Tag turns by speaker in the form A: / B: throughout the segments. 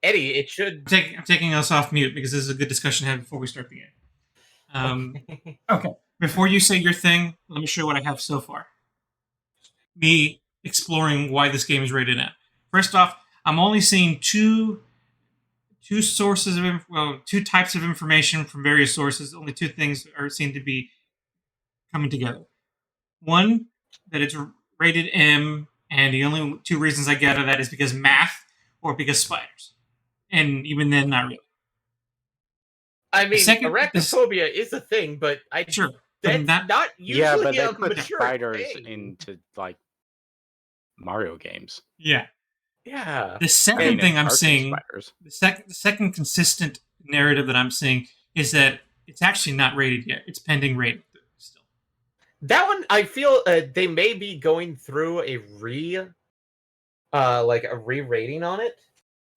A: Eddie, it should.
B: I'm taking us off mute because this is a good discussion to have before we start the game. Okay. Before you say your thing, let me show you what I have so far. Me exploring why this game is rated M. First off, I'm only seeing two sources of two types of information from various sources. Only two things seem to be coming together. One, that it's rated M, and the only two reasons I get out of that is because math or because spiders. And even then, not really.
A: I mean, arachnophobia is a thing, but
B: sure.
A: That's not usually
C: but they put
A: mature
C: spiders
A: thing.
C: into like Mario games.
B: Yeah.
A: Yeah.
B: The second thing I'm seeing, the second consistent narrative that I'm seeing is that it's actually not rated yet. It's pending rating still.
A: That one, I feel they may be going through a re-rating on it,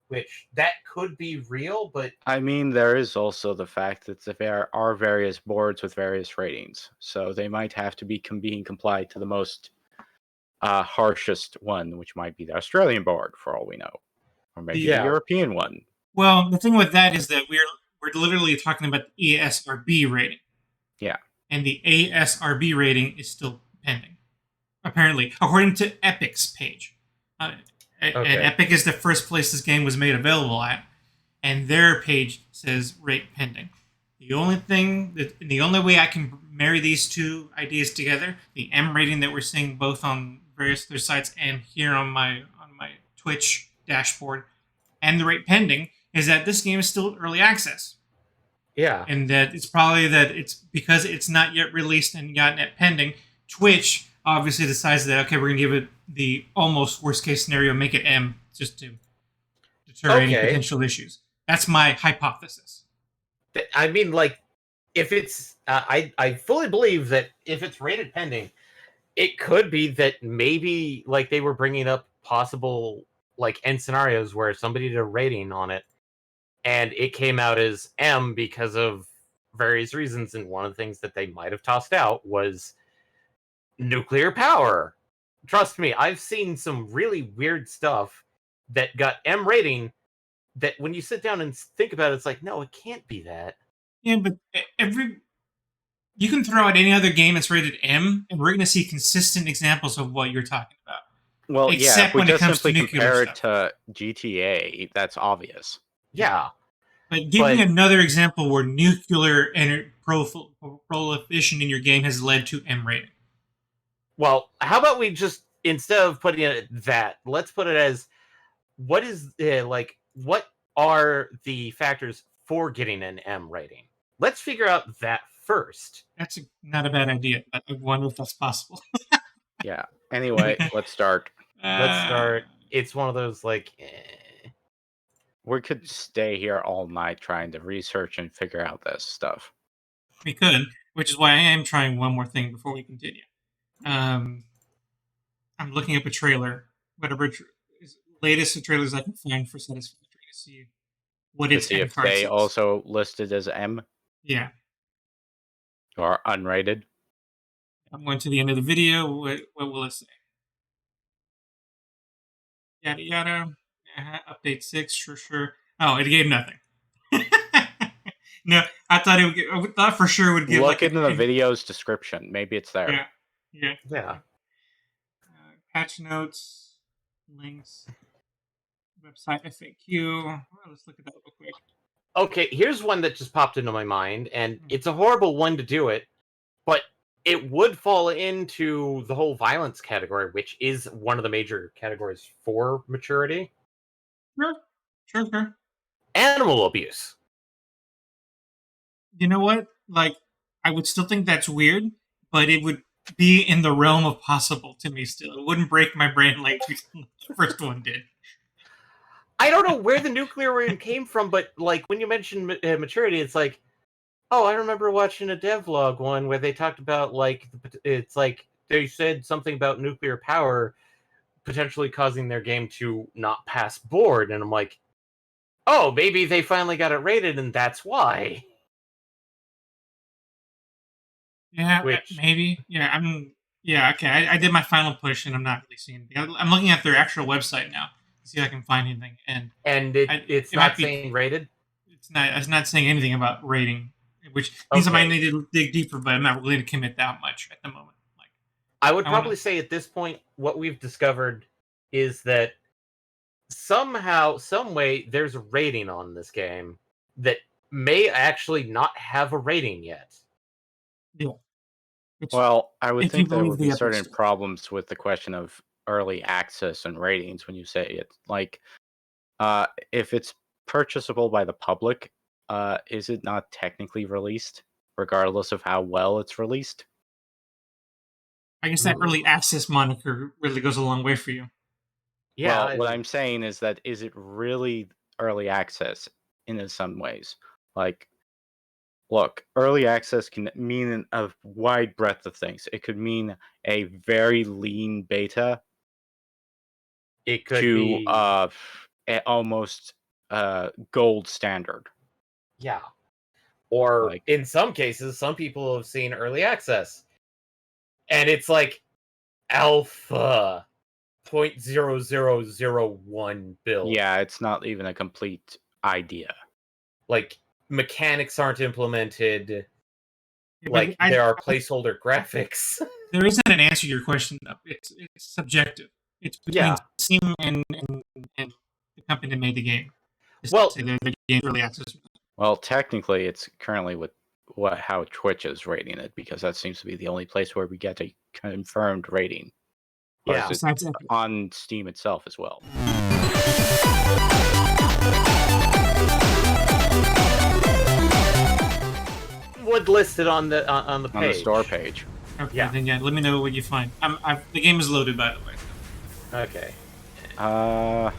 A: which that could be real, but
C: I mean, there is also the fact that there are various boards with various ratings, so they might have to be being complied to the most harshest one, which might be the Australian board, for all we know, or maybe the European one.
B: Well, the thing with that is that we're literally talking about the ASRB rating.
C: Yeah,
B: and the ASRB rating is still pending, apparently, according to Epic's page. And Epic is the first place this game was made available at, and their page says rate pending. The only way I can marry these two ideas together, the M rating that we're seeing both on various other sites and here on my Twitch dashboard, and the rate pending, is that this game is still early access.
A: Yeah.
B: And that it's probably that it's because it's not yet released and got net pending, Twitch obviously decides that, okay, we're going to give it the almost worst case scenario, make it M, just to deter any potential issues. That's my hypothesis.
A: I mean, like, if it's, I fully believe that if it's rated pending, it could be that maybe, like, they were bringing up possible, like, end scenarios where somebody did a rating on it, and it came out as M because of various reasons, and one of the things that they might have tossed out was nuclear power. Trust me, I've seen some really weird stuff that got M rating that when you sit down and think about it, it's like, no, it can't be that.
B: Yeah, but you can throw out any other game that's rated M, and we're going to see consistent examples of what you're talking about.
C: Well, if we just simply compare it to GTA, that's obvious.
A: Yeah.
B: But give me another example where nuclear proliferation in your game has led to M rating.
A: Well, how about we just, instead of putting it that, let's put it as, what are the factors for getting an M rating? Let's figure out that first.
B: That's not a bad idea. I wonder if that's possible.
C: Yeah. Anyway, let's start.
A: It's one of those, like...
C: We could stay here all night trying to research and figure out this stuff.
B: We could, which is why I am trying one more thing before we continue. I'm looking up a trailer, whatever latest trailers I can find for Satisfactory to see what its
C: end card says. If they also listed as M?
B: Yeah.
C: Or unrated?
B: I'm going to the end of the video. What will it say? Yada yada. Update 6, sure. Oh, it gave nothing. No, I thought for sure it would give.
C: Look into the video's description. Maybe it's there.
A: Yeah.
B: Patch notes, links, website FAQ. Well, let's look at that real quick.
A: Okay, here's one that just popped into my mind, and it's a horrible one to do it, but it would fall into the whole violence category, which is one of the major categories for maturity.
B: Sure.
A: Animal abuse.
B: You know what? Like, I would still think that's weird, but it would be in the realm of possible to me still. It wouldn't break my brain like the first one did.
A: I don't know where the nuclear rating came from, but, like, when you mention maturity, it's like, oh, I remember watching a devlog one where they talked about, like, it's like they said something about nuclear power potentially causing their game to not pass board, and I'm like, oh, maybe they finally got it rated, and that's why.
B: Yeah, maybe. Yeah, okay. I did my final push, and I'm not really seeing anything. I'm looking at their actual website now. See if I can find anything. And
A: it's
B: it
A: not
B: might be.
A: saying rated.
B: It's not saying anything about rating, which means I
A: Okay.
B: might need to dig deeper, but I'm not willing to commit that much at the moment. Like,
A: I would
B: I wanna-
A: probably say at this point, what we've discovered is that somehow, some way, there's a rating on this game that may actually not have a rating yet.
B: Yeah. Which,
C: Well, I would
B: if you
C: think there
B: believe
C: would
B: the
C: be
B: Epic
C: certain
B: Store.
C: problems with the question of early access and ratings when you say it. Like, if it's purchasable by the public, is it not technically released, regardless of how well it's released?
B: I guess that early access moniker really goes a long way for you.
A: Yeah,
C: Well, what I'm saying is that is it really early access in some ways? Like, look, early access can mean a wide breadth of things. It could mean a very lean beta
A: it could
C: to
A: be.
C: almost gold standard.
A: Yeah. Or
C: Like,
A: in some cases, some people have seen early access. And it's like alpha 0.0001 build.
C: yeah, it's not even a complete idea.
A: Like mechanics aren't implemented.
B: Yeah, but
A: Like there are placeholder graphics.
B: there isn't an answer to your question though. It's subjective. It's between
A: Yeah.
B: Steam and the company that made the game.
A: Well-
B: say the game early access.
C: Well, technically, it's currently with how Twitch is rating it, because that seems to be the only place where we get a confirmed rating. Or
A: Yeah.
C: is it
B: Besides Epic.
C: on Steam itself as well?
A: Would list it on the page.
C: On the store page.
B: Okay,
A: Yeah.
B: then let me know what you find. The game is loaded, by the way.
A: Okay. I'm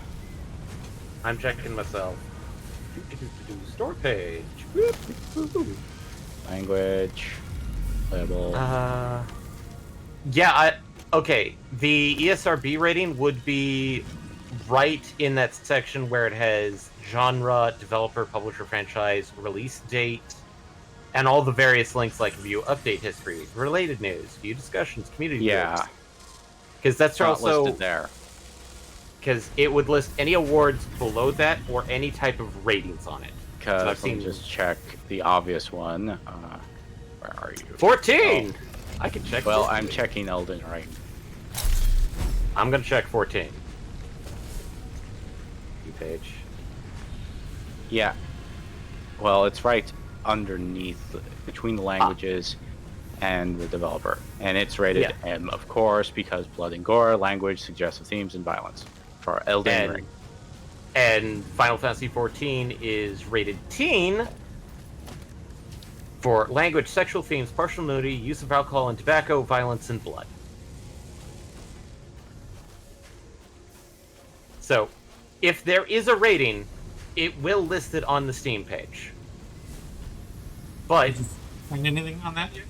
A: checking myself. Store page.
C: Language. Label.
A: Yeah, okay. The ESRB rating would be right in that section where it has genre, developer, publisher, franchise, release date, and all the various links like view update history, related news, view discussions, community
C: Yeah.
A: Because that's
C: Not
A: also
C: listed there.
A: because it would list any awards below that or any type of ratings on it.
C: Because
A: I've
C: let
A: seen-
C: me just check the obvious one. Where are you?
A: 14. I can check.
C: Well,
A: 14.
C: I'm checking Elden Ring.
A: I'm gonna check 14. View page.
C: Yeah. Well, it's right underneath, between the languages and the developer. And it's rated M, of course, because blood and gore, language, suggestive themes, and violence. For Elden Ring.
A: And Final Fantasy XIV is rated teen for language, sexual themes, partial nudity, use of alcohol and tobacco, violence, and blood. So, if there is a rating, it will list it on the Steam page. But
B: Did you find anything on that yet?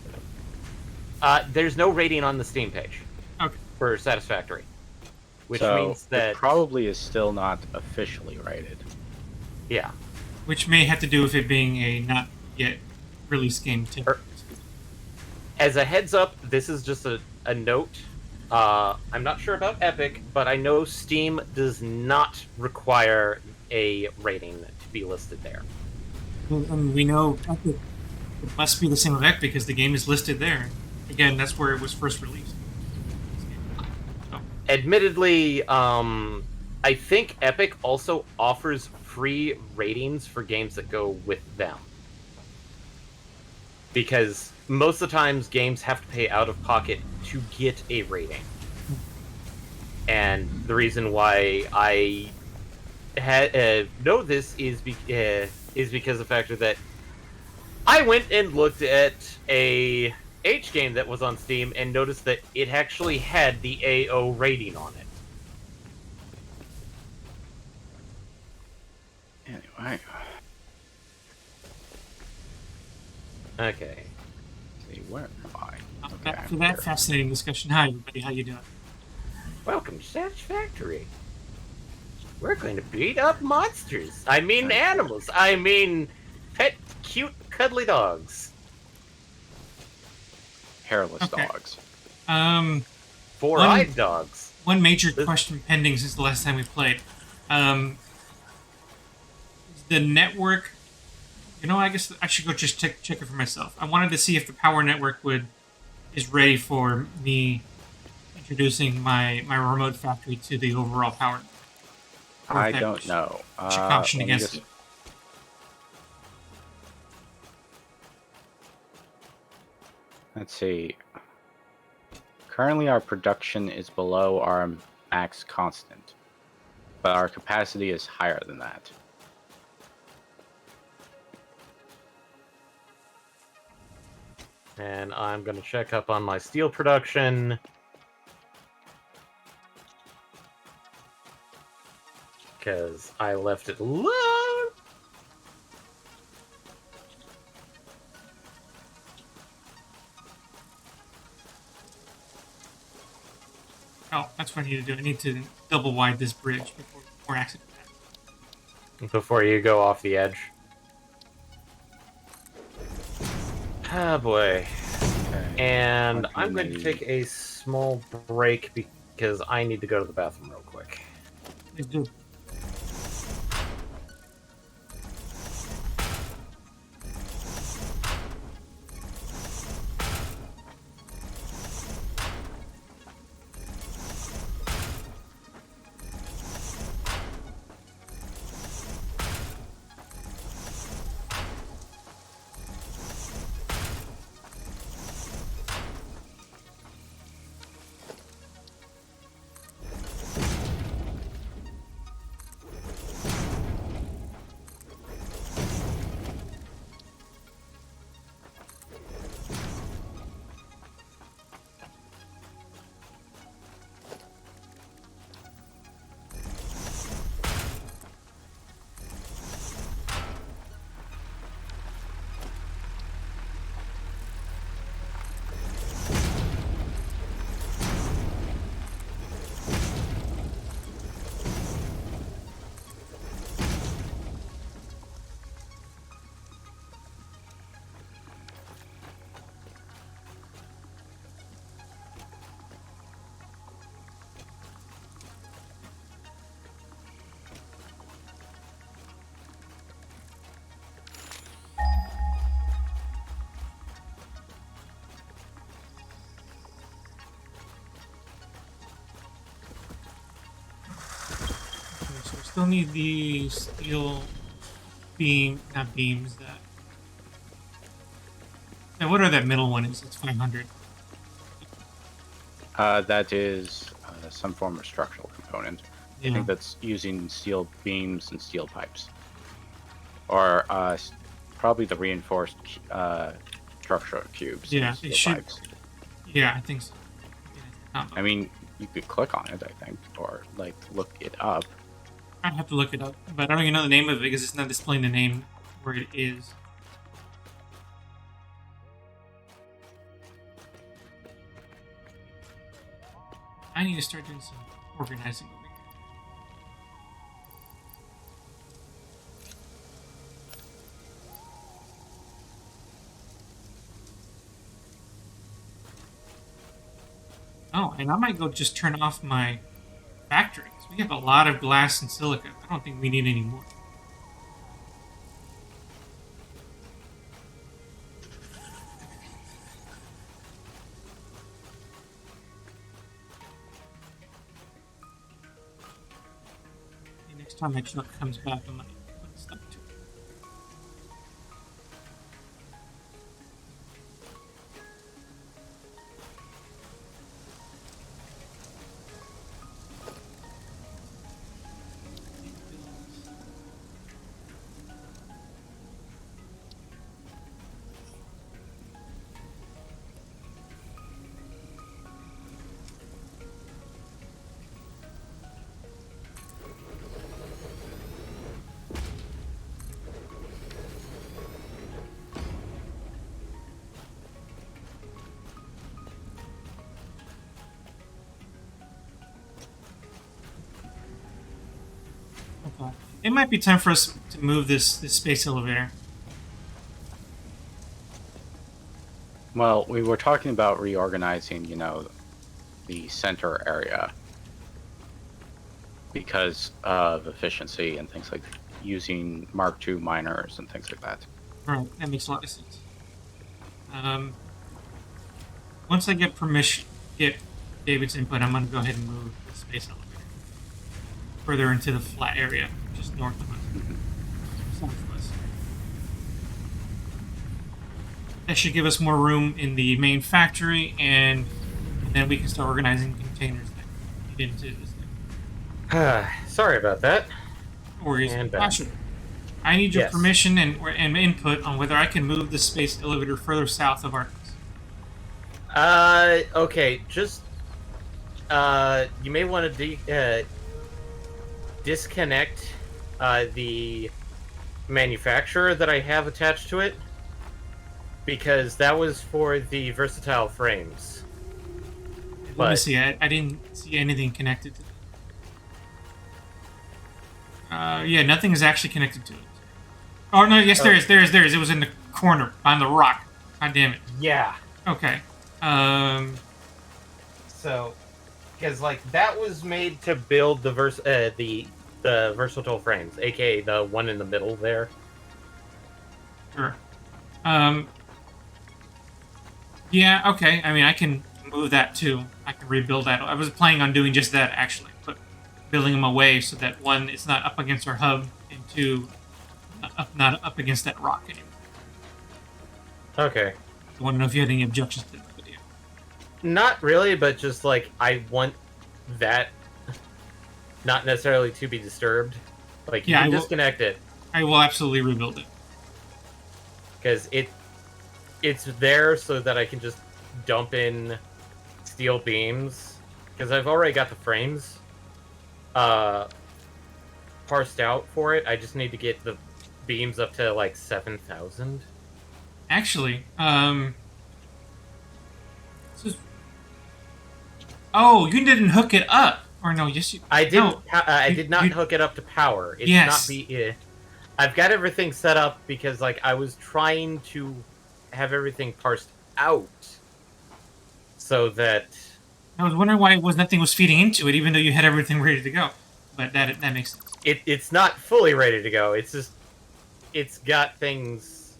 A: there's no rating on the Steam page
B: Okay.
A: for Satisfactory. Which
C: So
A: means that...
C: it probably is still not officially rated.
A: Yeah.
B: Which may have to do with it being a not yet released game too.
A: As a heads up, this is just a note. I'm not sure about Epic, but I know Steam does not require a rating to be listed there.
B: And we know Epic, it must be the same with Epic because the game is listed there. Again, that's where it was first released. So,
A: Admittedly, I think Epic also offers free ratings for games that go with them. Because most of the times games have to pay out of pocket to get a rating. And the reason why I know this is because of the factor that I went and looked at a H game that was on Steam and noticed that it actually had the AO rating on it.
C: Anyway.
A: Okay.
C: See, where am I?
B: after that fascinating discussion, hi everybody, how you doing?
A: Welcome to Satisfactory. We're going to beat up monsters. I mean animals. I mean pet, cute, cuddly dogs.
C: Hairless
B: Okay.
C: dogs.
A: Four-eyed dogs.
B: One major question pending since the last time we played. Um, the network. You know, I guess I should go just check it for myself. I wanted to see if the power network is ready for me introducing my remote factory to the overall power network. Or if
C: I
B: that
C: don't know.
B: should caution
C: Let me
B: against
C: just.
B: it.
C: Let's see. Currently, our production is below our max constant, but our capacity is higher than that.
A: And I'm going to check up on my steel production. Because I left it low.
B: Oh, that's what I need to do. I need to double wide this bridge before accident happens.
A: Before you go off the edge. Ah, boy.
C: Okay.
A: And
C: What do
A: I'm
C: we
A: going to
C: need?
A: take a small break because I need to go to the bathroom real quick.
B: Please do. Okay, so we still need the steel not beams, that. And what are that middle one is? It's 500.
C: That is some form of structural component. I
B: Yeah.
C: think that's using steel beams and steel pipes. Or probably the reinforced structural cubes
B: Yeah,
C: and
B: it
C: steel
B: should.
C: pipes.
B: Yeah, I think so. Yeah, it's the combo.
C: I mean, you could click on it, I think, or like look it up.
B: I'd have to look it up, but I don't even know the name of it because it's not displaying the name where it is. I need to start doing some organizing over here. Oh, and I might go just turn off my factories. We have a lot of glass and silica. I don't think we need any more. The next time my truck comes back, I might put stuff to it. Okay. It might be time for us to move this space elevator.
C: Well, we were talking about reorganizing, the center area. because of efficiency and things like using Mark II miners and things like that.
B: Right, that makes a lot of sense. Once I get David's input, I'm going to go ahead and move the space elevator further into the flat area, just north of us. Southwest. That should give us more room in the main factory, and then we can start organizing containers that get into this thing.
A: Sorry about that.
B: Or is
A: And
B: it
A: back.
B: faster? I need your
A: Yes.
B: permission and input on whether I can move the space elevator further south of Artemis.
A: Okay, just, you may want to disconnect, the manufacturer that I have attached to it, because that was for the versatile frames.
B: Let me see. I didn't see anything connected to it. Yeah, nothing is actually connected to it. Oh, no, yes, there is. It was in the corner, on the rock. God damn it.
A: Yeah.
B: Okay.
A: So, because like that was made to build the versatile frames, aka the one in the middle there.
B: Sure. Yeah, okay. I mean, I can move that too. I can rebuild that. I was planning on doing just that, actually. But building them away so that, one, it's not up against our hub, and two, not up against that rock anymore.
A: Okay.
B: I want to know if you had any objections to that video.
A: Not really, but just like I want that not necessarily to be disturbed. Like you
B: Yeah,
A: can
B: I will-
A: disconnect it
B: I will absolutely rebuild it.
A: because it's there so that I can just dump in steel beams because I've already got the frames parsed out for it. I just need to get the beams up to like 7,000.
B: Actually, oh, you didn't hook it up. Or no, yes, you...
A: I didn't.
B: No,
A: I did not
B: you-
A: hook it up to power. It's
B: Yes.
A: not I've got everything set up because like I was trying to have everything parsed out so that
B: I was wondering why nothing was feeding into it, even though you had everything ready to go. But that makes sense.
A: it's not fully ready to go. It's just it's got things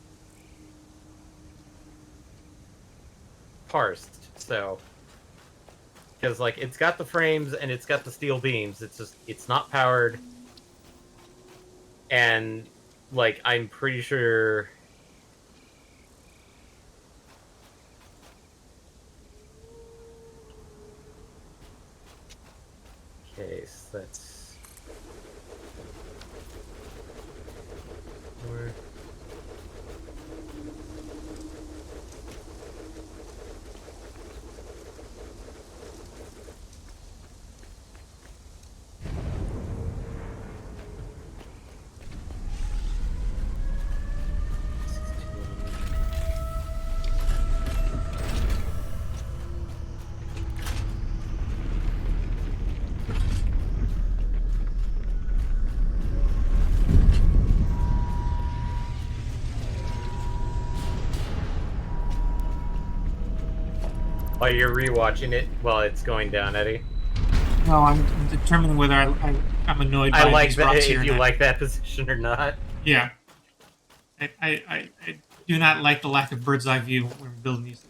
A: parsed. So because like it's got the frames and it's got the steel beams. It's not powered. And like I'm pretty sure okay, so that's where while you're rewatching it while it's going down, Eddie.
B: No, I'm determining whether I'm annoyed by
A: I like
B: these
A: that
B: rocks here
A: if
B: or
A: you
B: not.
A: like that position or not.
B: Yeah. I do not like the lack of bird's eye view when we're building these things.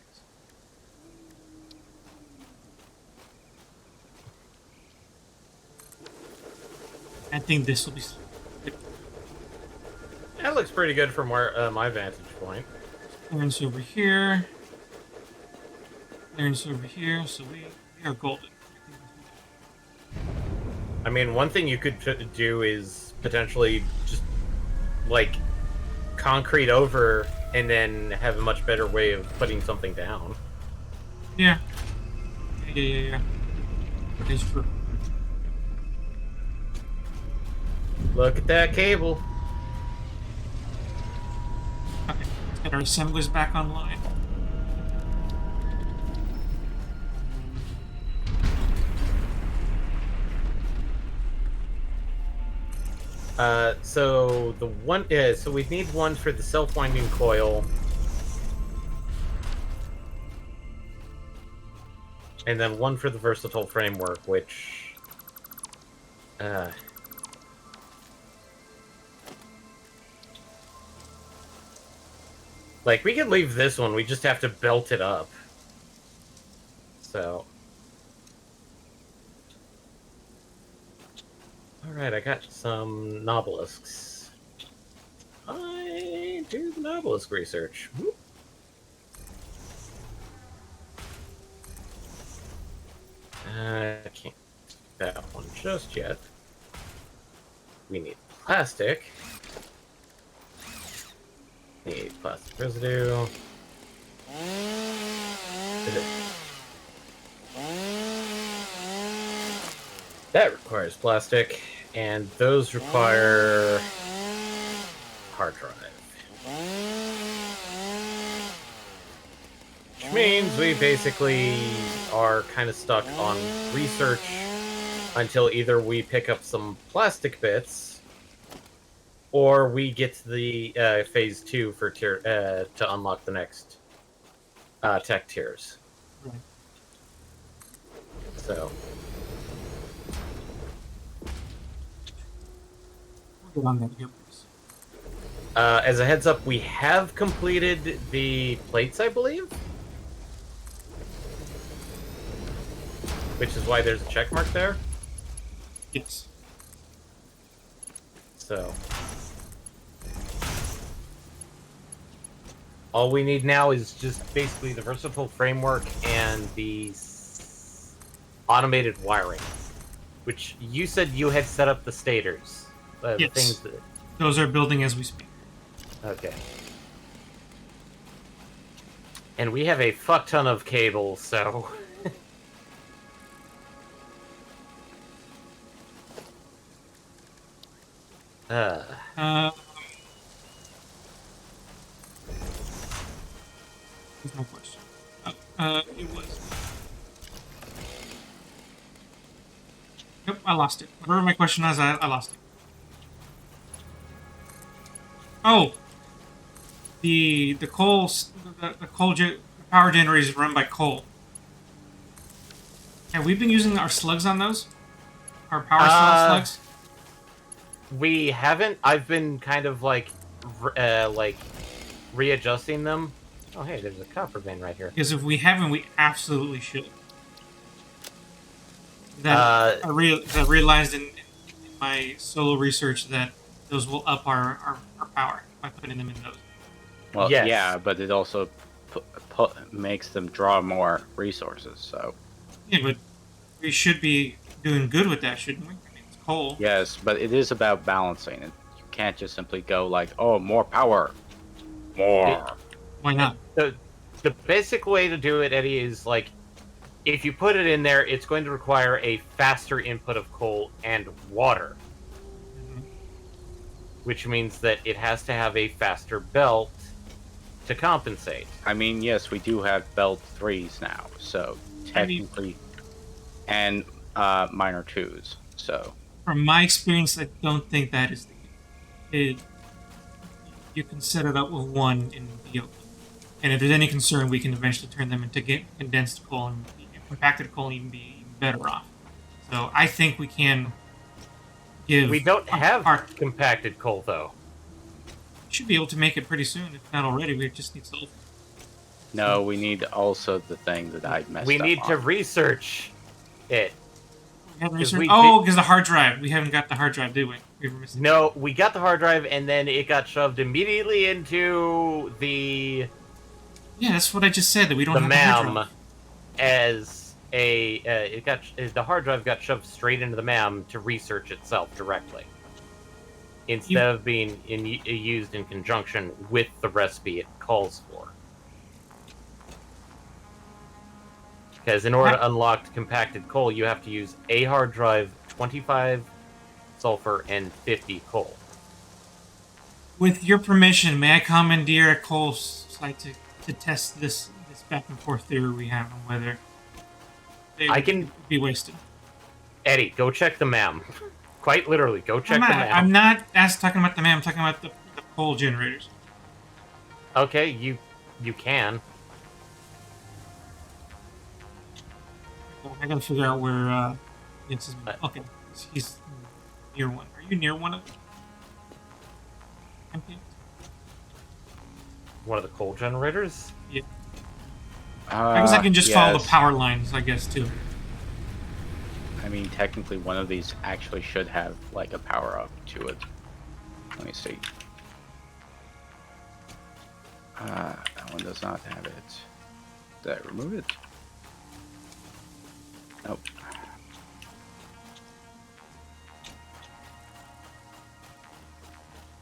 B: I think this will be...
A: That looks pretty good from where my vantage point.
B: Clearance over here. Clearance over here, so we are golden.
A: I mean, one thing you could do is potentially just like concrete over and then have a much better way of putting something down.
B: Yeah. Yeah. That is true.
A: Look at that cable.
B: Okay, let's get our assemblers back online.
A: So the one so we need one for the self-winding coil. And then one for the versatile framework, which Uh, like, we could leave this one, we just have to belt it up. So... Alright, I got some nobelisks. I do the nobelisk research. Whoop. I can't do that one just yet. We need plastic. Need plastic residue. That requires plastic, and those require hard drive. Which means we basically are kind of stuck on research until either we pick up some plastic bits, or we get to the phase 2 for tier to unlock the next tech tiers.
B: Right.
A: So.
B: Get on that here, please.
A: As a heads up, we have completed the plates, I believe. Which is why there's a check mark there.
B: Yes.
A: So. All we need now is just basically the versatile framework and the automated wiring. Which you said you had set up the stators.
B: Yes.
A: The things that...
B: Those are building as we speak.
A: Okay. And we have a fuck ton of cable, so...
B: There's no question. It was. Yep, I lost it. Whatever my question was, I lost it. Oh, the coal the power generator is run by coal. Have we been using our slugs on those? Our power cell slugs?
A: We haven't. I've been kind of like readjusting them. Oh, hey, there's a copper vein right here.
B: Because if we haven't, we absolutely should. I realized in my solo research that those will up our power by putting them in those.
C: Well,
A: yes.
C: Yeah, but it also makes them draw more resources, so...
B: Yeah, but we should be doing good with that, shouldn't we? I mean, it's coal.
C: Yes, but it is about balancing it. You can't just simply go like, oh, more power. More.
B: Why not?
A: The basic way to do it, Eddie, is like, if you put it in there, it's going to require a faster input of coal and water. Which means that it has to have a faster belt to compensate.
C: I mean, yes, we do have belt 3s now, so technically... And minor 2s, so...
B: From my experience, I don't think that is the case. You can set it up with one in the open. And if there's any concern, we can eventually turn them into condensed coal and compacted coal and even be better off. So I think we can give...
A: We don't have compacted coal, though.
B: We should be able to make it pretty soon. If not already, we just need sulfur.
C: No, we need also the thing that I messed up
A: We need to
C: on.
A: research it.
B: Because the hard drive. We haven't got the hard drive, did we? We were missing.
A: No, we got the hard drive, and then it got shoved immediately into the...
B: Yeah, that's what I just said, that we don't have the hard
A: MAM
B: drive.
A: as a... the hard drive got shoved straight into the MAM to research itself directly. Instead of being used in conjunction with the recipe it calls for. Because in order to unlock compacted coal, you have to use a hard drive, 25 sulfur, and 50 coal.
B: With your permission, may I commandeer a coal site to test this back and forth theory we have on whether they would be wasted?
A: Eddie, go check the MAM. Quite literally, go check the MAM.
B: I'm not talking about the MAM, I'm talking about the coal generators.
A: Okay, you can.
B: I gotta figure out where this is. Okay. He's near one. Are you near one of them?
A: One of the coal generators.
B: Yeah. I guess I can just follow the
C: yes.
B: power lines, I guess, too.
C: I mean, technically, one of these actually should have like a power up to it. Let me see. That one does not have it. Did I remove it? Nope.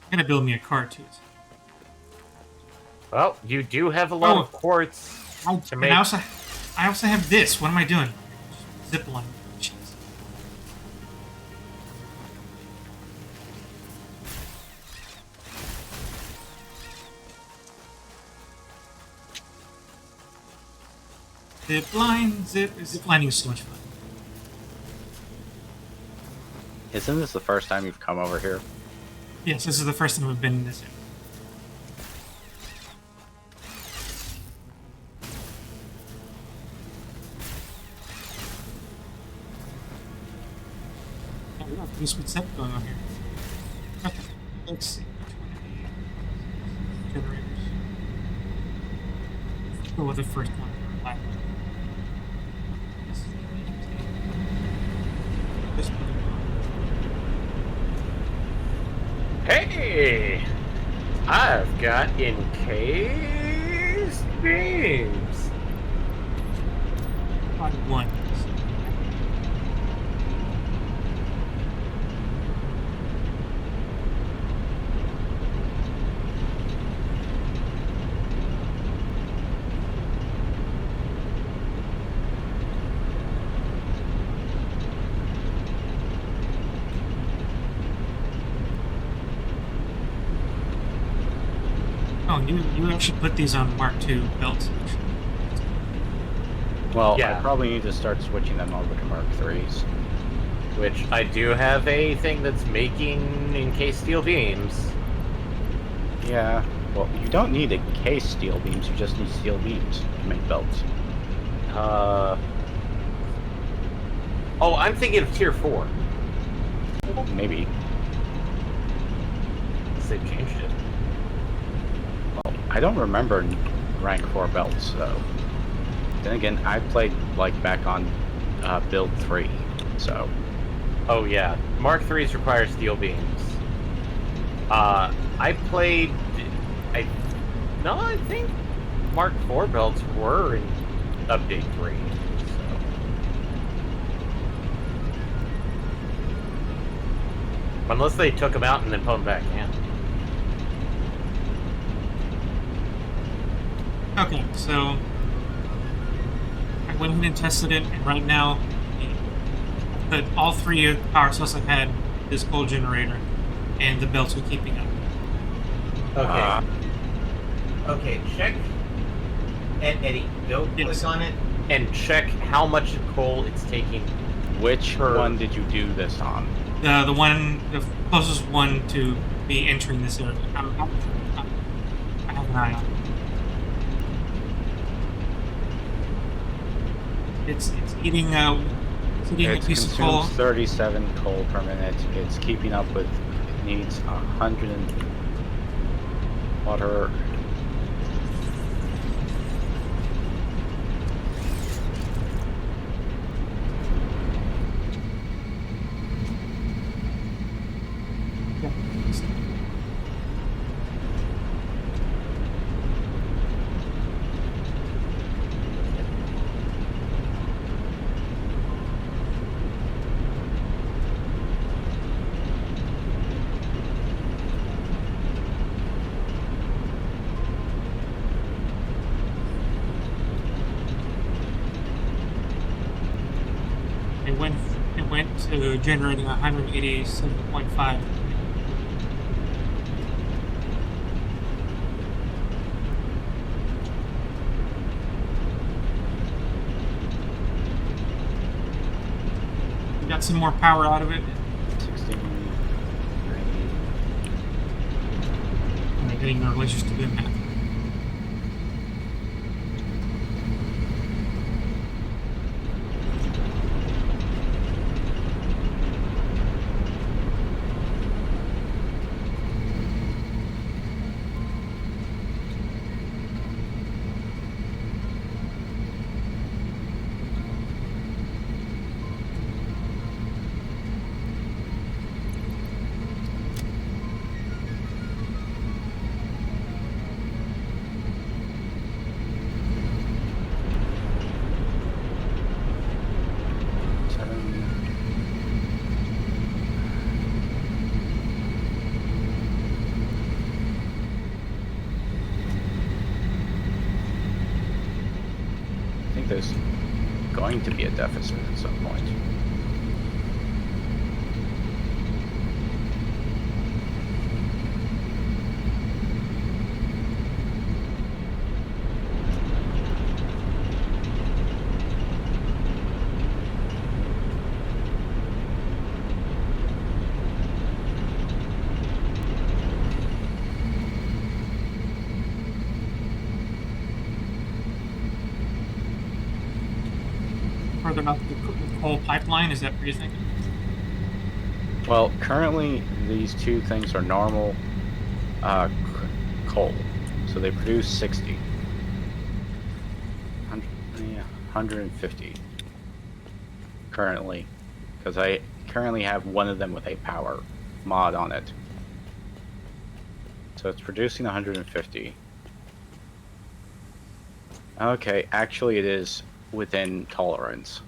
B: I'm gonna build me a car too.
A: Well, you do have a lot
B: Oh.
A: of quartz to
B: And
A: make.
B: I also have this. What am I doing? Zip line. Jeez. Zip line, zip lining is so much fun.
C: Isn't this the first time you've come over here?
B: Yes, this is the first time I've been in this area. Oh, we got a pretty sweet set going on here. Okay, let's see. Which one of these generators? Let's go with the first one. Black one. This is this one.
A: Hey, I've got encased beams.
B: Probably one. Oh, you actually put these on Mark II belts.
C: Well,
A: Yeah.
C: I probably need to start switching them over to Mark IIIs.
A: Which I do have a thing that's making encased steel beams.
C: Yeah. Well, you don't need encased steel beams. You just need steel beams to make belts.
A: Oh, I'm thinking of tier 4.
C: Maybe.
A: They changed it.
C: Well, I don't remember rank 4 belts, though. Then again, I played like back on build 3, so.
A: Oh yeah, Mark III's require steel beams. I played. I think Mark IV belts were in update 3. So. Unless they took them out and then put them back in.
B: Okay, so I went ahead and tested it, and right now, but all three of the power cells I've had this coal generator, and the belts are keeping up.
A: Okay. Okay, check. And Eddie, go
B: Yes.
A: click on it and check how much coal it's taking.
C: Which one did you do this on?
B: The closest one to be entering this area. I have an eye on it. It's eating a
C: It
B: piece of coal.
C: consumes 37 coal per minute. It's keeping up with. It needs 100 water.
B: It went to generating 187.5. We got some more power out of it.
C: 16.
B: I'm getting nervous just to do math.
C: there's going to be a deficit at some point.
B: Further up the coal pipeline, is that what you're thinking?
C: Well, currently these two things are normal coal, so they produce 60. 150 currently, because I currently have one of them with a power mod on it. So it's producing 150. Okay, actually it is within tolerance.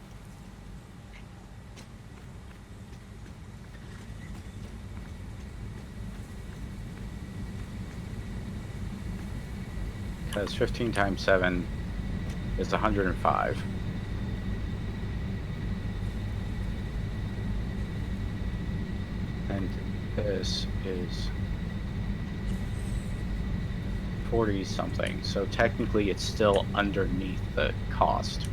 C: Because 15 times 7 is 105. And this is 40 something. So technically it's still underneath the cost.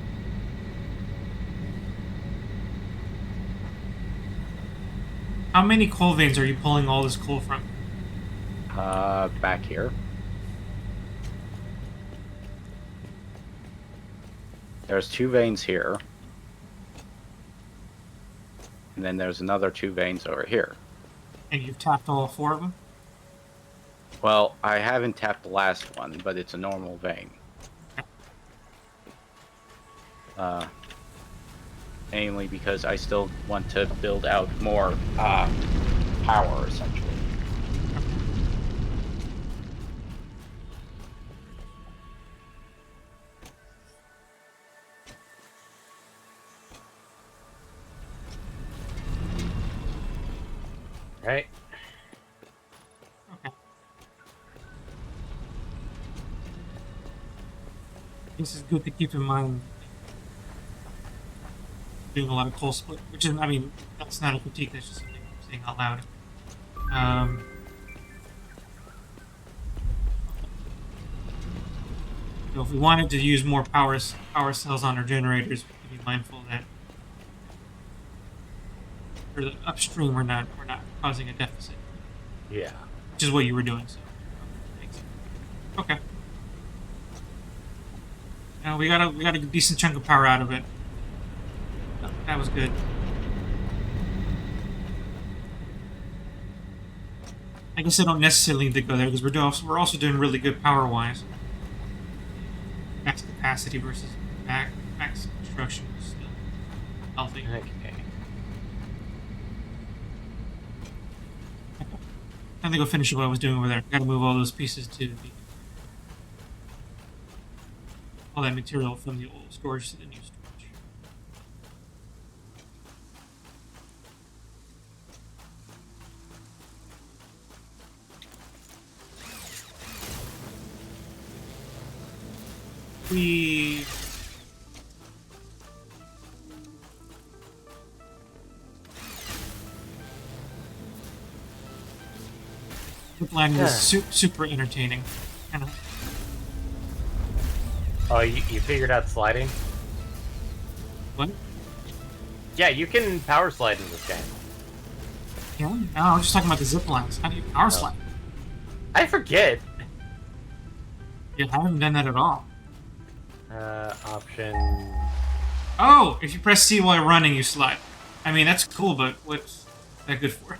B: How many coal veins are you pulling all this coal from?
C: Back here. There's 2 veins here. And then there's another 2 veins over here.
B: And you've tapped all 4 of them?
C: Well, I haven't tapped the last one, but it's a normal vein. Mainly because I still want to build out more power, essentially.
A: Right.
B: Okay. This is good to keep in mind. Doing a lot of coal split, which is, I mean, that's not a critique, that's just something I'm saying out loud. So if we wanted to use more power cells on our generators, we have to be mindful that for the upstream we're not causing a deficit.
A: Yeah.
B: Which is what you were doing, so okay. Now we got a decent chunk of power out of it. That was good. I guess I don't necessarily need to go there because we're also doing really good power wise. Max capacity versus max construction is still healthy.
A: Okay.
B: Time to go finish what I was doing over there. Got to move all those pieces to all that material from the old storage to the new storage. We Zipline is super entertaining. Kind of.
A: Oh, you figured out sliding?
B: What?
A: Yeah, you can power slide in this game.
B: Yeah? No, I was just talking about the zip lines. How do you power slide?
A: I forget.
B: Yeah, I haven't done that at all.
A: Option.
B: Oh, if you press C while you're running, you slide. I mean, that's cool, but what's that good for?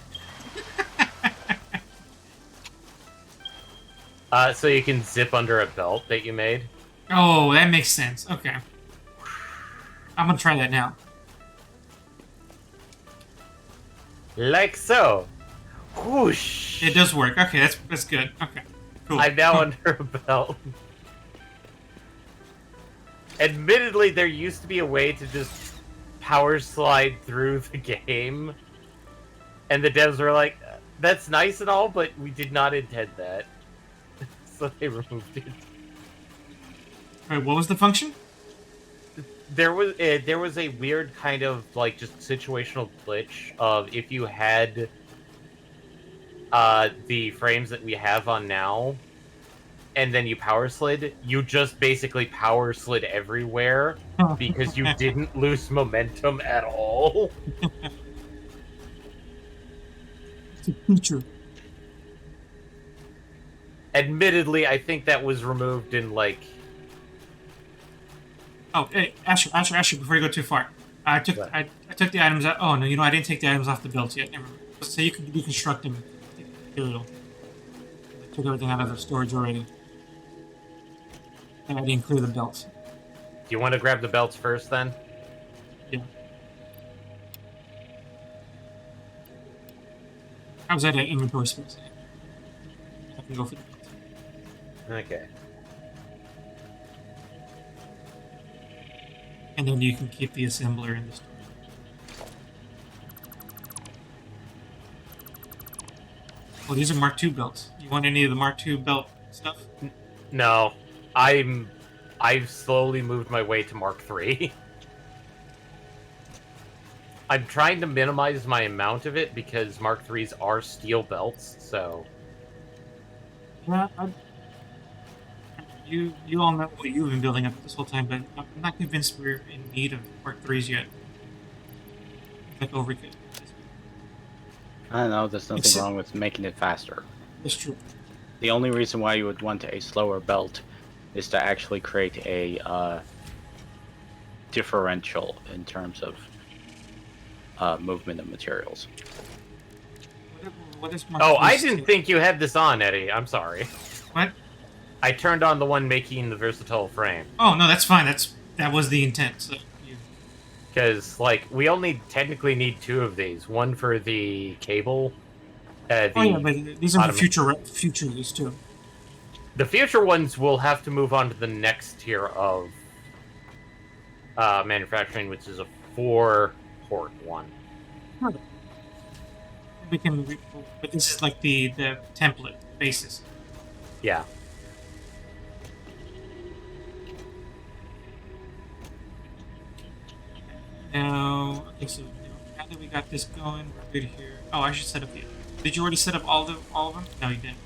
A: So you can zip under a belt that you made.
B: Oh, that makes sense. Okay. I'm gonna try that now.
A: Like so. Whoosh.
B: It does work. Okay, that's good. Okay, cool.
A: I'm now under a belt. Admittedly, there used to be a way to just power slide through the game. And the devs were like, that's nice and all, but we did not intend that. So they removed it.
B: Wait, what was the function?
A: there was a weird kind of like just situational glitch of if you had the frames that we have on now, and then you power slid, you just basically power slid everywhere because you didn't lose momentum at all.
B: It's a feature.
A: Admittedly, I think that was removed in like
B: Oh, hey, Asher, before you go too far. I took
A: What?
B: I took the items out. Oh no, I didn't take the items off the belts yet. Never mind. So you can deconstruct them and take the material. I took everything out of the storage already. And I didn't clear the belts.
A: Do you want to grab the belts first then?
B: Yeah. I was at an inventory space. I can go for the belts.
A: Okay.
B: And then you can keep the assembler in the store. Oh, these are Mark II belts. You want any of the Mark II belt stuff?
A: No, I've slowly moved my way to Mark III. I'm trying to minimize my amount of it because Mark IIIs are steel belts, so
B: Yeah, you all know what you've been building up this whole time, but I'm not convinced we're in need of Mark IIIs yet. It's like overkill.
C: I don't know. There's nothing
B: It's-
C: wrong with making it faster.
B: That's true.
C: The only reason why you would want a slower belt is to actually create a differential in terms of movement of materials.
B: What is Mark
A: Oh,
B: III's
A: I didn't
B: take?
A: think you had this on, Eddie. I'm sorry.
B: What?
A: I turned on the one making the versatile frame.
B: Oh no, that's fine. That was the intent. So you,
A: Because, like, we only technically need 2 of these. One for the cable.
B: oh yeah, but these are for
A: automa-
B: future use too.
A: The future ones will have to move on to the next tier of manufacturing, which is a 4-port one.
B: We can, but this is like the template basis.
A: Yeah.
B: Now, okay, so now that we got this going, we're good here. Oh, I should set up the. Did you already set up all of them? No, you didn't.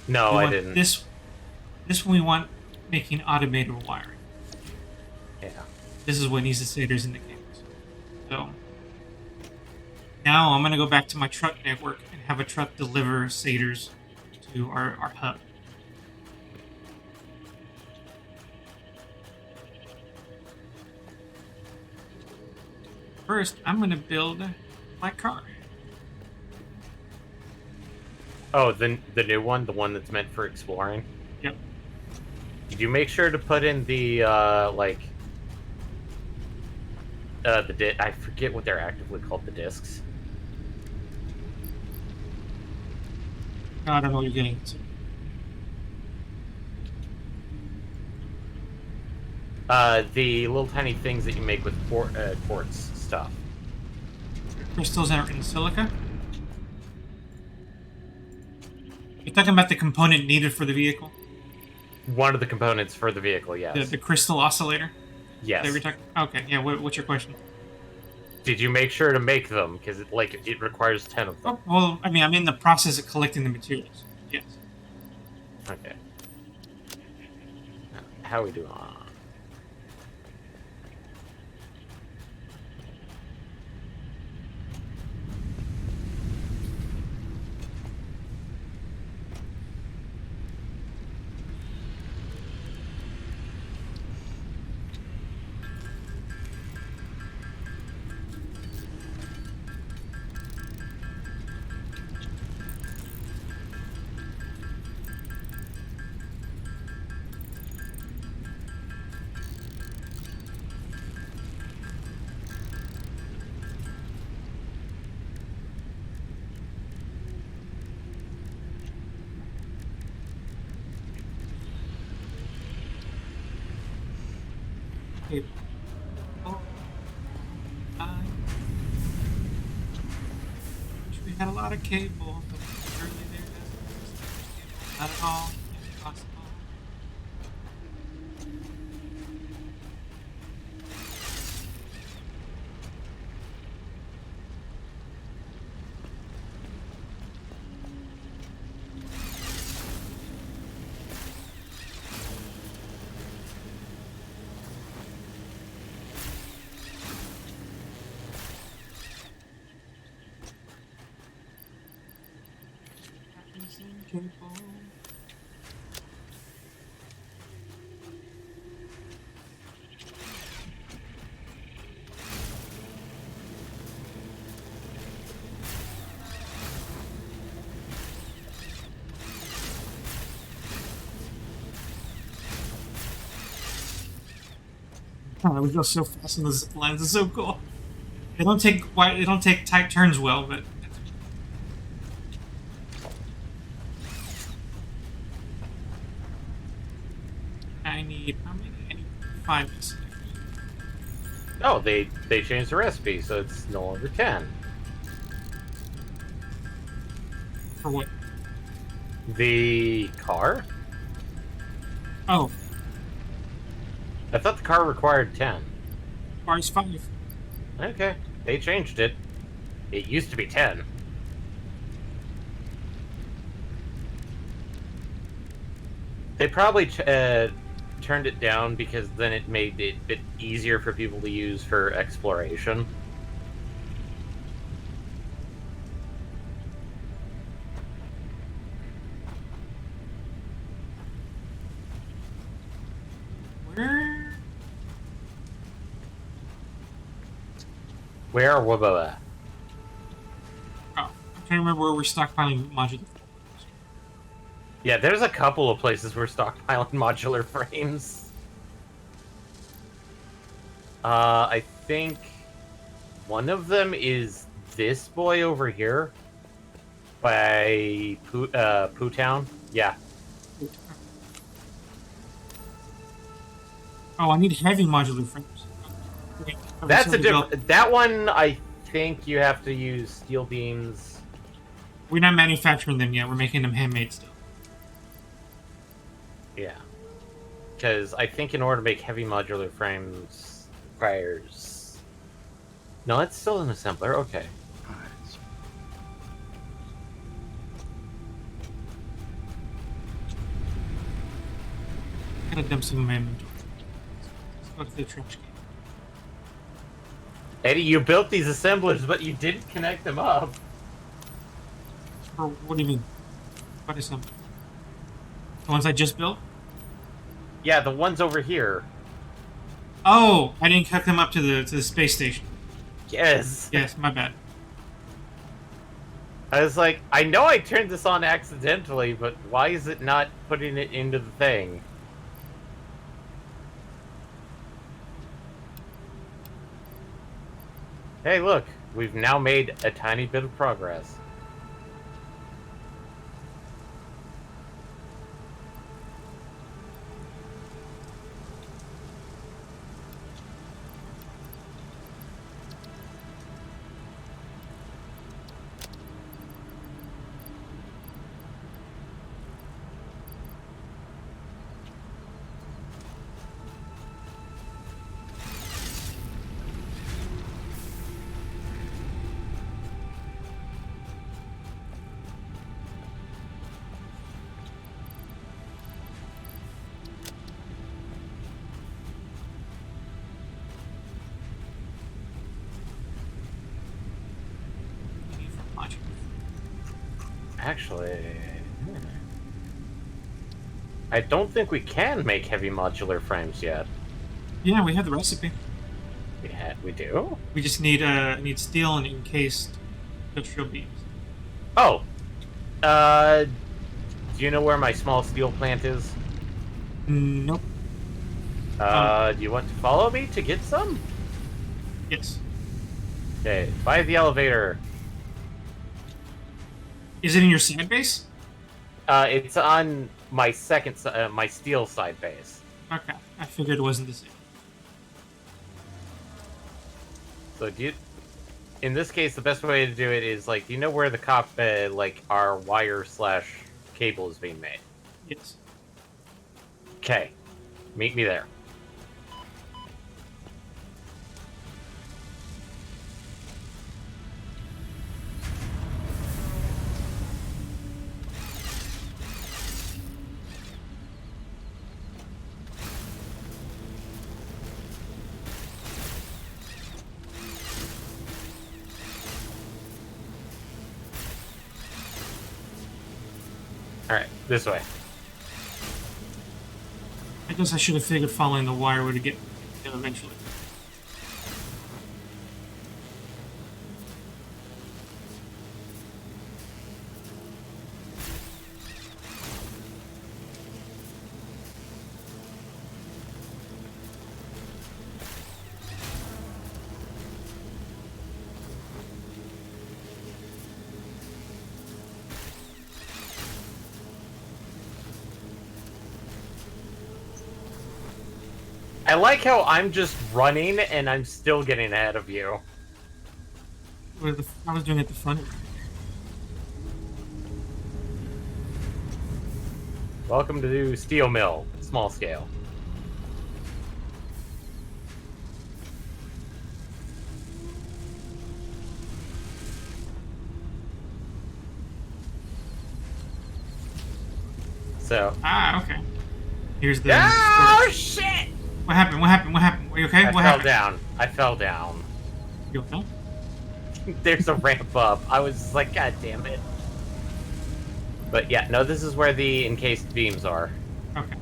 A: No,
B: We
A: I
B: want
A: didn't.
B: This one we want making automated wiring.
A: Yeah.
B: This is what needs the shaders in the cables. So now I'm gonna go back to my truck network and have a truck deliver shaders to our hub. First, I'm gonna build my car.
A: Oh, the new one, the one that's meant for exploring.
B: Yep.
A: Did you make sure to put in the I forget what they're actively called, the discs.
B: No, I don't know what you're getting into.
A: The little tiny things that you make with quartz stuff.
B: Crystals are in silica. You're talking about the component needed for the vehicle?
A: One of the components for the vehicle, yes.
B: The crystal oscillator?
A: Yes.
B: That we're talking. Okay, yeah. What's your question?
A: Did you make sure to make them? Because it requires 10 of them.
B: Oh, well, I mean, I'm in the process of collecting the materials. Yes.
A: Okay. How we doing?
B: Okay. Oh, wish we had a lot of cable, but apparently there isn't. Not at all. Impossible. cable. Oh, we go so fast on the zip lines. It's so cool. They don't take tight turns well, but I need how many? I need 5 instead.
A: Oh, they changed the recipe, so it's no longer 10.
B: For what?
A: The car?
B: Oh,
A: I thought the car required 10.
B: bars 5.
A: Okay, they changed it. It used to be 10. They probably turned it down because then it made it a bit easier for people to use for exploration.
B: Where?
A: Where? Blah, blah, blah.
B: Oh, I'm trying to remember where we're stockpiling modular.
A: Yeah, there's a couple of places we're stockpiling modular frames. I think one of them is this boy over here by Poo Town. Yeah.
B: Oh, I need heavy modular frames. Wait,
A: That's a different. That one, I think you have to use steel beams.
B: We're not manufacturing them yet. We're making them handmade still.
A: Yeah. Because I think in order to make heavy modular frames requires. No, it's still an assembler. Okay.
B: I gotta dump some of my inventory. Let's go to the trash can.
A: Eddie, you built these assemblers, but you didn't connect them up.
B: Or what do you mean? What is them? The ones I just built?
A: Yeah, the ones over here.
B: Oh, I didn't hook them up to the space station.
A: Yes.
B: Yes, my bad.
A: I was like, I know I turned this on accidentally, but why is it not putting it into the thing? Hey, look, we've now made a tiny bit of progress. Actually, I don't think we can make heavy modular frames yet.
B: Yeah, we have the recipe.
A: We do?
B: We just need steel and encased industrial beams.
A: Oh! Do you know where my small steel plant is?
B: Nope.
A: Do you want to follow me to get some?
B: Yes.
A: Okay, by the elevator.
B: Is it in your sand base?
A: It's on my my steel side base.
B: Okay, I figured it wasn't the same.
A: So in this case, the best way to do it is, like, do you know where the like, our wire/cable is being made?
B: Yes.
A: Okay, meet me there. This way.
B: I guess I should have figured following the wire would get them eventually.
A: I like how I'm just running and I'm still getting ahead of you.
B: I was doing it the fun.
A: Welcome to Steel Mill, small scale. So.
B: Okay. Here's the.
A: Oh shit!
B: What happened? What happened? What happened? Are you okay?
A: I
B: What
A: fell
B: happened?
A: down. I fell down.
B: You okay?
A: There's a ramp up. I was just like, God damn it. But yeah, no, this is where the encased beams are.
B: Okay.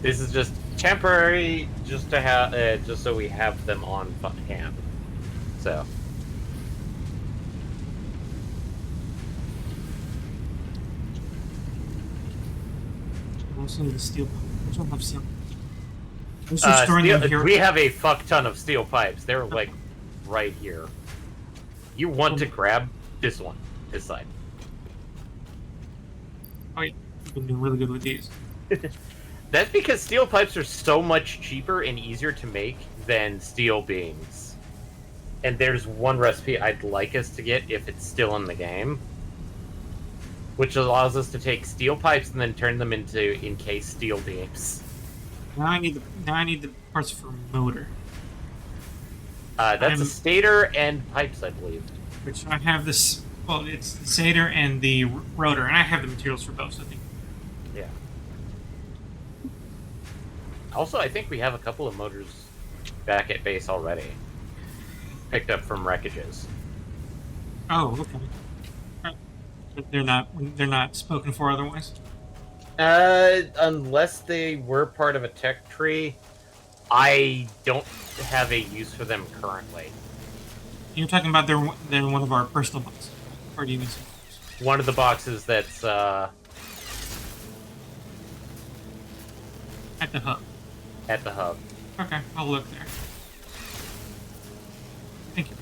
A: This is just temporary, just to have, just so we have them on hand. So.
B: Also need the steel. I don't have steel. I'm just storing them here.
A: We have a fuck ton of steel pipes. They're like right here. You want to grab this one, this side.
B: Oh yeah, you've been doing really good with these.
A: That's because steel pipes are so much cheaper and easier to make than steel beams. And there's one recipe I'd like us to get if it's still in the game, which allows us to take steel pipes and then turn them into encased steel beams.
B: Now I need the parts for motor.
A: That's a stator and pipes, I believe.
B: Which I have this. Well, it's the stator and the rotor, and I have the materials for both. I think.
A: Yeah. Also, I think we have a couple of motors back at base already, picked up from wreckages.
B: Oh, okay. They're not spoken for otherwise.
A: Unless they were part of a tech tree, I don't have a use for them currently.
B: You're talking about they're one of our personal boxes, or do you mean something else?
A: One of the boxes that's
B: At the hub.
A: at the hub.
B: Okay, I'll look there. Thank you.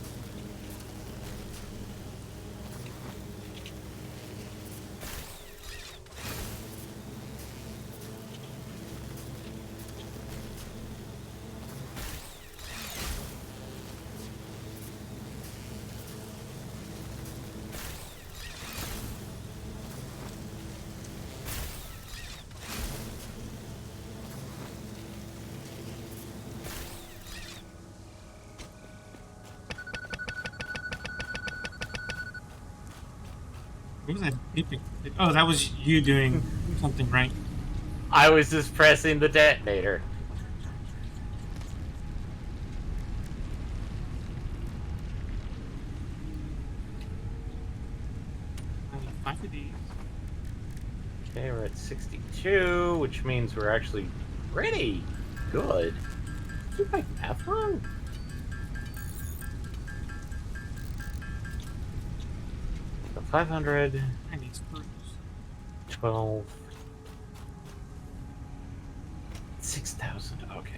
B: What was that beeping? Oh, that was you doing something, right?
A: I was just pressing the detonator.
B: I need 5 of these.
A: Okay, we're at 62, which means we're actually ready. Good. Did my math wrong? So 500,
B: I need screws.
A: 12, 6,000. Okay.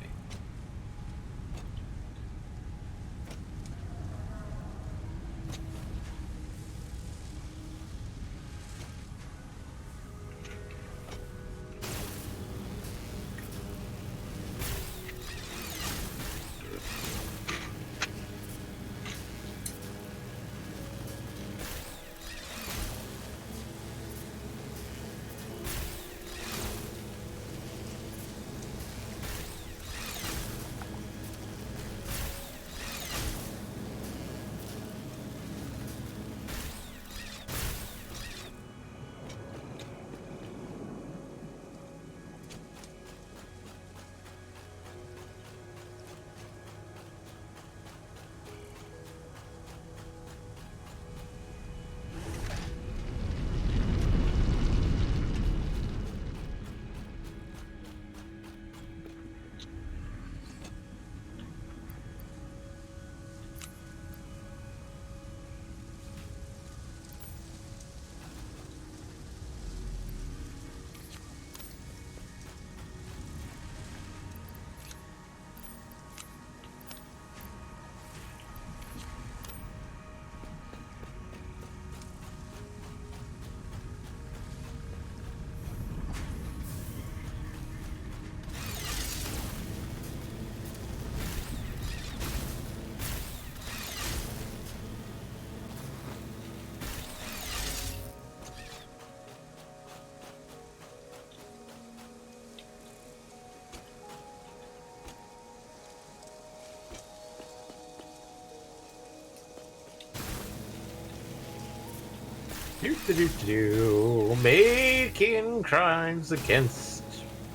A: Making crimes against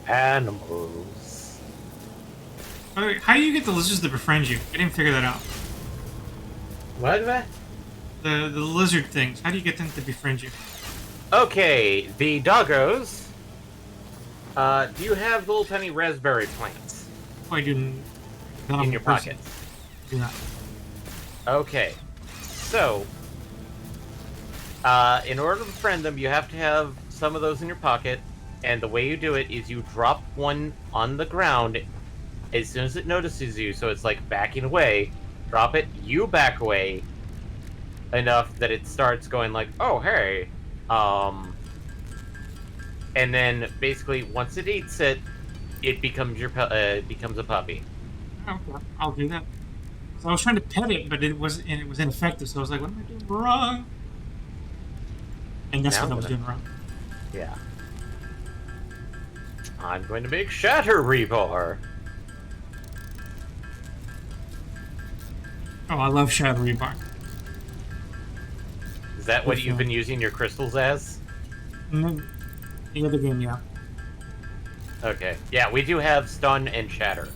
A: animals.
B: By the way, how do you get the lizards to befriend you? I didn't figure that out.
A: What is that?
B: The lizard things. How do you get them to befriend you?
A: Okay, the doggos. Do you have little tiny raspberry plants
B: Oh, I do not
A: in your pocket?
B: Do not.
A: Okay, so in order to befriend them, you have to have some of those in your pocket, and the way you do it is you drop one on the ground as soon as it notices you, so it's like backing away. Drop it, you back away enough that it starts going like, oh hey, and then basically once it eats it, it becomes becomes a puppy.
B: Okay, I'll do that. So I was trying to pet it, but it was ineffective. So I was like, "What am I doing wrong?" And that's
A: Now
B: what I was
A: what?
B: doing wrong.
A: Yeah. I'm going to make Shatter Rebar.
B: Oh, I love Shadow Rebar.
A: Is that what
B: Good
A: you've
B: film.
A: been using your crystals as?
B: The other game, yeah.
A: Okay. Yeah, we do have Stun and Shatter.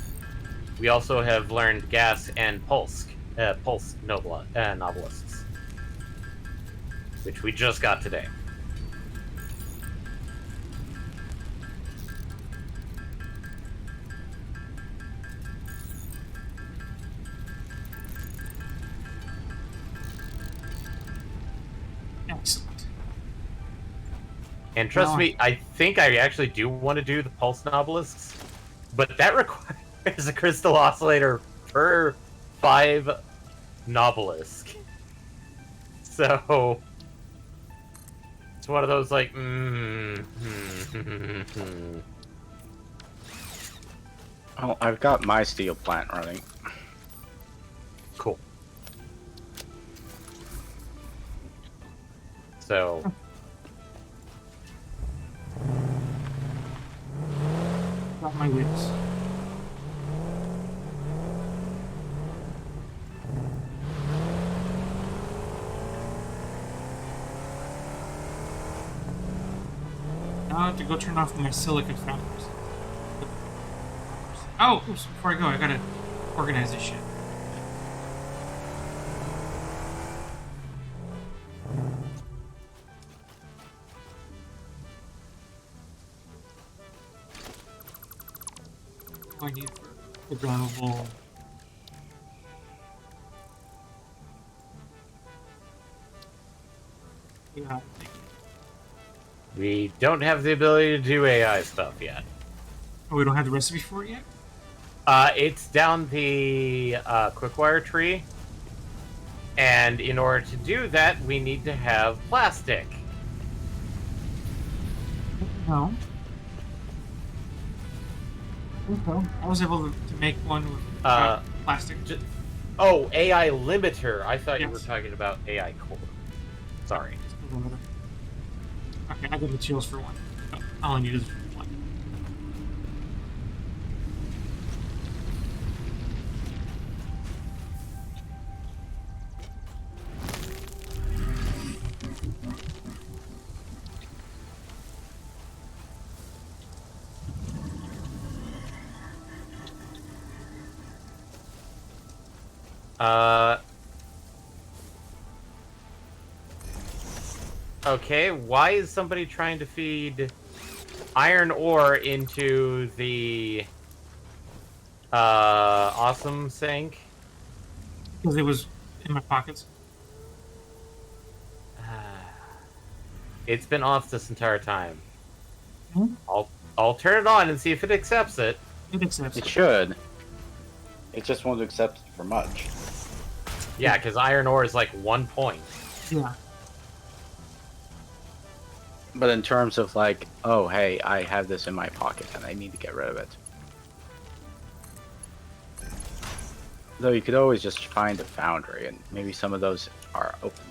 A: We also have learned Gas and Pulse Novelisks, which we just got today.
B: Excellent.
A: And trust
B: Wow.
A: me, I think I actually do want to do the Pulse Novelisks, but that requires a crystal oscillator per 5 Novelisk. So it's one of those like,
C: Oh, I've got my steel plant running.
A: Cool. So
B: Got my wits. Now I have to go turn off my silicon founders. Oh, oops, before I go, I gotta organize this shit. What do I need for programmable? Yeah.
A: we don't have the ability to do AI stuff yet.
B: Oh, we don't have the recipe for it yet?
A: It's down the quickwire tree, and in order to do that, we need to have plastic.
B: No. Okay. I was able to make one with plastic.
A: Oh, AI limiter. I thought you were
B: Yes.
A: talking about AI core. Sorry.
B: Okay, I got materials for one. Oh, all I need is one.
A: Okay, why is somebody trying to feed iron ore into the awesome sink?
B: Because it was in my pockets.
A: It's been off this entire time.
B: Hmm?
A: I'll turn it on and see if it accepts it.
B: It accepts
C: It
B: it.
C: should. It just won't accept it for much.
A: Yeah, because iron ore is like 1 point.
B: Yeah.
C: But in terms of like, oh hey, I have this in my pocket and I need to get rid of it. Though you could always just find a foundry and maybe some of those are open.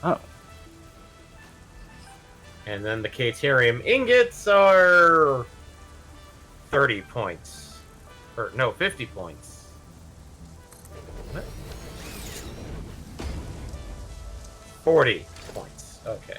C: Oh.
A: And then the Caterium ingots are 30 points. Or, no, 50 points. What? 40 points. Okay.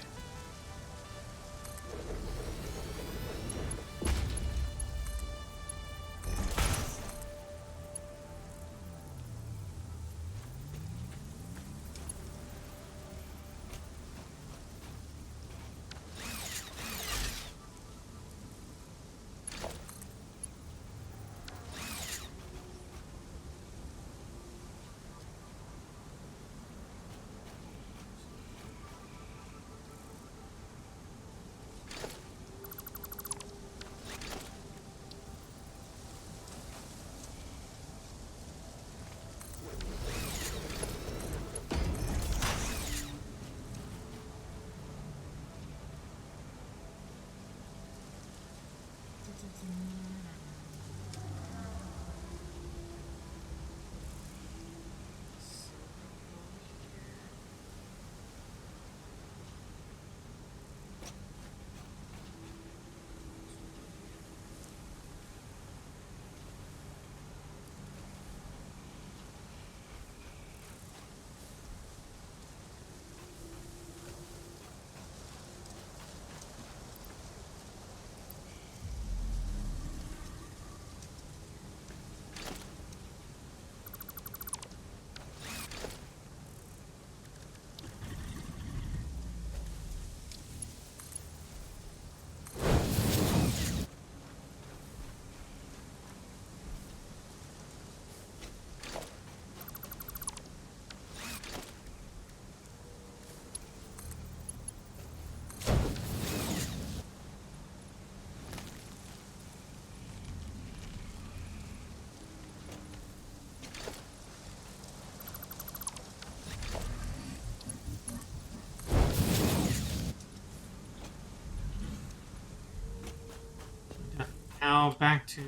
B: Now back to.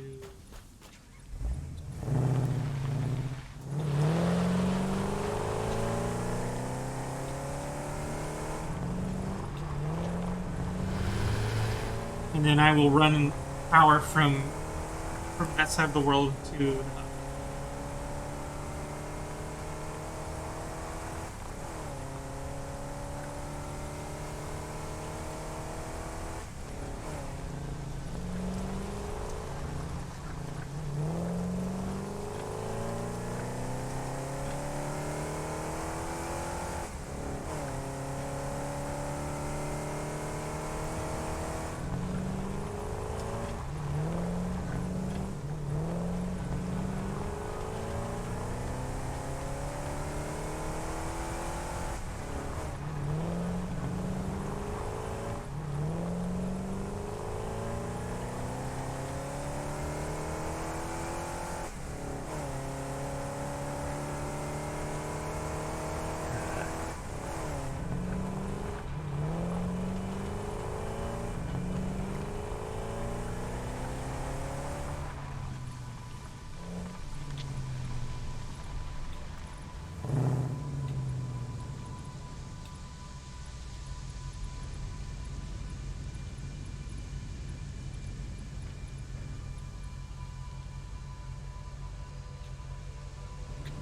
B: And then I will run power from that side of the world to.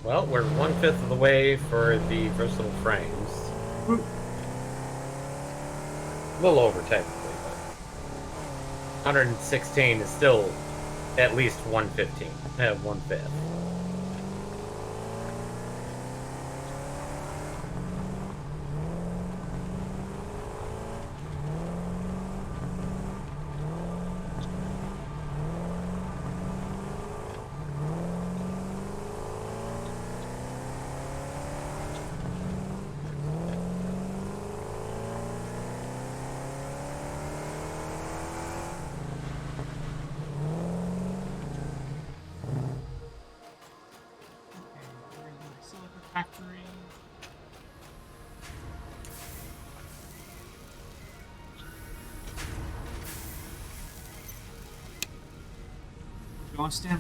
A: Well, we're 1/5 of the way for the versatile frames.
B: Woo.
A: A little over, technically, but 116 is still at least 1/15, 1/5.
B: Factory. Go on, Stan.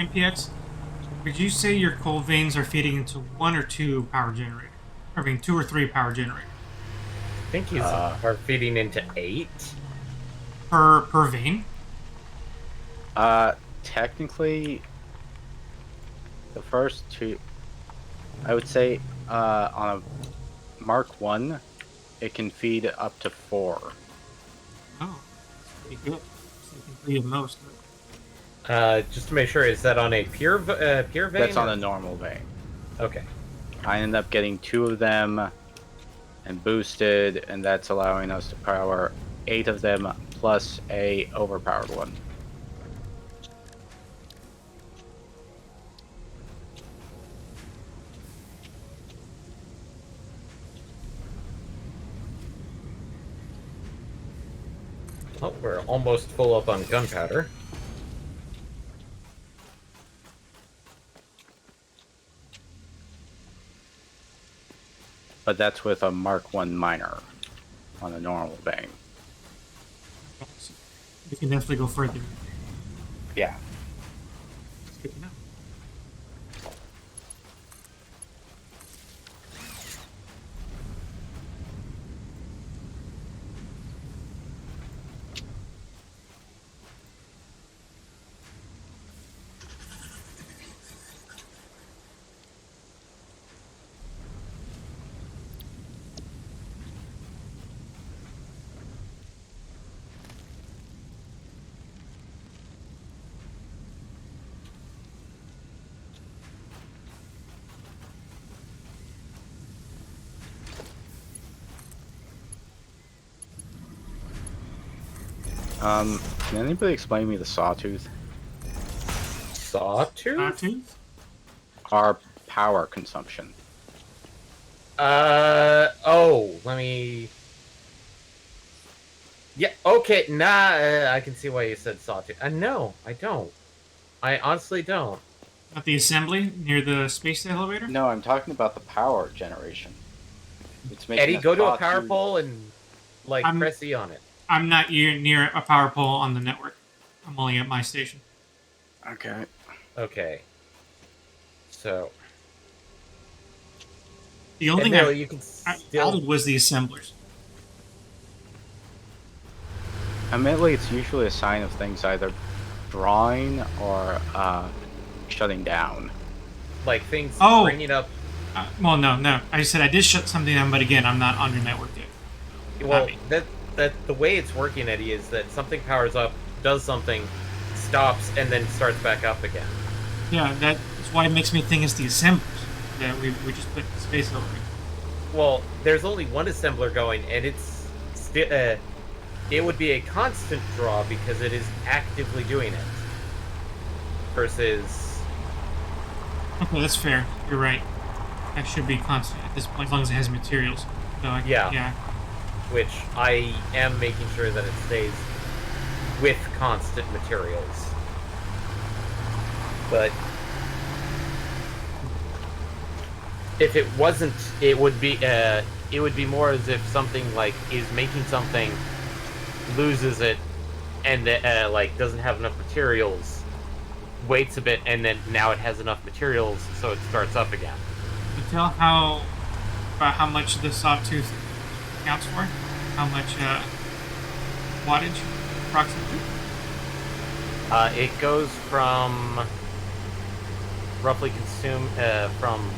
B: MPX, would you say your coal veins are feeding into 1 or 2 power generator? I mean, 2 or 3 power generator
A: I think he's are feeding into 8.
B: per vein?
C: Technically, the first 2, I would say, on a Mark 1, it can feed up to 4.
B: Oh, that's pretty good. So you can feed at most.
A: Just to make sure, is that on a pure vein?
C: That's on
A: or-
C: a normal vein.
A: Okay.
C: I ended up getting 2 of them and boosted, and that's allowing us to power 8 of them plus a overpowered one.
A: Oh, we're almost full up on gunpowder.
C: But that's with a Mark 1 miner on a normal vein.
B: So you can definitely go further.
C: Yeah.
B: It's good to know.
C: Can anybody explain me the sawtooth?
A: Sawtooth?
B: Sawtooth?
C: Our power consumption.
A: Oh, let me... Yeah, okay, I can see why you said sawtooth. No, I don't. I honestly don't.
B: At the assembly near the space elevator?
C: No, I'm talking about the power generation. It's making
A: Eddie,
C: a
A: go to a power
C: sawtooth-
A: pole and, like,
B: I'm-
A: press E on it.
B: I'm not near a power pole on the network. I'm only at my station.
C: Okay.
A: Okay. So...
B: The only thing
A: Admittedly, you can
B: I
A: still...
B: added was the assemblers.
C: Admittedly, it's usually a sign of things either drawing or shutting down.
A: Like, things
B: Oh!
A: bringing up...
B: Well, no. I said I did shut something down, but again, I'm not on your network yet.
A: Well,
B: me.
A: that the way it's working, Eddie, is that something powers up, does something, stops, and then starts back up again.
B: Yeah, that's why it makes me think it's the assemblers that we just put in the space elevator.
A: Well, there's only one assembler going, and it's still it would be a constant draw because it is actively doing it. Versus,
B: Okay, that's fair. You're right. That should be constant at this point, as long as it has materials. So
A: Yeah. which I am making sure that it stays with constant materials. But if it wasn't, it would be more as if something like is making something, loses it, and like doesn't have enough materials, waits a bit, and then now it has enough materials, so it starts up again.
B: Can you tell about how much the sawtooth counts for? How much wattage approximately?
A: It goes from roughly consume from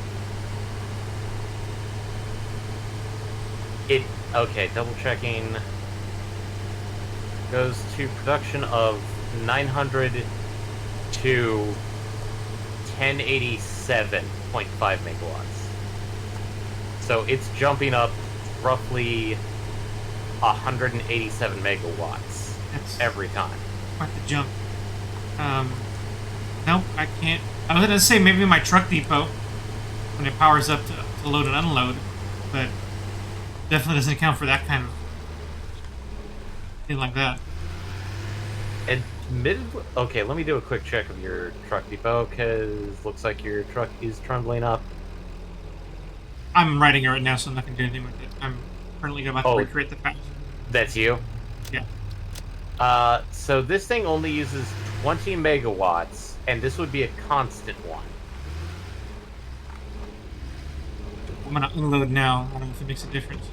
A: it. Okay, double checking. Goes to production of 900 to 1087.5 megawatts. So it's jumping up roughly 187 megawatts
B: That's
A: every time.
B: quite the jump. Nope, I can't. I was gonna say maybe my truck depot when it powers up to load and unload, but definitely doesn't account for that kind of thing like that.
A: Okay, let me do a quick check of your truck depot, because looks like your truck is trundling up.
B: I'm writing it right now, so I'm not gonna do anything with it. I'm currently about to
A: Oh.
B: recreate the path.
A: That's you?
B: Yeah.
A: So this thing only uses 20 megawatts, and this would be a constant one.
B: I'm gonna unload now. I don't know if it makes a difference.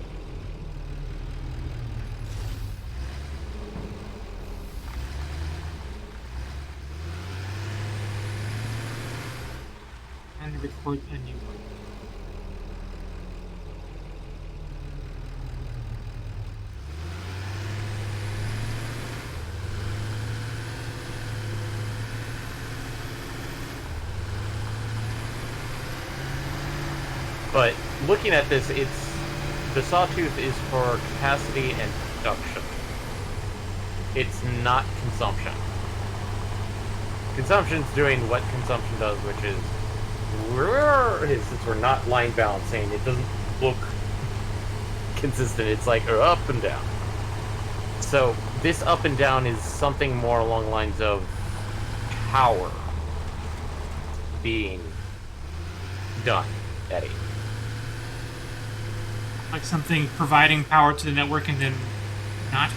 B: And record a new one.
A: But looking at this, the sawtooth is for capacity and production. It's not consumption. Consumption's doing what consumption does, which is, since we're not line balancing, it doesn't look consistent. It's like up and down. So this up and down is something more along the lines of power being done, Eddie.
B: Like something providing power to the network and then not?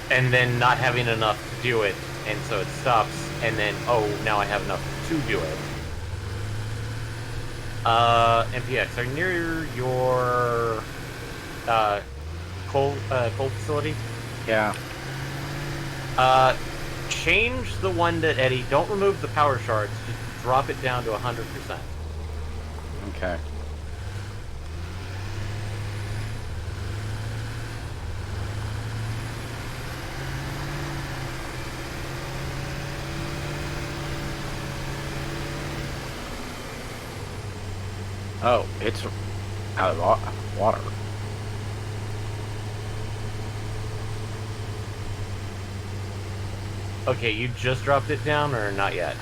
A: And then not having enough to do it, and so it stops, and then, oh, now I have enough to do it. MPX, are you near your coal facility?
C: Yeah.
A: Change the one that, Eddie, don't remove the power shards, just drop it down to 100%.
C: Okay. Oh, it's out of water.
A: Okay, you just dropped it down, or not yet?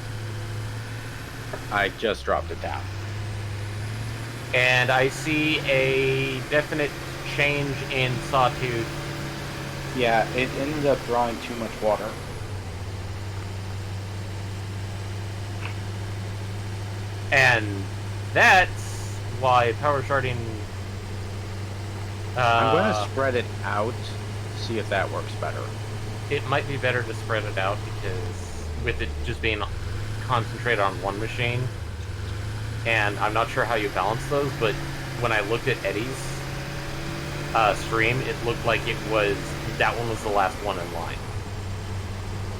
C: I just dropped it down.
A: And I see a definite change in sawtooth.
C: Yeah, it ended up drawing too much water.
A: And that's why power sharding...
C: I'm going to spread it out, see if that works better.
A: It might be better to spread it out, because with it just being concentrated on one machine, and I'm not sure how you balance those, but when I looked at Eddie's stream, it looked like that one was the last one in line.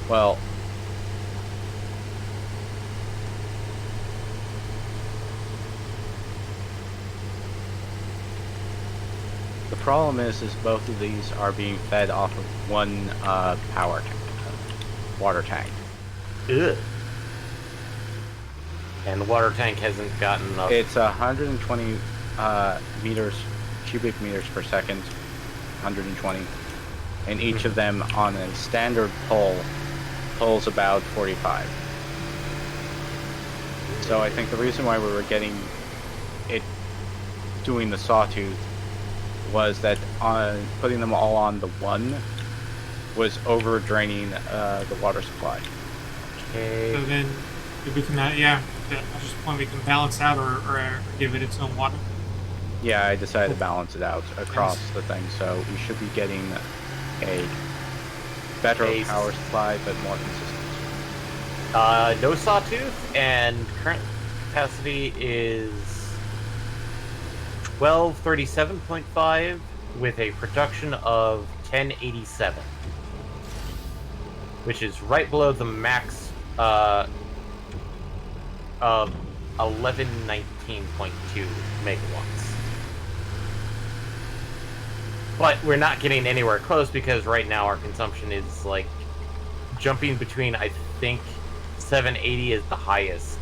C: Well, the problem is both of these are being fed off of one water tank.
A: Ugh. And the water tank hasn't gotten enough.
C: It's 120 cubic meters per second, 120, and each of them on a standard pulls about 45. So I think the reason why we were getting it doing the sawtooth was that putting them all on the one was over draining the water supply.
A: Okay.
B: So then we can, at this point we can balance out or give it its own water.
C: Yeah, I decided to balance it out across the thing, so we should be getting a better power supply, but more consistent.
A: No sawtooth, and current capacity is 1237.5 with a production of 1087, which is right below the max of 1119.2 megawatts. But we're not getting anywhere close, because right now our consumption is like jumping between, I think, 780 is the highest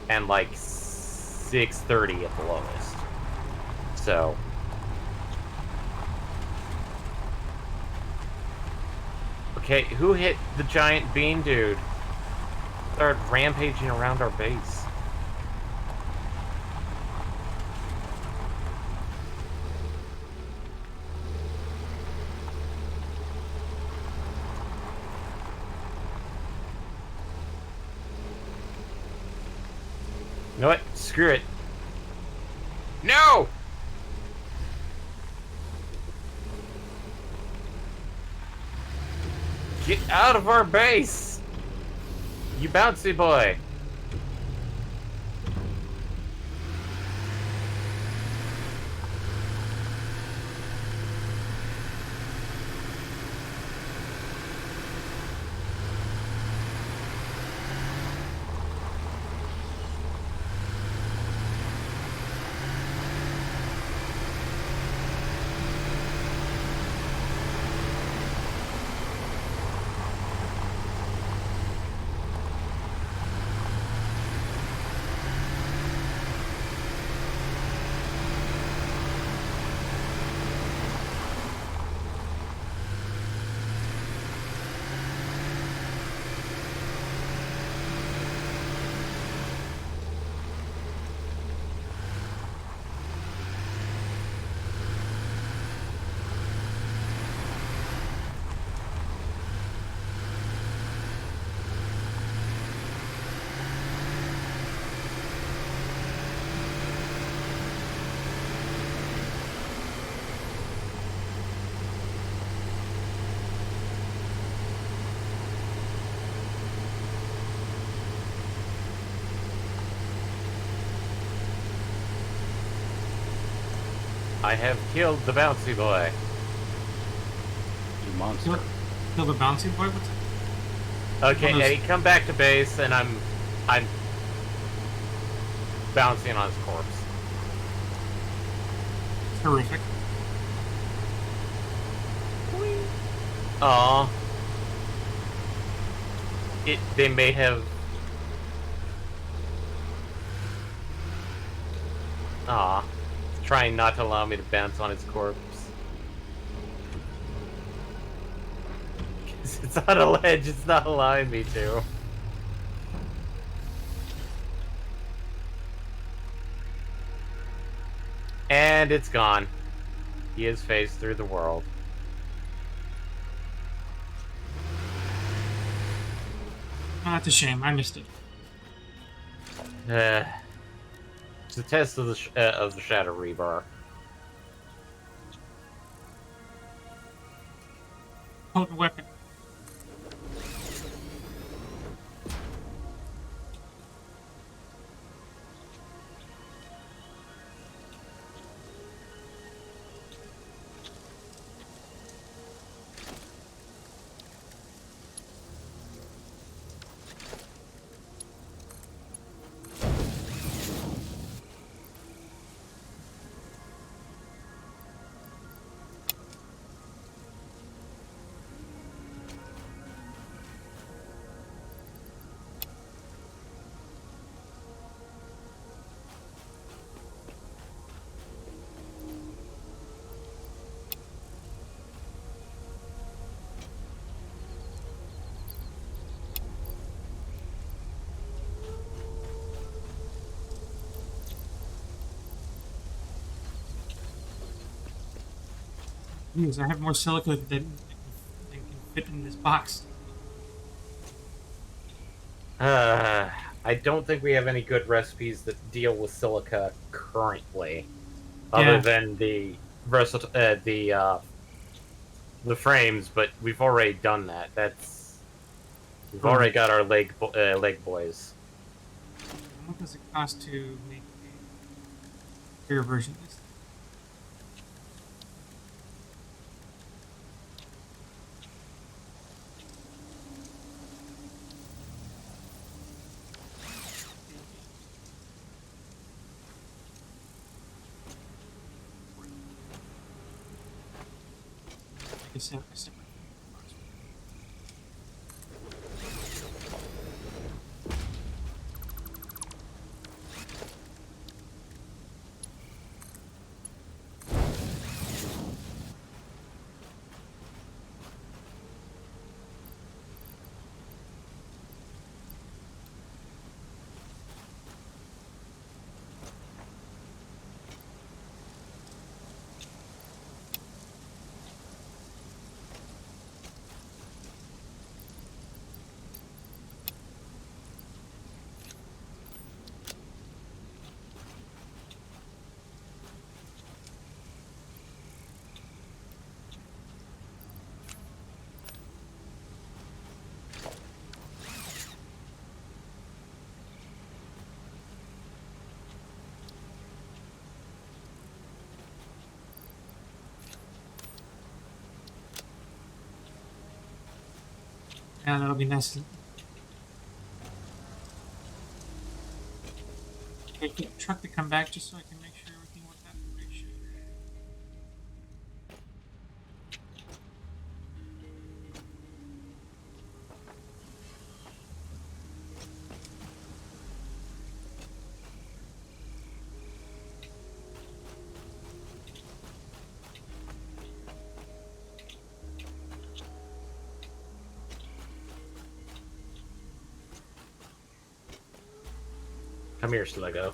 A: and like 630 at the lowest. So okay, who hit the giant bean dude? Started rampaging around our base. You know what? Screw it. No! Get out of our base! You bouncy boy. I have killed the bouncy boy.
C: You monster.
B: Kill the bouncy boy? What's
A: Okay, Eddie, come back to base, and I'm bouncing on his corpse.
B: horrific?
A: Aw. They may have... Aw. Trying not to allow me to bounce on its corpse. 'Cause it's on a ledge, it's not allowing me to. And it's gone. He has phased through the world.
B: Oh, that's a shame. I missed it.
A: It's a test of the Shadow Rebar.
B: Potent weapon. Jeez, I have more silica than can fit in this box.
A: I don't think we have any good recipes that deal with silica currently, other
B: Yeah.
A: than the the frames. But we've already done that. We've already got our leg boys.
B: What does it cost to make a bigger version of this? Like I said, Yeah, that'll be nice. Okay, get the truck to come back just so I can make sure everything worked out the way it should.
A: Come here, Sluggo.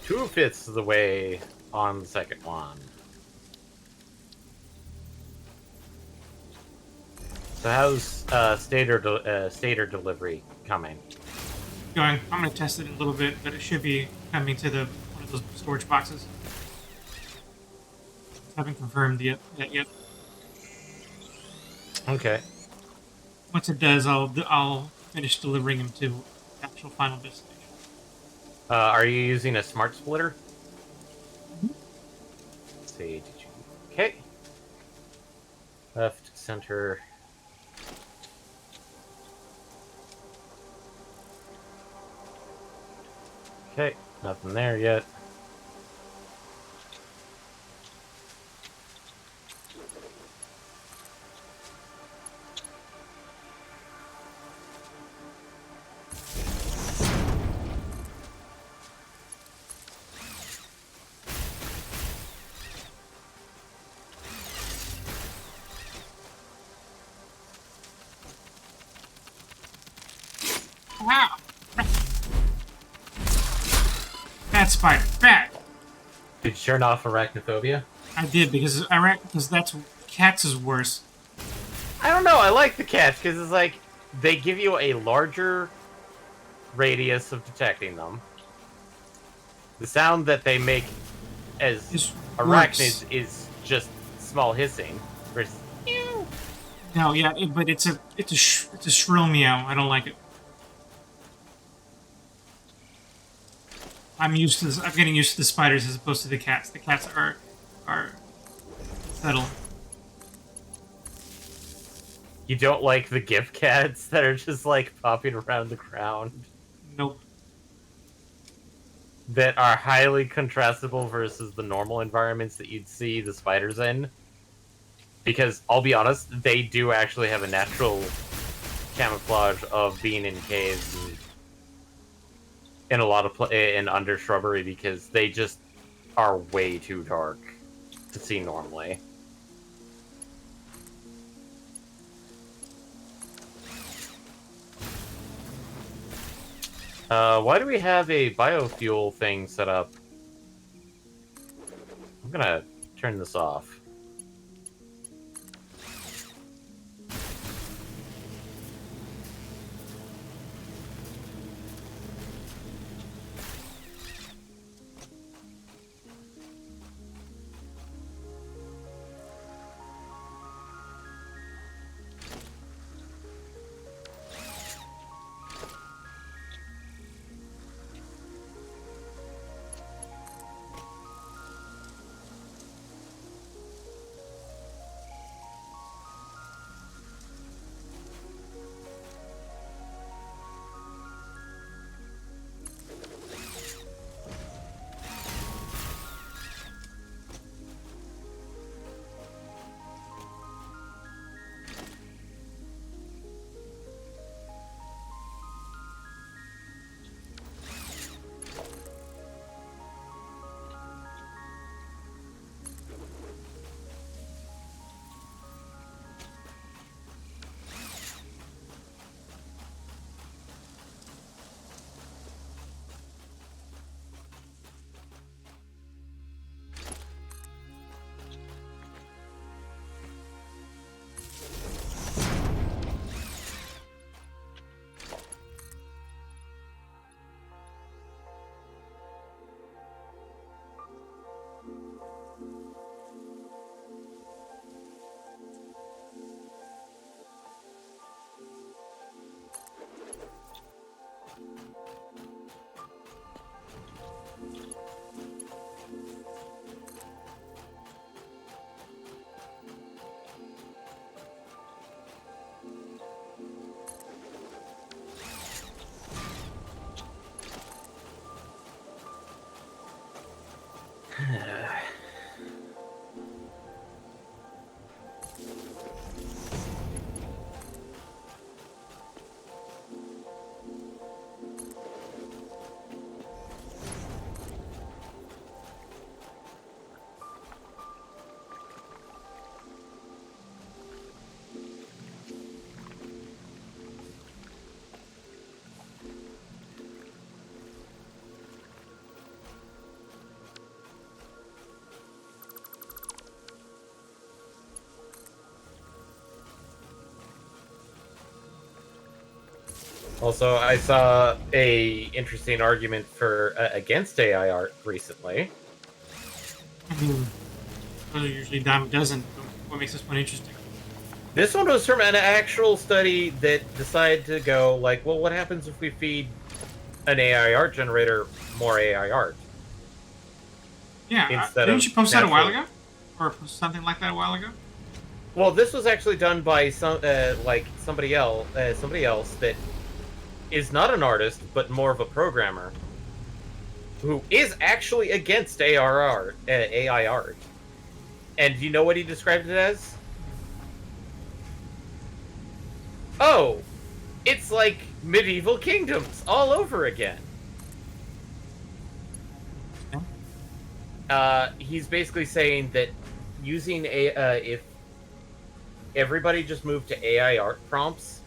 A: Two-fifths of the way on the second one. So how's stator delivery coming?
B: Going. I'm gonna test it in a little bit, but it should be coming to the one of those storage boxes. Haven't confirmed yet.
A: Okay.
B: Once it does, I'll finish delivering them to the actual final destination.
A: Are you using a smart splitter? Let's see. Okay. Left, center. Okay, nothing there yet.
B: Wow! Bad spider. Bad!
A: Did you turn off arachnophobia?
B: I did because that's cats is worse.
A: I don't know. I like the cats because it's like they give you a larger radius of detecting them. The sound that they make as
B: It's
A: arachnids
B: worse.
A: is just small hissing. Versus, ew.
B: No, yeah, but it's a shrill meow. I don't like it. I'm used to this. I'm getting used to the spiders as opposed to the cats. The cats are subtle.
A: You don't like the gift cats that are just like popping around the ground
B: Nope.
A: that are highly contrastable versus the normal environments that you'd see the spiders in. Because I'll be honest, they do actually have a natural camouflage of being in caves and in a lot of in under shrubbery because they just are way too dark to see normally. Why do we have a biofuel thing set up? I'm gonna turn this off. Also, I saw a interesting argument for against AI art recently.
B: I mean, those are usually dime a dozen. What makes this one interesting?
A: This one was from an actual study that decided to go like, well, what happens if we feed an AI art generator more AI art?
B: Yeah,
A: Instead
B: didn't
A: of
B: you post that a while
A: natural-
B: ago, or something like that a while ago?
A: Well, this was actually done by some somebody else that is not an artist but more of a programmer who is actually against AI art. And you know what he described it as? Oh, it's like medieval kingdoms all over again. He's basically saying that using if everybody just moved to AI art prompts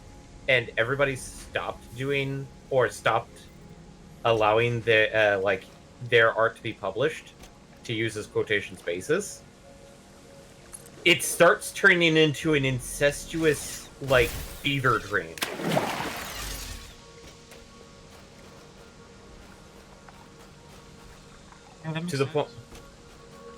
A: and everybody stopped doing or stopped allowing their art to be published to use as quotation spaces, it starts turning into an incestuous like fever dream.
B: Yeah, that makes
A: To the
B: sense.
A: point.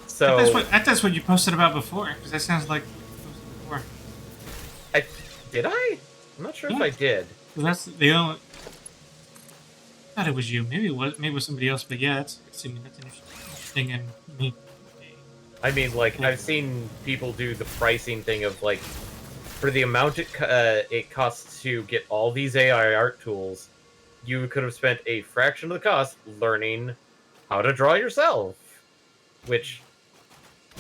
A: So
B: That's what you posted about before, because that sounds like what you posted before.
A: did I? I'm not sure if
B: Yeah.
A: I did.
B: So that's the only. I thought it was you. Maybe it was somebody else. But yeah, that's an interesting and neat.
A: I mean, like,
B: Yeah.
A: I've seen people do the pricing thing of like, for the amount it costs to get all these AI art tools, you could have spent a fraction of the cost learning how to draw yourself. Which,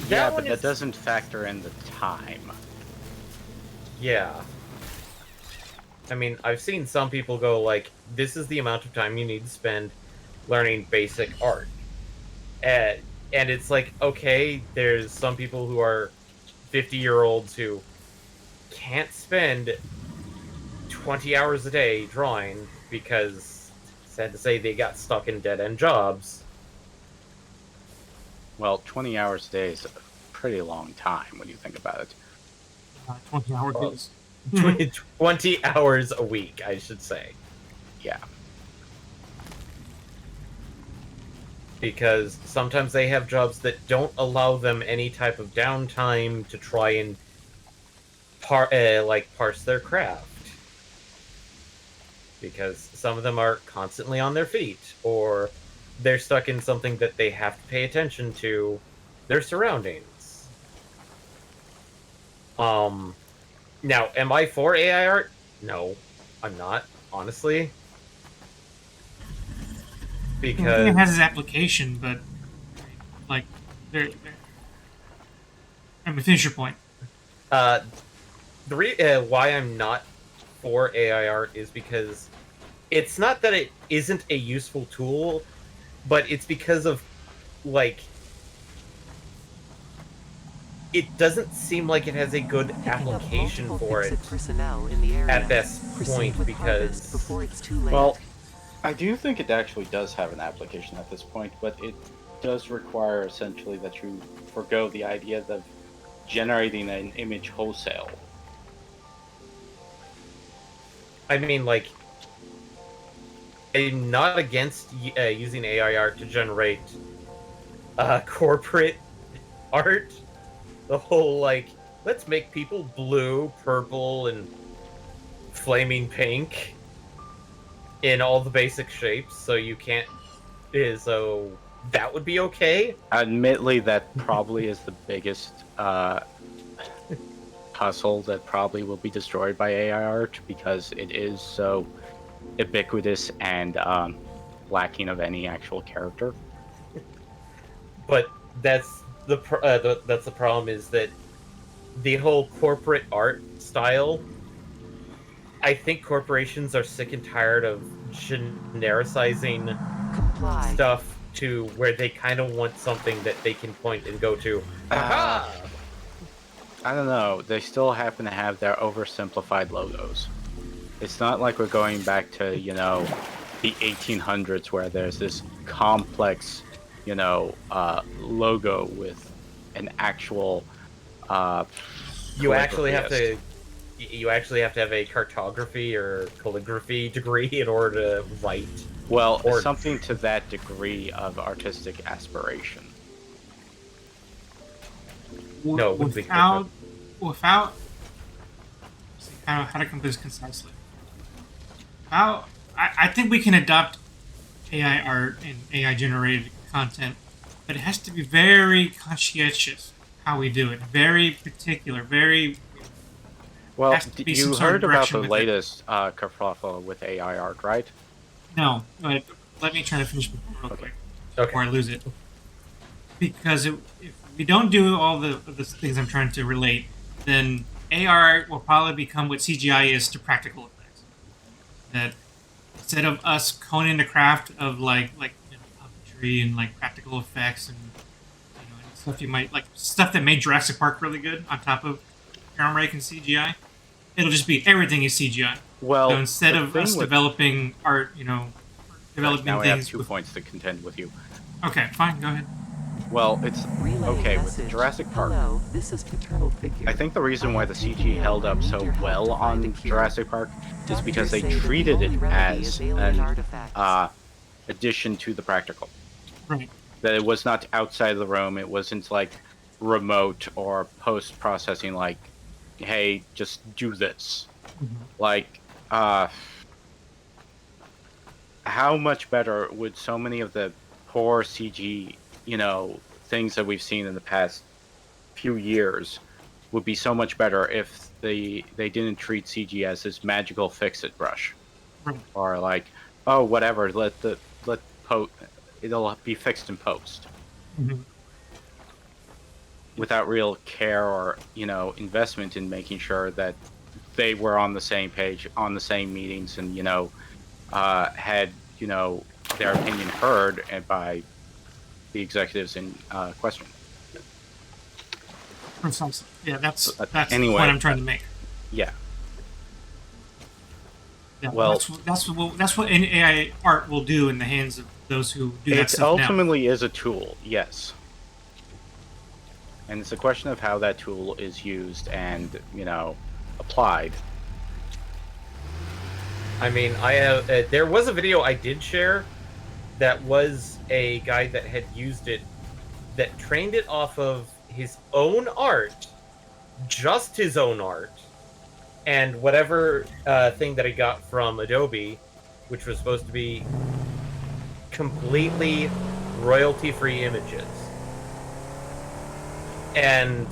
C: Yeah,
A: one
C: but that
A: is-
C: doesn't factor in the time.
A: Yeah. I mean, I've seen some people go like, this is the amount of time you need to spend learning basic art. And it's like, okay, there's some people who are 50-year-olds who can't spend 20 hours a day drawing because, sad to say, they got stuck in dead-end jobs.
C: Well, 20 hours a day is a pretty long time when you think about it.
B: 20-hour
A: Well,
B: days.
A: 20 hours a week, I should say.
C: Yeah.
A: Because sometimes they have jobs that don't allow them any type of downtime to try and parse their craft. Because some of them are constantly on their feet, or they're stuck in something that they have to pay attention to their surroundings. Now, am I for AI art? No, I'm not, honestly.
B: I think
A: Because
B: it has its application, but like, I mean, finish your point.
A: the why I'm not for AI art is because it's not that it isn't a useful tool, but it's because of like it doesn't seem like it has a good application for it at this point because
C: Well, I do think it actually does have an application at this point, but it does require essentially that you forgo the idea of generating an image wholesale.
A: I mean, like, I'm not against using AI art to generate corporate art. The whole, like, let's make people blue, purple, and flaming pink in all the basic shapes so you can't. So that would be okay.
C: Admittedly, that probably is the biggest puzzle that probably will be destroyed by AI art because it is so ubiquitous and lacking of any actual character.
A: But that's that's the problem is that the whole corporate art style. I think corporations are sick and tired of genericizing stuff to where they kind of want something that they can point and go to. Aha!
C: I don't know. They still happen to have their oversimplified logos. It's not like we're going back to, the 1800s where there's this complex, logo with an actual
A: You actually have
C: calligraphist.
A: to have a cartography or calligraphy degree in order to write.
C: Well,
A: Or-
C: something to that degree of artistic aspiration.
A: No, it wouldn't be
B: without see how to come to this concisely. I think we can adopt AI art and AI generated content, but it has to be very conscientious how we do it. Very particular. Very.
C: Well,
B: Has to be some
C: you
B: sort of
C: heard about
B: direction
C: the
B: with it.
C: latest kerfuffle with AI art, right?
B: No, but let me try to finish my point real quick before I
A: Okay.
B: lose it. Because if we don't do all the things I'm trying to relate, then AR will probably become what CGI is to practical effects. That instead of us honing the craft of puppetry and like practical effects and and stuff you might like stuff that made Jurassic Park really good on top of camera rake and CGI, it'll just be everything is CGI.
C: Well,
B: So instead
C: the
B: of
C: thing
B: us
C: with
B: developing art, developing
C: now I have
B: things
C: 2
B: with.
C: points to contend with you.
B: Okay, fine, go ahead.
C: Well, it's okay with Jurassic Park. I think the reason why the CG held up so well on Jurassic Park is because they treated it as an addition to the practical.
B: Right.
C: That it was not outside of the room. It wasn't like remote or post processing. Like, hey, just do this. Like, how much better would so many of the poor CG, things that we've seen in the past few years would be so much better if they didn't treat CG as this magical fix-it brush,
B: Right.
C: or like, oh, whatever, let it'll be fixed in post.
B: Mhm.
C: without real care or investment in making sure that they were on the same page, on the same meetings, and had their opinion heard by the executives in question.
B: Precisely. Yeah, that's
C: anyway,
B: the point I'm trying to make.
C: Yeah.
B: Yeah,
C: Well,
B: that's what an AI art will do in the hands of those who do that stuff now.
C: It ultimately is a tool, yes. And it's a question of how that tool is used and, applied.
A: I mean, I have. There was a video I did share that was a guy that had used it, that trained it off of his own art, just his own art, and whatever thing that he got from Adobe, which was supposed to be completely royalty-free images. And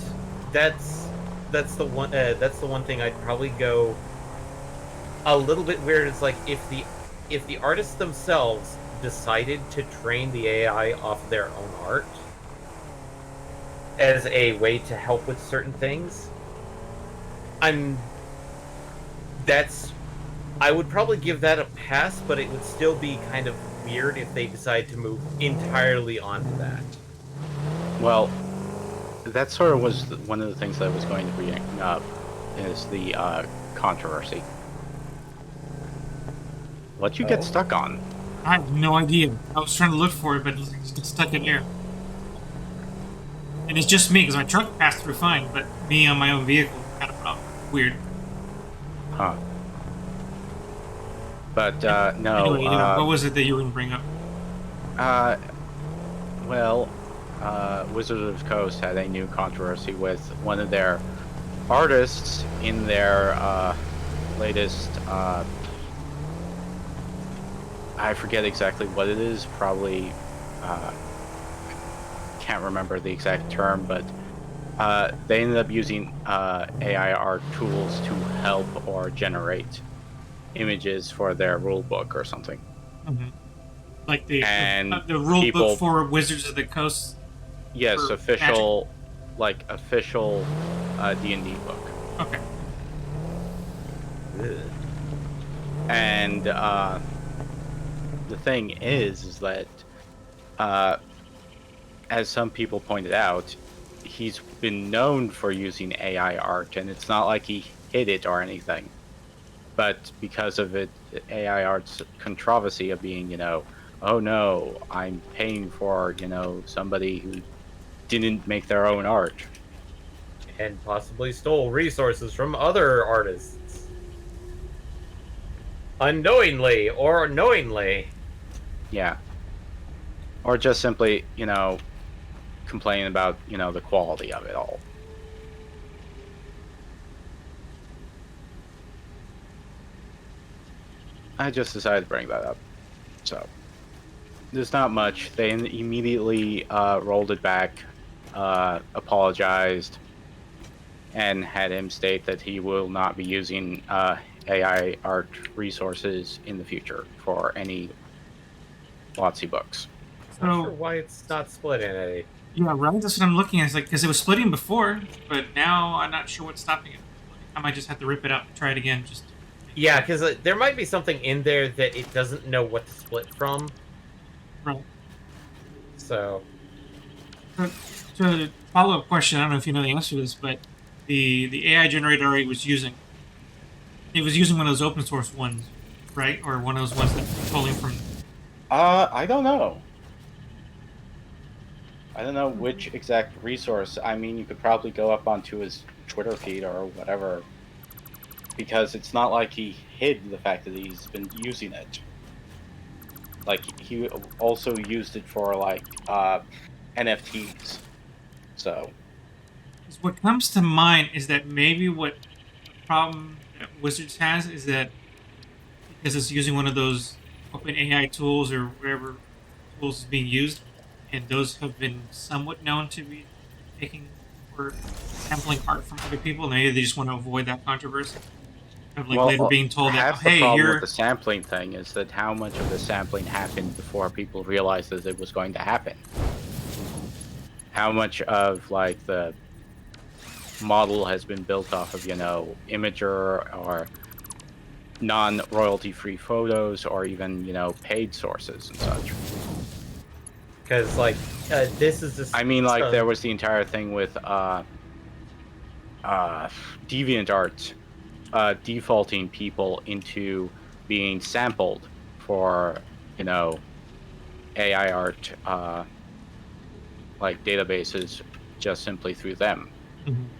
A: that's the one thing I'd probably go a little bit weird. It's like if the artists themselves decided to train the AI off their own art as a way to help with certain things, I would probably give that a pass, but it would still be kind of weird if they decide to move entirely onto that.
C: Well, that sort of was one of the things that I was going to bring up, is the controversy. What'd you get stuck on?
B: I have no idea. I was trying to look for it, but it's just stuck in air. And it's just me, because my truck passed through fine, but me on my own vehicle had a problem. Weird.
C: Huh. But, no.
B: Anyway, what was it that you were going to bring up?
C: Well, Wizards of the Coast had a new controversy with one of their artists in their latest, I forget exactly what it is, probably, can't remember the exact term, but they ended up using AI art tools to help or generate images for their rulebook or something.
B: Mm-hmm. Like the
C: rulebook
B: book for Wizards of the Coast?
C: Yes, official D&D book.
B: Okay.
C: And the thing is that, as some people pointed out, he's been known for using AI art, and it's not like he hid it or anything. But because of it, AI art's controversy of being, oh no, I'm paying for, somebody who didn't make their own art.
A: And possibly stole resources from other artists. Unknowingly or knowingly.
C: Yeah. Or just simply, complain about, the quality of it all. I just decided to bring that up. So, there's not much. They immediately rolled it back, apologized, and had him state that he will not be using AI art resources in the future for any WotC books.
A: I'm not sure why it's not split in any.
B: Yeah, right. That's what I'm looking at. It's like, because it was splitting before, but now I'm not sure what's stopping it. I might just have to rip it out and try it again.
A: Yeah, because there might be something in there that it doesn't know what to split from.
B: Right.
A: So.
B: To follow-up question, I don't know if you know the answer to this, but the AI generator he was using, it was using one of those open source ones, right? Or one of those ones that you're pulling from.
C: I don't know. I don't know which exact resource. I mean, you could probably go up onto his Twitter feed or whatever, because it's not like he hid the fact that he's been using it. Like, he also used it for, NFTs. So.
B: What comes to mind is that maybe what the problem that Wizards has is that because it's using one of those open AI tools or whatever tools is being used, and those have been somewhat known to be taking or sampling art from other people, and maybe they just want to avoid that controversy. Of later being told that, hey,
C: the problem with the sampling thing is that how much of the sampling happened before people realized that it was going to happen. how much of like the model has been built off of, Imager or non-royalty free photos, or even, paid sources and such.
A: Because like this is just.
C: I mean, like there was the entire thing with DeviantArt defaulting people into being sampled for, AI art like databases just simply through them.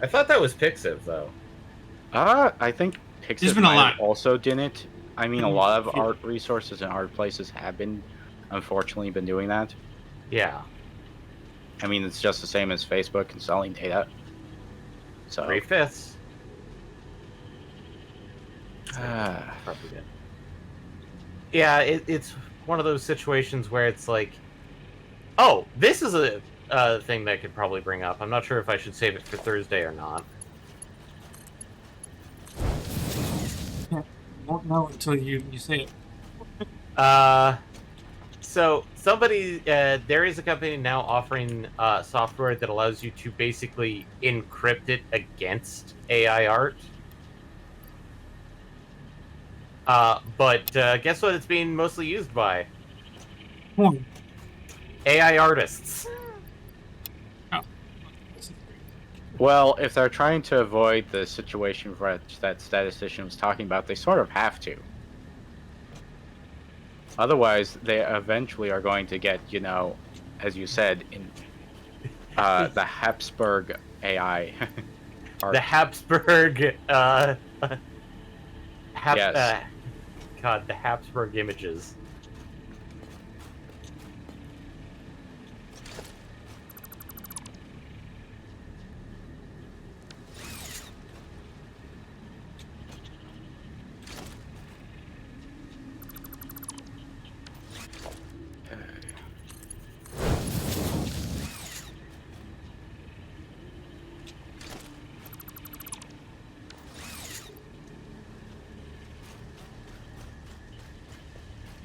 A: I thought that was Pixiv though.
C: I think
B: There's
C: Pixiv
B: been a
C: might
B: lot.
C: have also didn't. I mean, a
B: Mhm.
C: lot of art resources and art places have been, unfortunately, been doing that.
A: Yeah.
C: I mean, it's just the same as Facebook and selling data. So
A: 3/5.
C: Ah.
A: Probably good. Yeah, it's one of those situations where it's like, oh, this is a thing that I could probably bring up. I'm not sure if I should save it for Thursday or not.
B: Yeah, won't know until you say it.
A: So somebody, there is a company now offering software that allows you to basically encrypt it against AI art. But guess what? It's being mostly used by
B: Porn.
A: AI artists.
B: Oh, this is great.
C: Well, if they're trying to avoid the situation that statistician was talking about, they sort of have to. Otherwise, they eventually are going to get, as you said, in the Habsburg AI. art.
A: The Habsburg,
C: Yes.
A: God, the Habsburg images.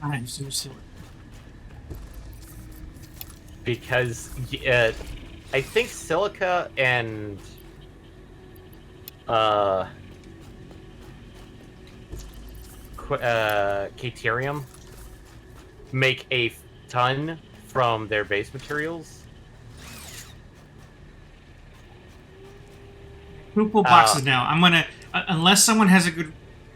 B: I'm so silly.
A: Because I think silica and Caterium make a ton from their base materials.
B: Purple boxes now. I'm gonna unless someone has a good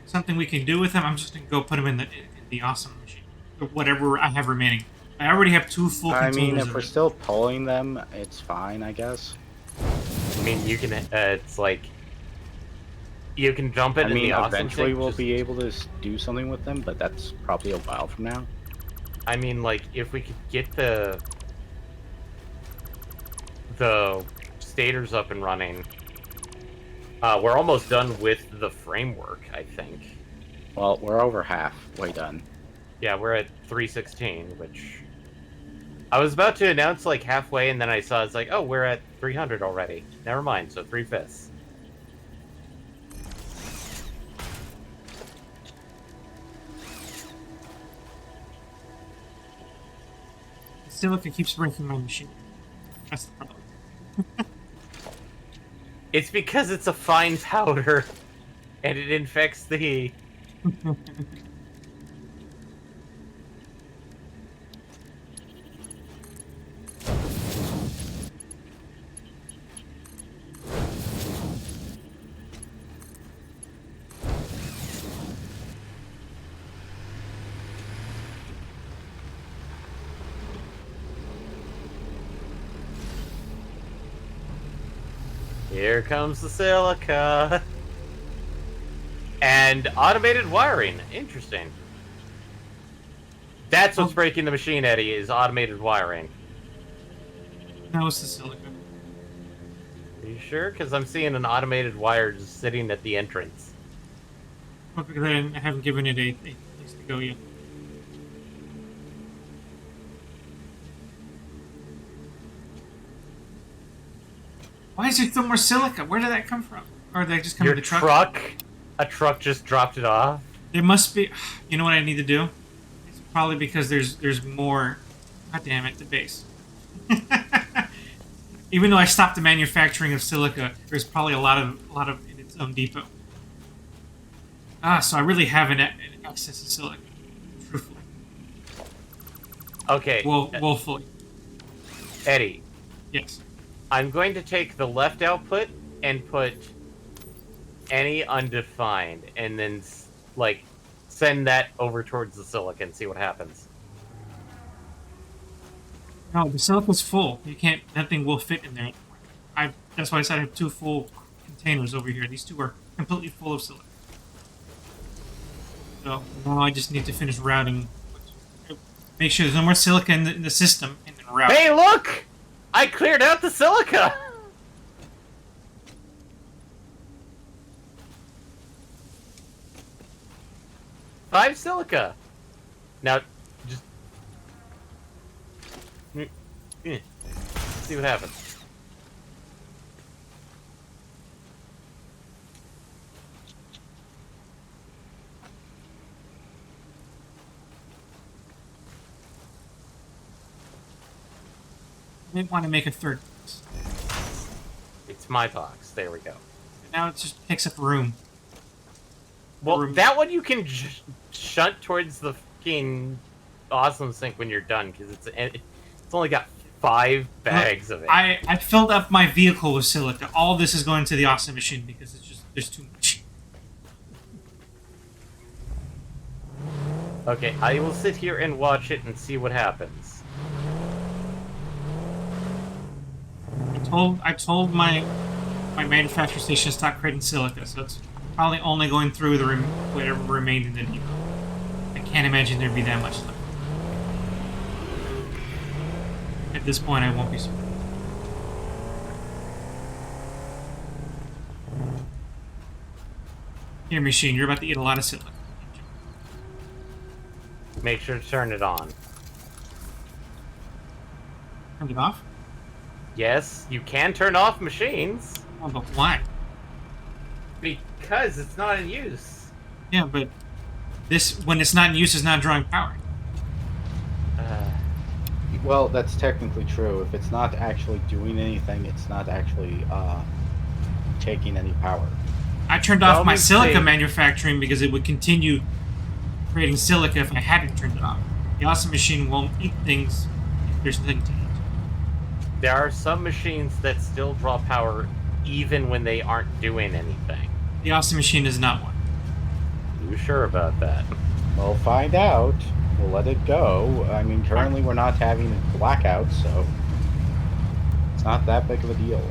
B: something we can do with them. I'm just gonna go put them in the awesome machine or whatever I have remaining. I already have 2 full
C: I
B: containers
C: mean, if
B: of
C: we're
B: it.
C: still pulling them, it's fine, I guess.
A: I mean, you can. It's like you can jump it
C: I
A: in
C: mean,
A: the awesome
C: eventually
A: thing,
C: we'll
A: just-
C: be able to do something with them, but that's probably a while from now.
A: I mean, like if we could get the stators up and running, we're almost done with the framework, I think.
C: Well, we're over halfway done.
A: Yeah, we're at 316, which I was about to announce like halfway, and then I saw it's like, oh, we're at 300 already. Never mind, so 3/5.
B: Silica keeps breaking my machine. That's the problem.
A: It's because it's a fine powder, and it infects the. Here comes the silica. And automated wiring. Interesting. That's what's breaking the machine, Eddie, is automated wiring.
B: No, it's the silica.
A: Are you sure? Because I'm seeing an automated wire just sitting at the entrance.
B: Well, because I haven't given it a place to go yet. Why is there still more silica? Where did that come from? Or did that just come
A: Your
B: in the truck?
A: A truck just dropped it off?
B: There must be. You know what I need to do? It's probably because there's more. God damn it, the base. Even though I stopped the manufacturing of silica, there's probably a lot of in its own depot. So I really have an excess of silica. Truthfully.
A: Okay.
B: Woefully.
A: Eddie.
B: Yes.
A: I'm going to take the left output and put any undefined, and then like send that over towards the silica and see what happens.
B: No, the silica's full. You can't. Nothing will fit in there. That's why I said I have 2 full containers over here. These 2 are completely full of silica. So now I just need to finish routing. Make sure there's no more silica in the system, and then route.
A: Hey, look! I cleared out the silica! Five silica. Now, just see what happens.
B: I didn't want to make a 3rd box.
A: It's my box. There we go.
B: Now it just picks up room.
A: Well, that one you can shunt towards the fucking awesome sink when you're done, because it's only got 5 bags of it.
B: I filled up my vehicle with silica. All this is going to the awesome machine because it's just there's too much.
A: Okay, I will sit here and watch it and see what happens.
B: I told my manufacturing station to stop creating silica, so it's probably only going through the whatever remained in the depot. I can't imagine there'd be that much left. At this point, I won't be surprised. Here, machine, you're about to eat a lot of silica.
A: Make sure to turn it on.
B: Turn it off?
A: Yes, you can turn off machines.
B: Oh, but why?
A: Because it's not in use.
B: Yeah, but when it's not in use, is not drawing power.
C: Well, that's technically true. If it's not actually doing anything, it's not actually taking any power.
B: I turned off my silica manufacturing because it would continue creating silica if I hadn't turned it off. The awesome machine won't eat things if there's nothing to eat.
A: There are some machines that still draw power even when they aren't doing anything.
B: The awesome machine is not one.
A: You sure about that?
C: We'll find out. We'll let it go. I mean, currently we're not having blackouts, so it's not that big of a deal.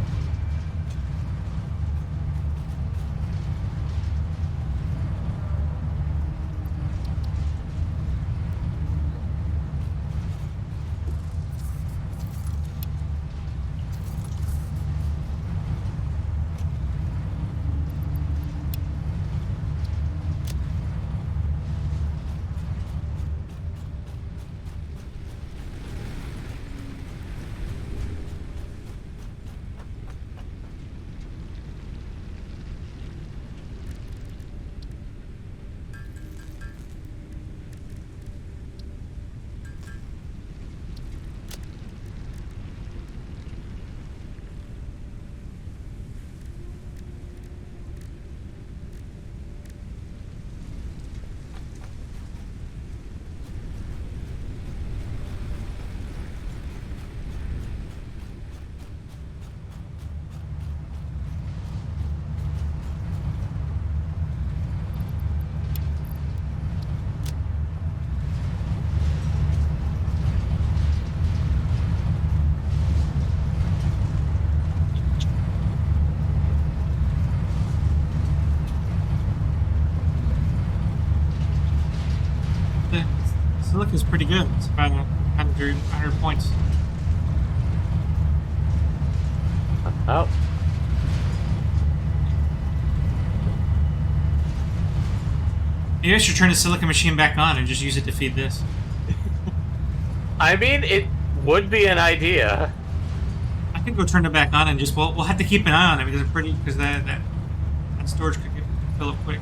B: Silica is pretty good. It's about 100 points.
A: Oh.
B: Maybe I should turn the silica machine back on and just use it to feed this.
A: I mean, it would be an idea.
B: I could go turn it back on and just we'll have to keep an eye on it because that storage could fill up quick.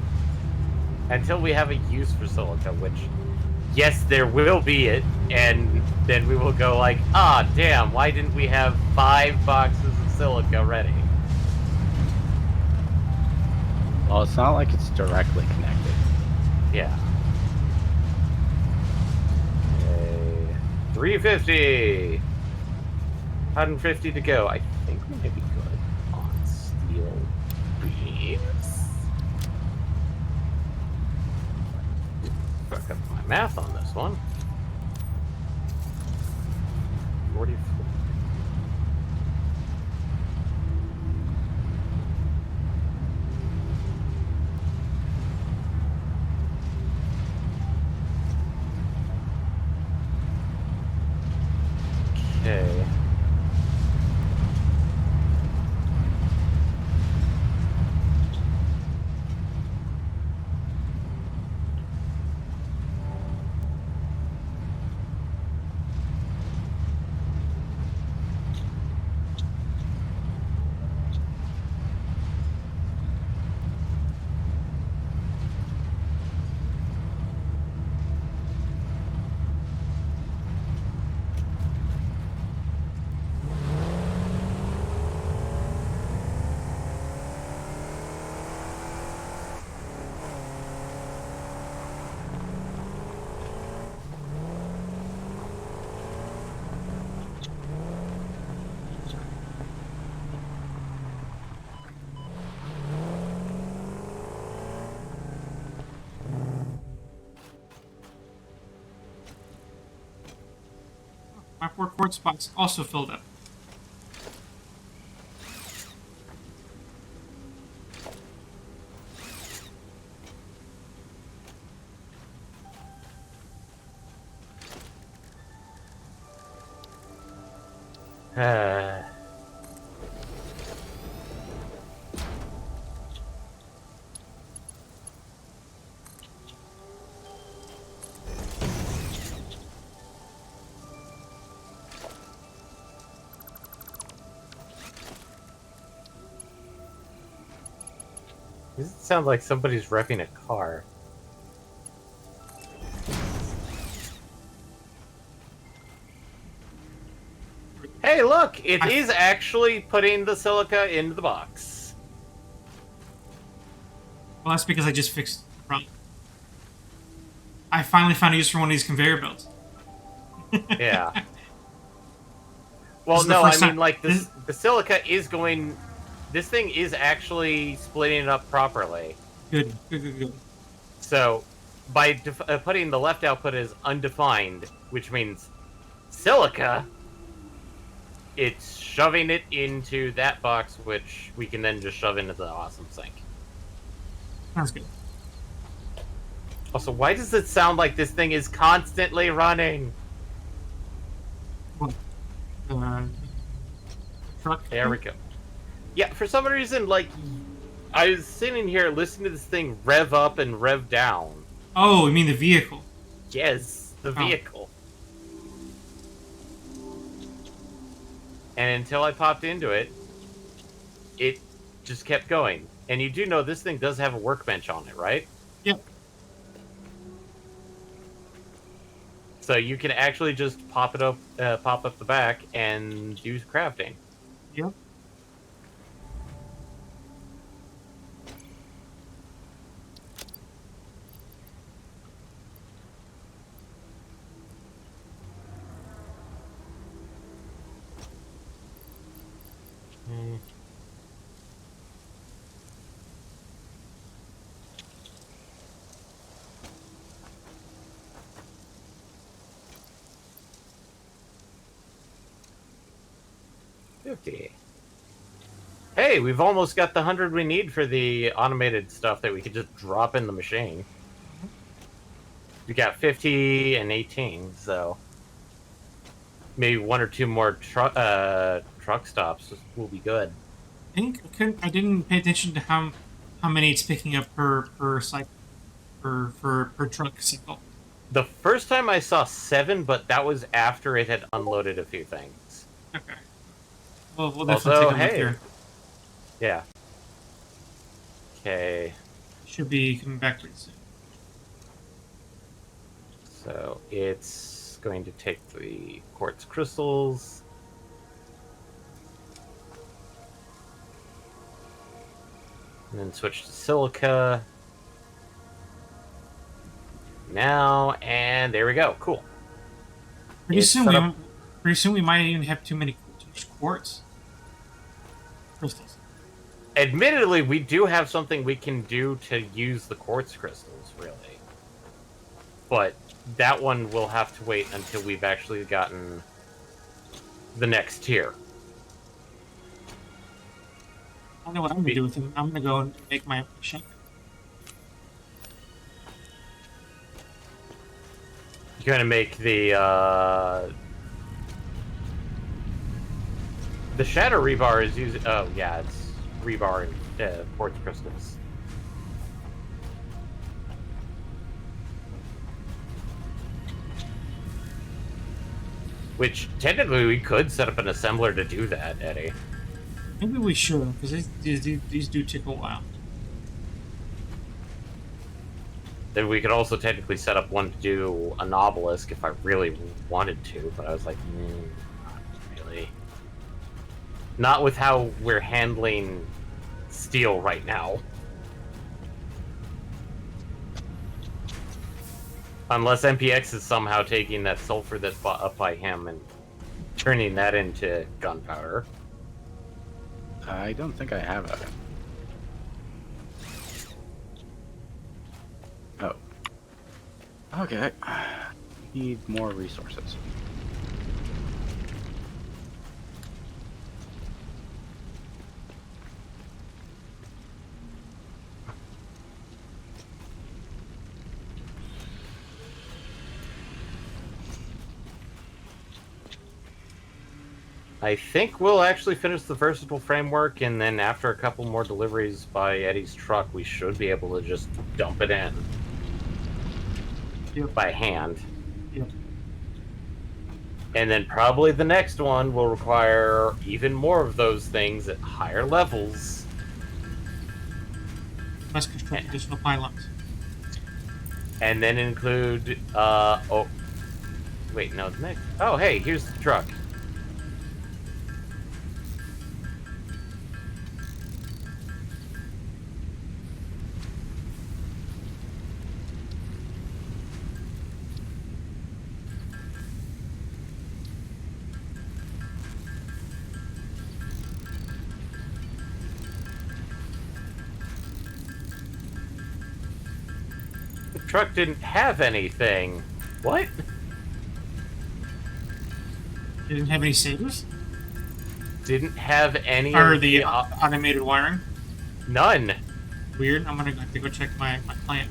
A: Until we have a use for silica, which, yes, there will be it, and then we will go like, ah, damn, why didn't we have 5 boxes of silica ready?
C: Well, it's not like it's directly connected.
A: Yeah. Okay. 350. 150 to go. I think we may be good on steel beams. Fuck up my math on this one. 44. Okay.
B: My 4 quartz spots also filled up.
A: Does it sound like somebody's revving a car? Hey, look! It is actually putting the silica into the box.
B: Well, that's because I just fixed the problem. I finally found a use for one of these conveyor belts.
A: Yeah. Well,
B: This is the
A: no, I
B: first
A: mean,
B: time-
A: like, the silica is going... This thing is actually splitting it up properly.
B: Good, good, good, good.
A: So, by putting the left output as undefined, which means silica, it's shoving it into that box, which we can then just shove into the awesome sink.
B: Sounds good.
A: Also, why does it sound like this thing is constantly running?
B: Truck.
A: There we go. Yeah, for some reason, like, I was sitting here listening to this thing rev up and rev down.
B: Oh, you mean the vehicle?
A: Yes, the vehicle. And until I popped into it, it just kept going. And you do know this thing does have a workbench on it, right?
B: Yep.
A: So you can actually just pop up the back and do crafting.
B: Yep.
A: Mm. $50. Hey, we've almost got the 100 we need for the automated stuff that we could just drop in the machine. We got 50 and 18, so maybe 1 or 2 more truck stops will be good.
B: I didn't pay attention to how many it's picking up per cycle per truck cycle.
A: The first time I saw 7, but that was after it had unloaded a few things.
B: Okay. Well, we'll definitely
A: Also,
B: take a look
A: hey.
B: here.
A: Yeah. Okay.
B: Should be coming back pretty soon.
A: So it's going to take the quartz crystals. And then switch to silica. Now, and there we go. Cool.
B: Pretty
A: It's
B: soon,
A: set up-
B: we might even have too many quartz crystals.
A: Admittedly, we do have something we can do to use the quartz crystals, really. But that one will have to wait until we've actually gotten the next tier.
B: I know what I'm gonna do with them. I'm gonna go and make my shotgun.
A: You're gonna make the shadow rebar is using. Oh yeah, it's rebar and quartz crystals. Which technically we could set up an assembler to do that, Eddie.
B: Maybe we should, because these do take a while.
A: Then we could also technically set up one to do an obelisk if I really wanted to, but I was like, not really. Not with how we're handling steel right now. Unless MPX is somehow taking that sulfur that's up by him and turning that into gunpowder.
C: I don't think I have a. Oh. Okay. Need more resources.
A: I think we'll actually finish the versatile framework, and then after a couple more deliveries by Eddie's truck, we should be able to just dump it in.
B: Yep.
A: By hand.
B: Yep.
A: And then probably the next one will require even more of those things at higher levels.
B: Must construct additional pylons.
A: And then include, oh, wait, no, the next, oh, hey, here's the truck. The truck didn't have anything. What?
B: You didn't have any sabers?
A: Didn't have any
B: Or
A: of
B: the automated wiring?
A: None.
B: Weird. I'm gonna have to go check my plant.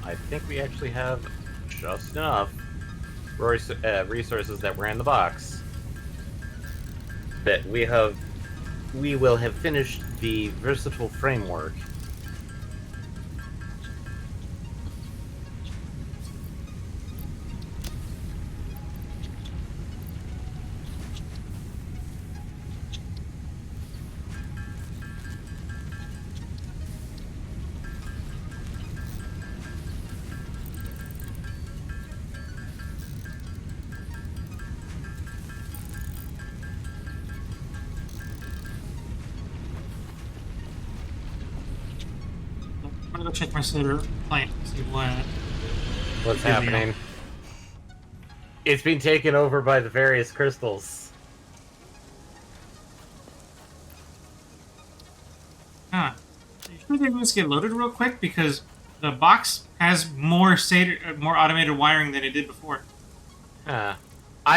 A: I think we actually have just enough resources that were in the box that we will have finished the versatile framework.
B: I'm gonna go check my solar plant. See what.
A: What's
B: Yeah,
A: happening? It's been taken over by the various crystals.
B: Huh. Are you sure they let's get loaded real quick? Because the box has more more automated wiring than it did before.
A: I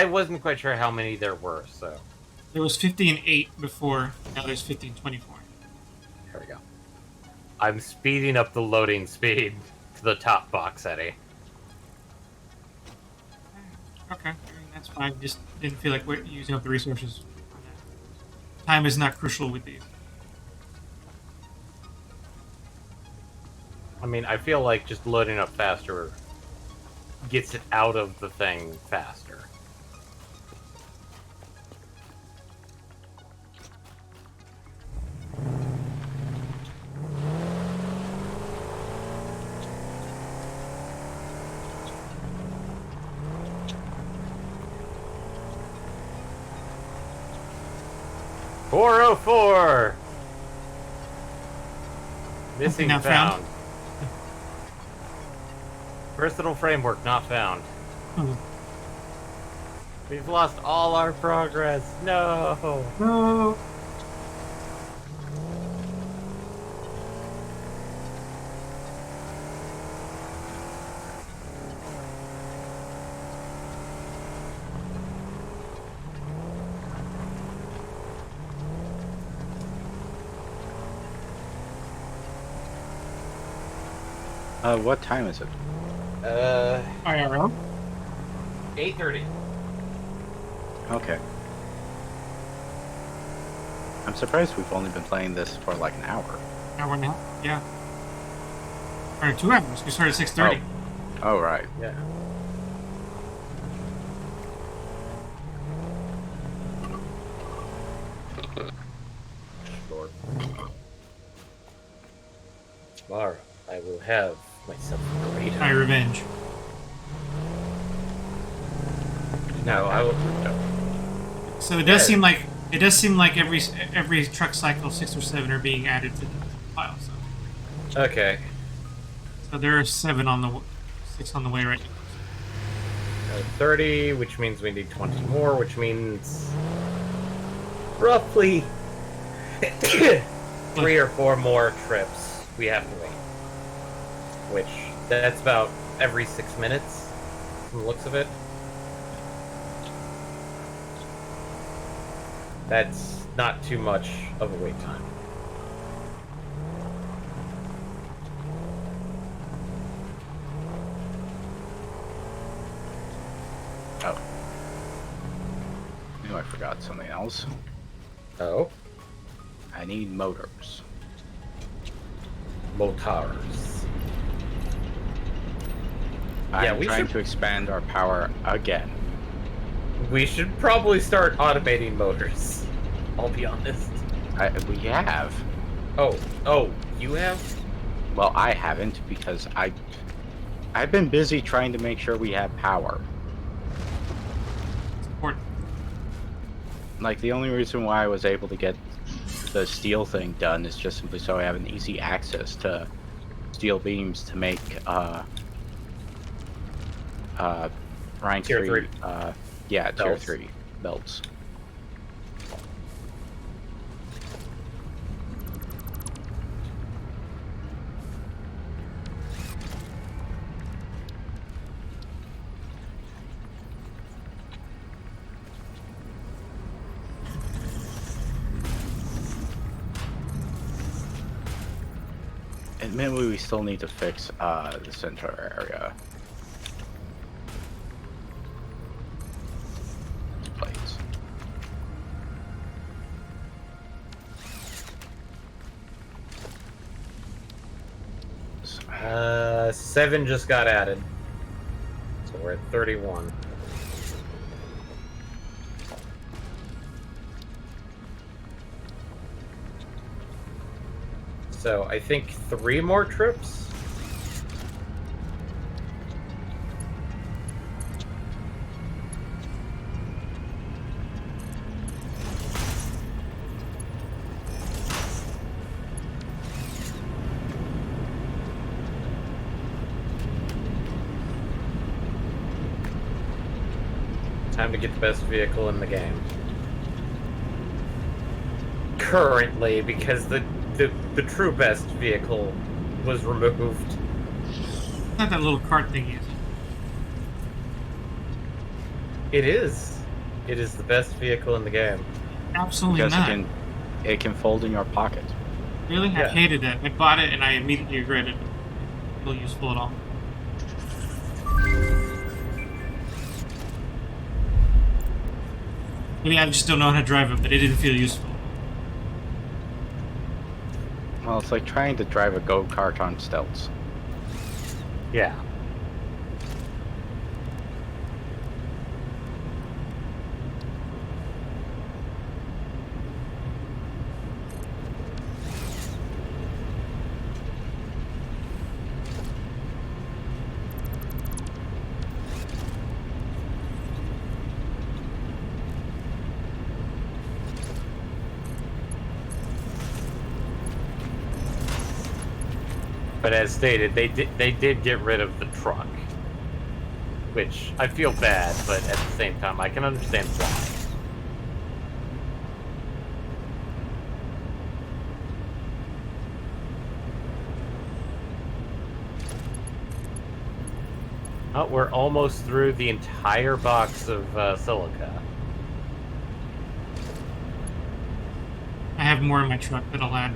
A: wasn't quite sure how many there were, so
B: There was 50 and 8 before. Now there's 50 and 24.
A: there we go. I'm speeding up the loading speed to the top box, Eddie.
B: Okay, I mean, that's fine. Just didn't feel like we're using up the resources on that. Time is not crucial with these.
A: I mean, I feel like just loading up faster gets it out of the thing faster. "404! Missing
B: Not
A: found. Personal framework not found.
B: Oh.
A: We've lost all our progress. No.
B: No.
C: What time is it?
B: IRL?
A: 8:30.
C: Okay. I'm surprised we've only been playing this for like an hour.
B: Hour and a half? Yeah. Or 2 hours. We started at 6:30.
C: Oh, right.
A: Yeah. Lord. Tomorrow, I will have myself a great.
B: My revenge.
A: No, I will.
B: So it does seem like every truck cycle 6 or 7 are being added to the file.
A: Okay.
B: So there are 7 on the 6 on the way right now.
A: 30, which means we need 20 more, which means roughly 3 or 4 more trips we have to wait. Which, that's about every 6 minutes, from the looks of it. That's not too much of a wait time.
C: Oh. I knew I forgot something else.
A: Oh?
C: I need motors.
A: Motors.
C: I'm
A: we
C: trying
A: should-
C: to expand our power again.
A: We should probably start automating motors. I'll be honest.
C: We have.
A: Oh, you have?
C: Well, I haven't because I've been busy trying to make sure we have power.
B: It's important.
C: Like, the only reason why I was able to get the steel thing done is just simply so I have an easy access to steel beams to make rank
A: Tier
C: 3
A: 3.
C: Tier
A: Belts.
C: 3 belts. Admittedly, we still need to fix the center area. Plates. So,
A: 7 just got added. So we're at 31. So I think 3 more trips? Time to get the best vehicle in the game. Currently, because the true best vehicle was removed.
B: Not that little cart thing, is
A: It is. It is the best vehicle in the game.
B: Absolutely
C: Because
B: not.
C: it can fold in your pocket.
B: Really? I
A: Yeah.
B: hated that. I bought it and I immediately regretted it. Not useful at all. Maybe I just don't know how to drive it, but it didn't feel useful.
C: Well, it's like trying to drive a go-kart on stilts.
A: Yeah. But as stated, they did get rid of the truck, which I feel bad, but at the same time, I can understand why. Oh, we're almost through the entire box of silica.
B: I have more in my truck that I'll add.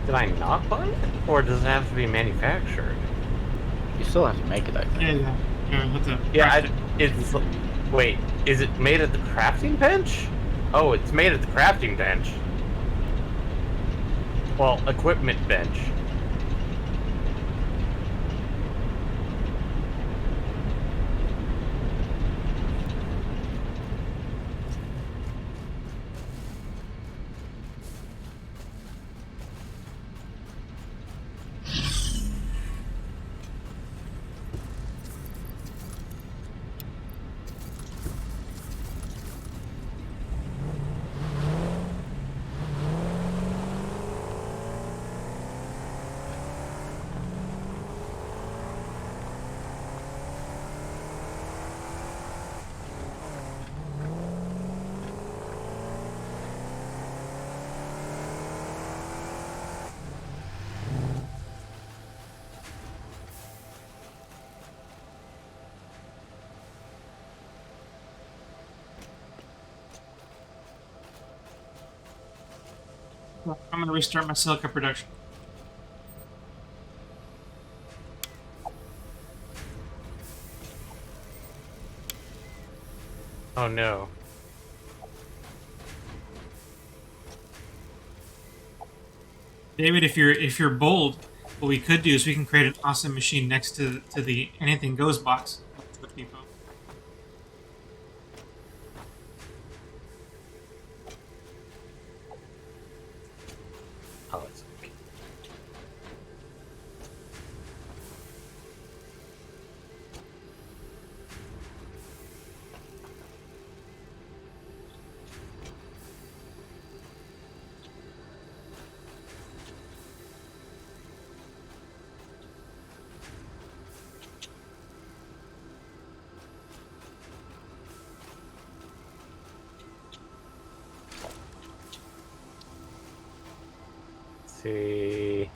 A: Did I not buy it? Or does it have to be manufactured?
C: You still have to make it, I think.
B: Yeah, with the
A: It's... Wait, is it made at the crafting bench? Oh, it's made at the crafting bench. Well, equipment bench.
B: I'm gonna restart my silica production.
A: Oh no.
B: David, if you're bold, what we could do is we can create an awesome machine next to the anything goes box with Depot.
A: Oh, it's okay. See.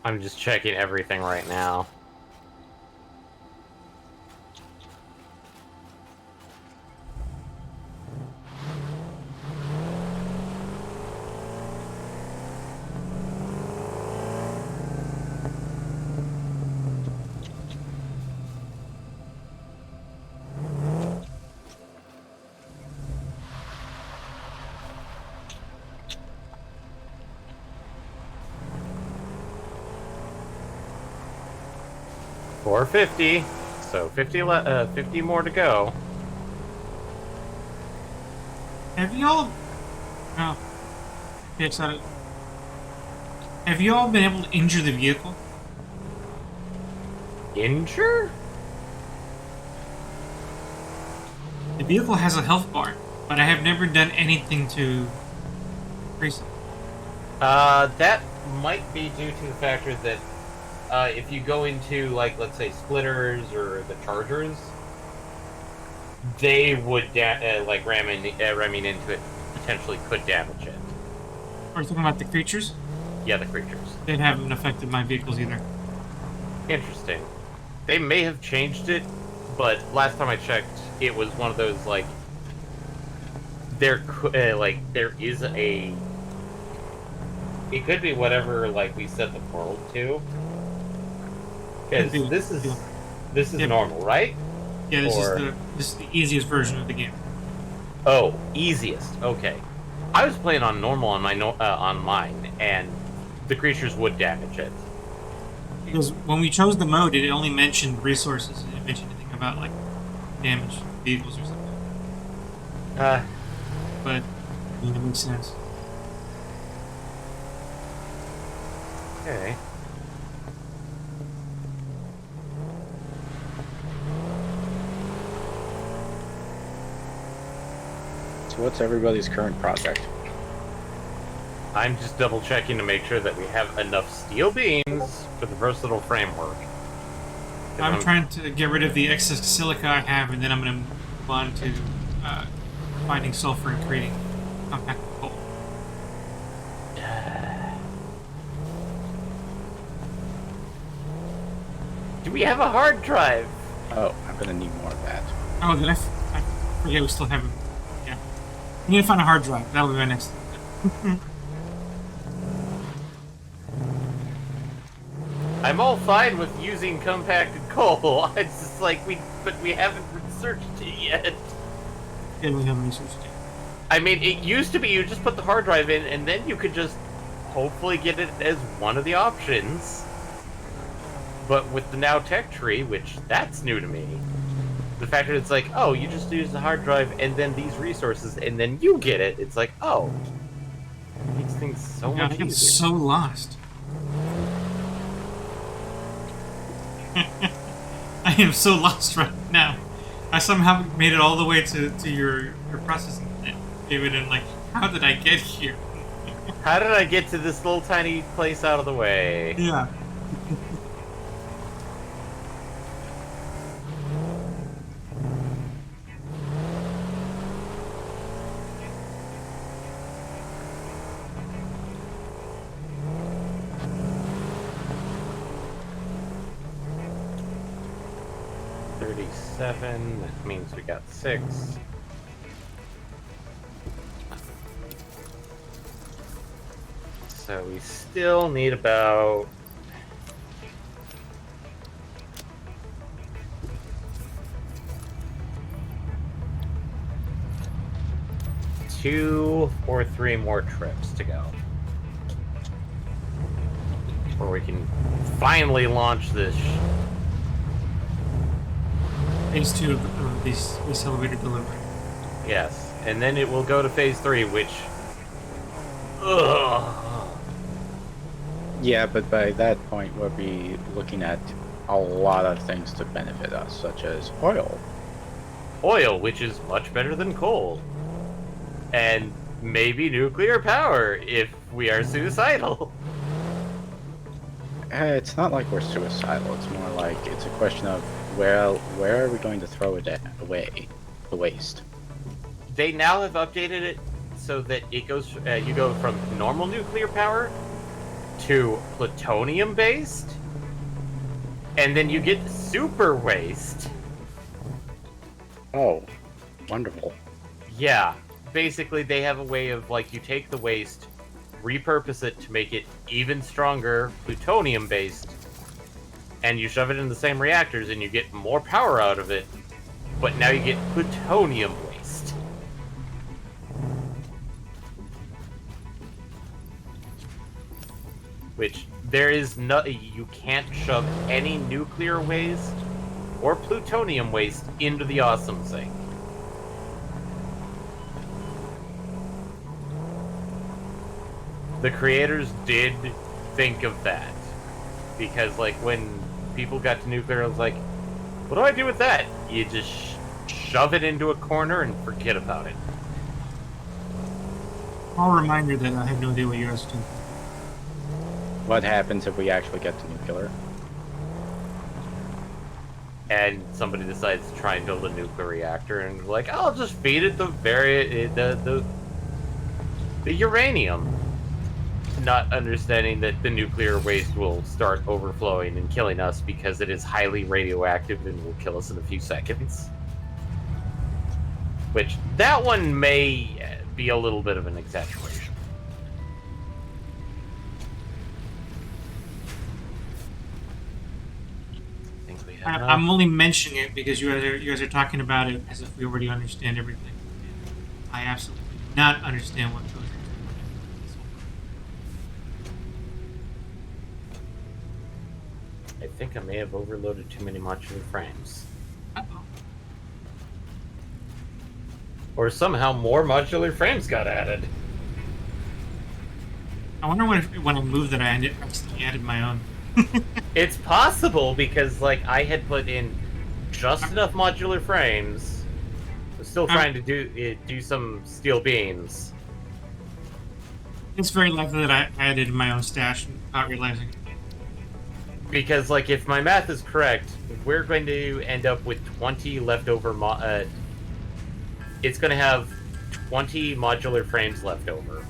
A: I'm just checking everything right now. 450. So 50 more to go.
B: Have y'all... Oh. Yes, have you all been able to injure the vehicle?
A: Injure?
B: The vehicle has a health bar, but I have never done anything to increase it.
A: That might be due to the factor that if you go into, like, let's say, splitters or the chargers, they would, like, ramming into it potentially could damage it.
B: Are you talking about the creatures?
A: Yeah, the creatures.
B: They haven't affected my vehicles either.
A: Interesting. They may have changed it, but last time I checked, it was one of those, like, there is a... It could be whatever, like, we set the world to. Because this is normal, right?
B: Yeah, this is the easiest version of the game.
A: Oh, easiest. Okay. I was playing on normal on my on mine, and the creatures would damage it.
B: Because when we chose the mode, it only mentioned resources. It didn't mention anything about, like, damage vehicles or something. But I mean, it makes sense.
A: Okay.
C: So what's everybody's current project?
A: I'm just double checking to make sure that we have enough steel beams for the versatile framework.
B: I'm trying to get rid of the excess silica I have, and then I'm going to move on to finding sulfur and creating compact coal.
A: Do we have a hard drive?
C: Oh, I'm gonna need more of that.
B: Oh, did I forget we still have it. Yeah. We need to find a hard drive. That'll be my next.
A: I'm all fine with using compacted coal. It's just like we haven't researched it yet.
B: Yeah, we haven't researched it.
A: I mean, it used to be you just put the hard drive in, and then you could just hopefully get it as one of the options. But with the now tech tree, which that's new to me, the fact that it's like, oh, you just use the hard drive and then these resources, and then you get it. It's like, oh, it makes things so much easier.
B: I'm so lost. I am so lost right now. I somehow made it all the way to your processing plant, David, and like, how did I get here?
A: How did I get to this little tiny place out of the way?
B: Yeah.
A: That means we got 6. So we still need about... two or 3 more trips to go. Where we can finally launch this
B: Phase 2 of this elevator delivery.
A: Yes, and then it will go to phase 3, which... Ugh.
C: Yeah, but by that point, we'll be looking at a lot of things to benefit us, such as oil.
A: Oil, which is much better than coal. And maybe nuclear power, if we are suicidal.
C: It's not like we're suicidal. It's more like it's a question of where are we going to throw it away, the waste.
A: They now have updated it so that it goes. You go from normal nuclear power to plutonium based, and then you get super waste.
C: Oh, wonderful.
A: Yeah, basically they have a way of, like, you take the waste, repurpose it to make it even stronger plutonium based, and you shove it in the same reactors and you get more power out of it, but now you get plutonium waste. Which there is no, you can't shove any nuclear waste or plutonium waste into the awesome thing. The creators did think of that, because like when people got to nuclear, I was like, what do I do with that? You just shove it into a corner and forget about it.
B: I'll remind you that I have no idea what you're asking.
C: What happens if we actually get to nuclear?
A: And somebody decides to try and build a nuclear reactor, and like, I'll just feed it the uranium, not understanding that the nuclear waste will start overflowing and killing us because it is highly radioactive and will kill us in a few seconds. Which, that one may be a little bit of an exaggeration.
B: I'm only mentioning it because you guys are talking about it as if we already understand everything. I absolutely do not understand what goes into this whole.
A: I think I may have overloaded too many modular frames.
B: Uh-oh.
A: Or somehow more modular frames got added.
B: I wonder when I moved that I accidentally added my own.
A: It's possible, because like I had put in just enough modular frames. I'm still trying to do some steel beams.
B: It's very likely that I added my own stash without realizing it.
A: Because like if my math is correct, we're going to end up with 20 leftover it's going to have 20 modular frames left over.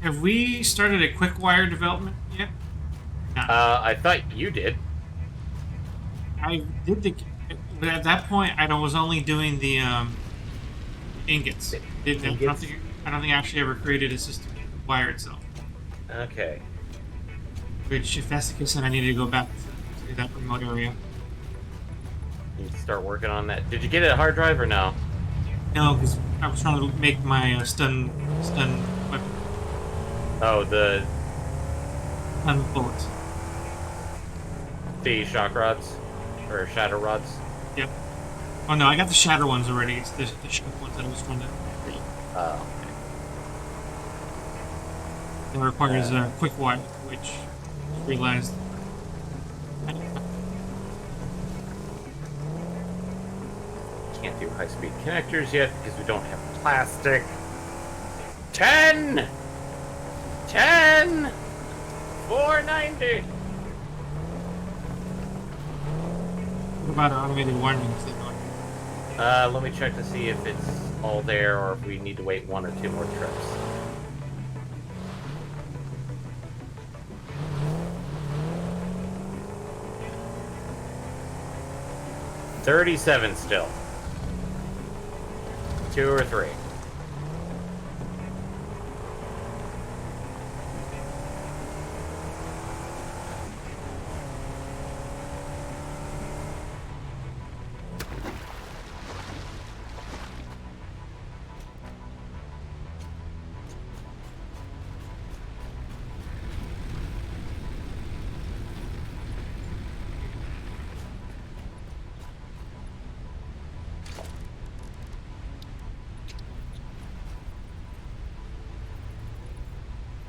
B: Have we started a quick wire development yet? No.
A: I thought you did.
B: I did but at that point I was only doing the ingots. I don't think I actually ever created a system to wire itself.
A: Okay.
B: Which, if that's the case, then I need to go back to that remote area.
A: You need to start working on that. Did you get a hard drive or no?
B: No, because I was trying to make my stun weapon.
A: Oh, the
B: bullets.
A: The shock rods or shadow rods.
B: Yep. Oh no, I got the shatter ones already. It's the shock ones that I was trying to.
A: Oh.
B: That requires a quick wire, which I realized.
A: Can't do high-speed connectors yet because we don't have plastic. 10! 490!
B: What about automated wiring?
A: Let me check to see if it's all there or if we need to wait 1 or 2 more trips. $37 still. 2 or 3.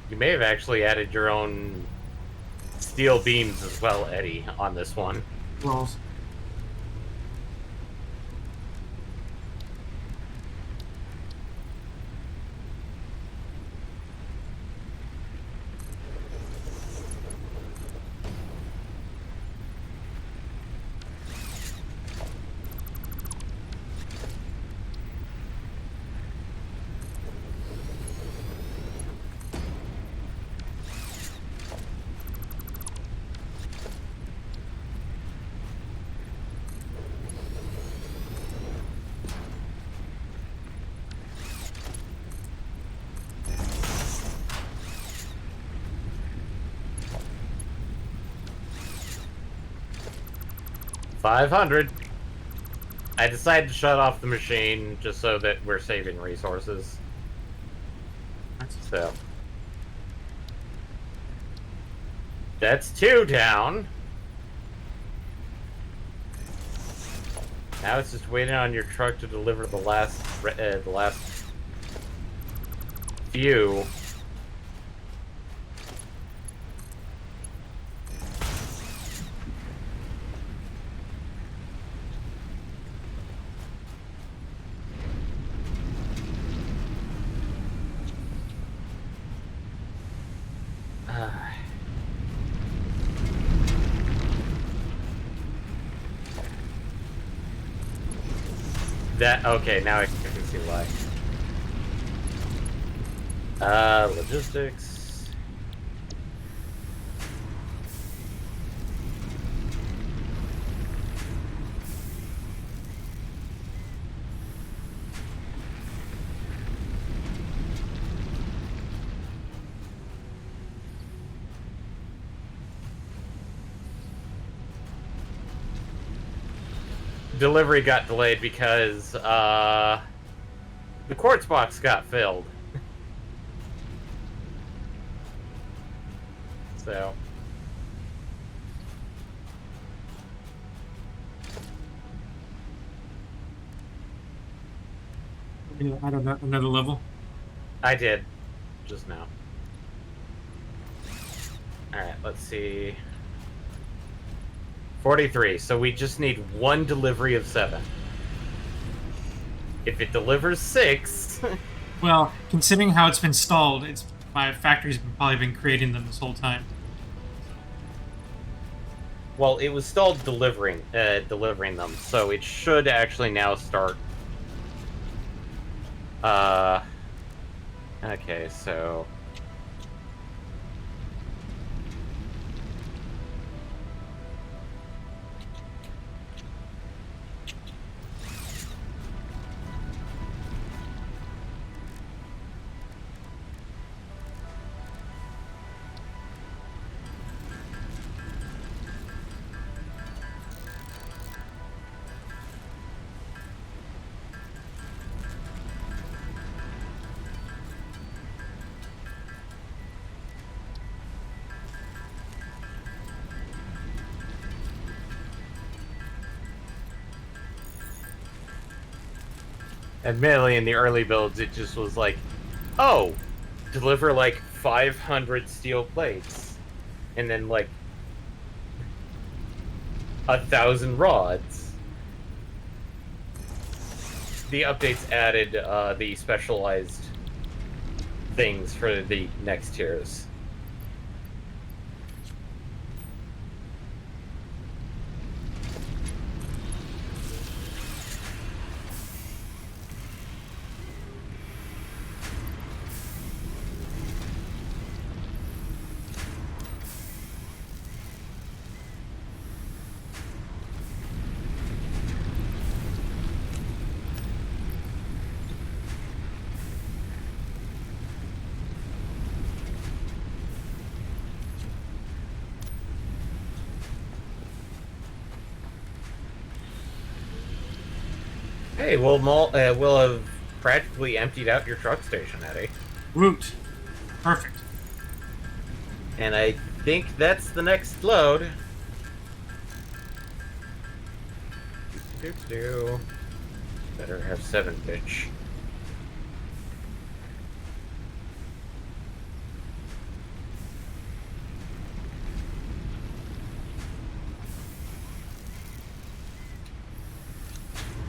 A: You may have actually added your own steel beams as well, Eddie, on this one.
B: Well,
A: 500. I decided to shut off the machine just so that we're saving resources. So that's 2 down. Now it's just waiting on your truck to deliver the last few. Okay, now I can see why. Logistics. Delivery got delayed because the quartz box got filled. So
B: I don't know, another level.
A: I did just now. All right, let's see. 43. So we just need 1 delivery of 7. If it delivers 6.
B: Well, considering how it's been stalled, my factory's probably been creating them this whole time.
A: Well, it was stalled delivering them, so it should actually now start. Okay, so admittedly, in the early builds, it just was like, oh, deliver like 500 steel plates, and then like 1,000 rods. The updates added the specialized things for the next tiers. Hey, we'll have practically emptied out your truck station, Eddie.
B: Root. Perfect.
A: And I think that's the next load. Better have 7 pitch.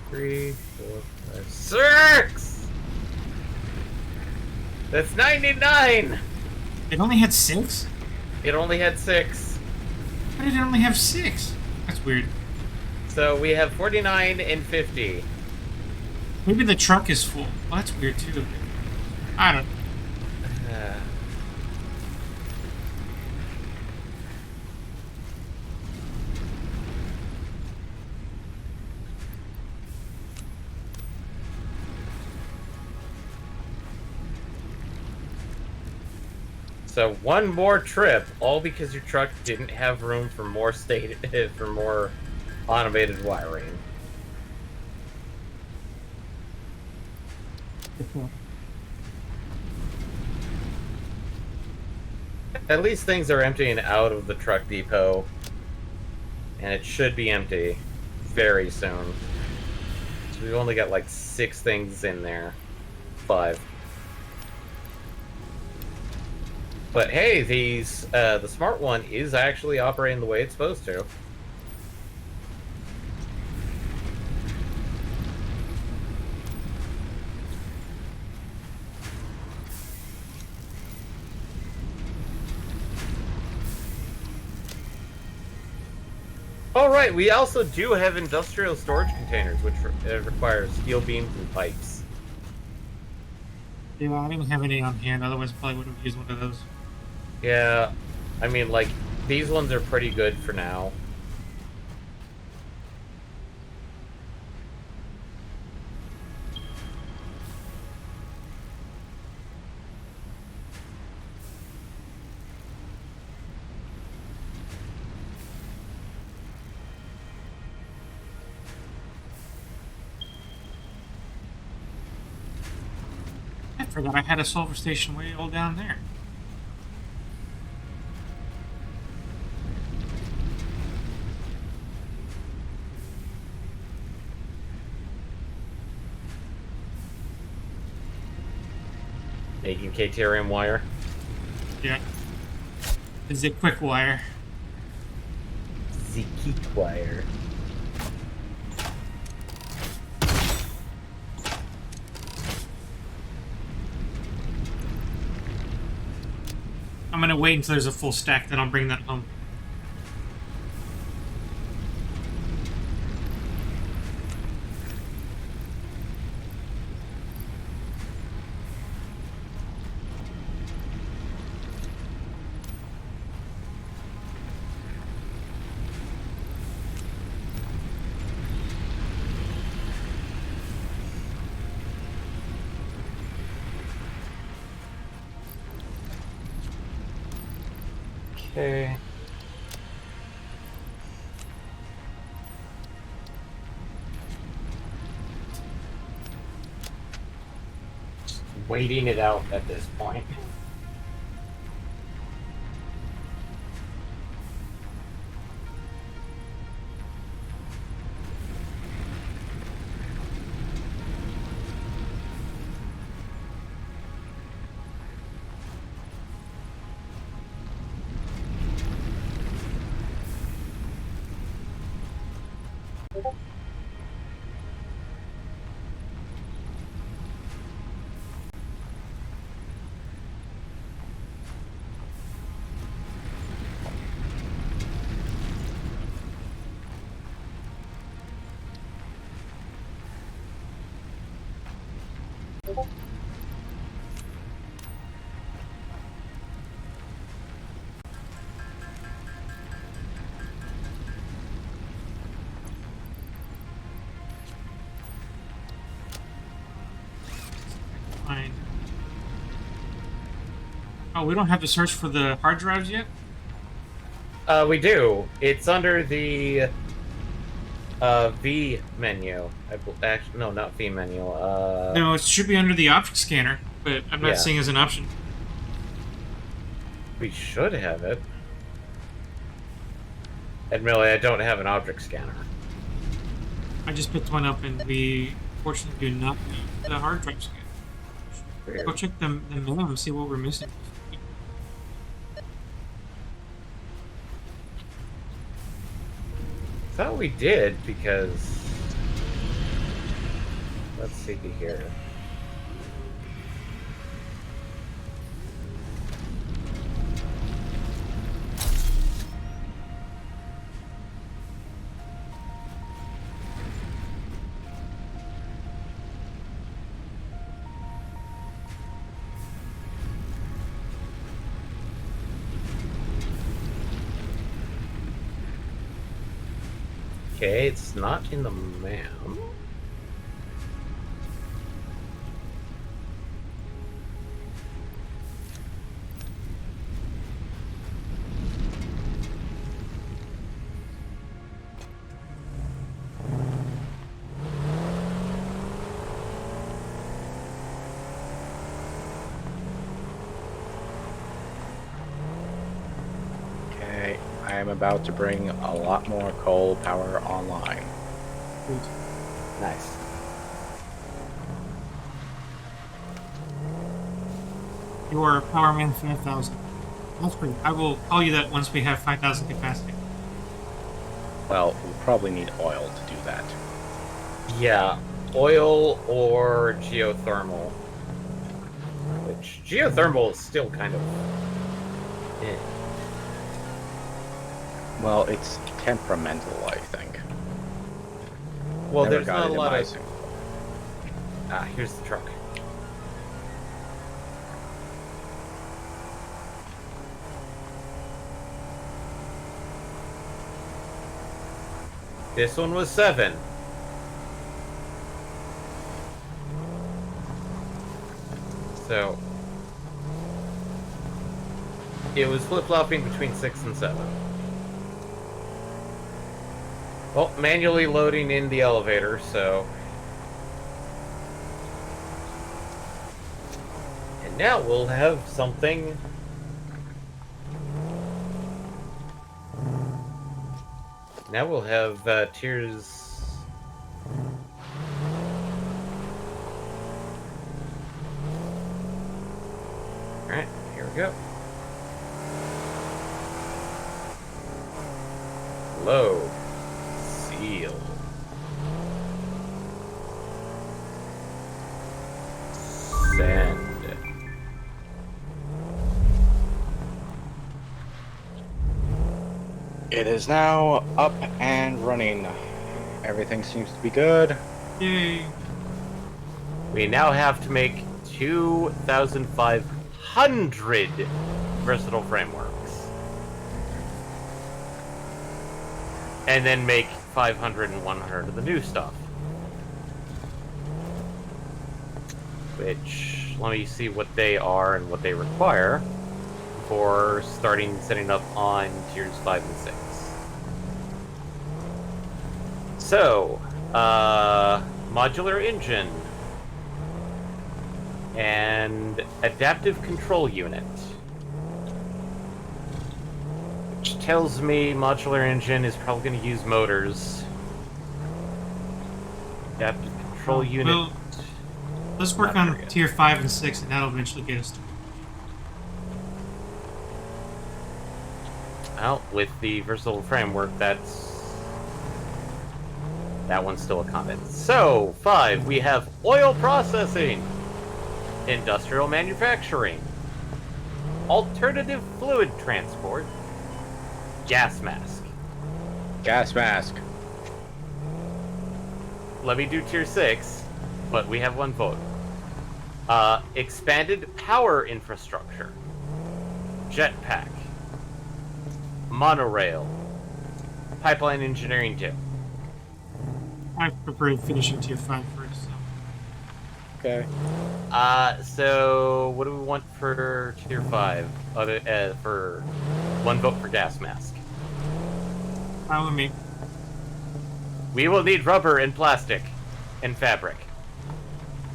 A: Three, 4, 5, 6. That's 99.
B: It only had 6?
A: It only had 6.
B: Why did it only have 6? That's weird.
A: So we have 49 and 50.
B: Maybe the truck is full. Well, that's weird too. I don't know.
A: So 1 more trip, all because your truck didn't have room for more automated wiring. At least things are emptying out of the truck depot. And it should be empty very soon. So we've only got like 6 things in there. 5. But hey, the smart one is actually operating the way it's supposed to. All right, we also do have industrial storage containers, which require steel beams and pipes.
B: Yeah, I didn't have any on hand. Otherwise, I probably would have used one of those.
A: Yeah, I mean, like, these ones are pretty good for now.
B: I forgot I had a sulfur station way all down there.
A: Making Caterium wire.
B: Yeah. Is it quick wire?
A: Zeke wire.
B: I'm gonna wait until there's a full stack, then I'll bring that home.
A: Okay. Just waiting it out at this point.
B: Fine. Oh, we don't have to search for the hard drives yet?
A: We do. It's under the V menu. Actually, no, not V menu.
B: No, it should be under the object scanner, but I'm not
A: Yeah.
B: seeing it as an option.
A: We should have it. Admittedly, I don't have an object scanner.
B: I just picked one up, and we fortunately do not need the hard drive scanner.
A: Weird.
B: Go check the menu and see what we're missing.
A: Thought we did because. Let's see here. Okay, it's not in the map.
C: I am about to bring a lot more coal power online.
B: Sweet.
A: Nice.
B: Your power man 5,000. That's great. I will call you that once we have 5,000 capacity.
C: Well, we'll probably need oil to do that.
A: Yeah, oil or geothermal. Which geothermal is still kind of.
C: Well, it's temperamental, I think.
A: Well,
C: Never
A: there's
C: got
A: not
C: it
A: a
C: in
A: lot
C: my
A: of.
C: sim-
A: Here's the truck. This one was 7. So it was flip-flopping between 6 and 7. Well, manually loading in the elevator, so. And now we'll have something. Now we'll have tiers. Alright, here we go. Load. Seal. Send.
C: It is now up and running. Everything seems to be good.
B: Yay!
A: We now have to make 2,500 versatile frameworks. And then make 500 and 100 of the new stuff. Which, let me see what they are and what they require for setting up on tiers 5 and 6. So, modular engine and adaptive control unit, which tells me modular engine is probably going to use motors. Adaptive control unit.
B: Well, let's work
A: Not
B: on
A: very good.
B: tier 5 and 6, and that'll eventually get us to.
A: Well, with the versatile framework, that one's still a comment. So, 5, we have oil processing, industrial manufacturing, alternative fluid transport, gas mask.
C: Gas mask.
A: Let me do tier 6, but we have one vote. Expanded power infrastructure, jetpack, monorail, pipeline engineering 2.
B: I prefer finishing tier 5 first. So.
C: Okay.
A: So what do we want for tier 5? For one vote for gas mask.
B: Follow me.
A: We will need rubber and plastic and fabric.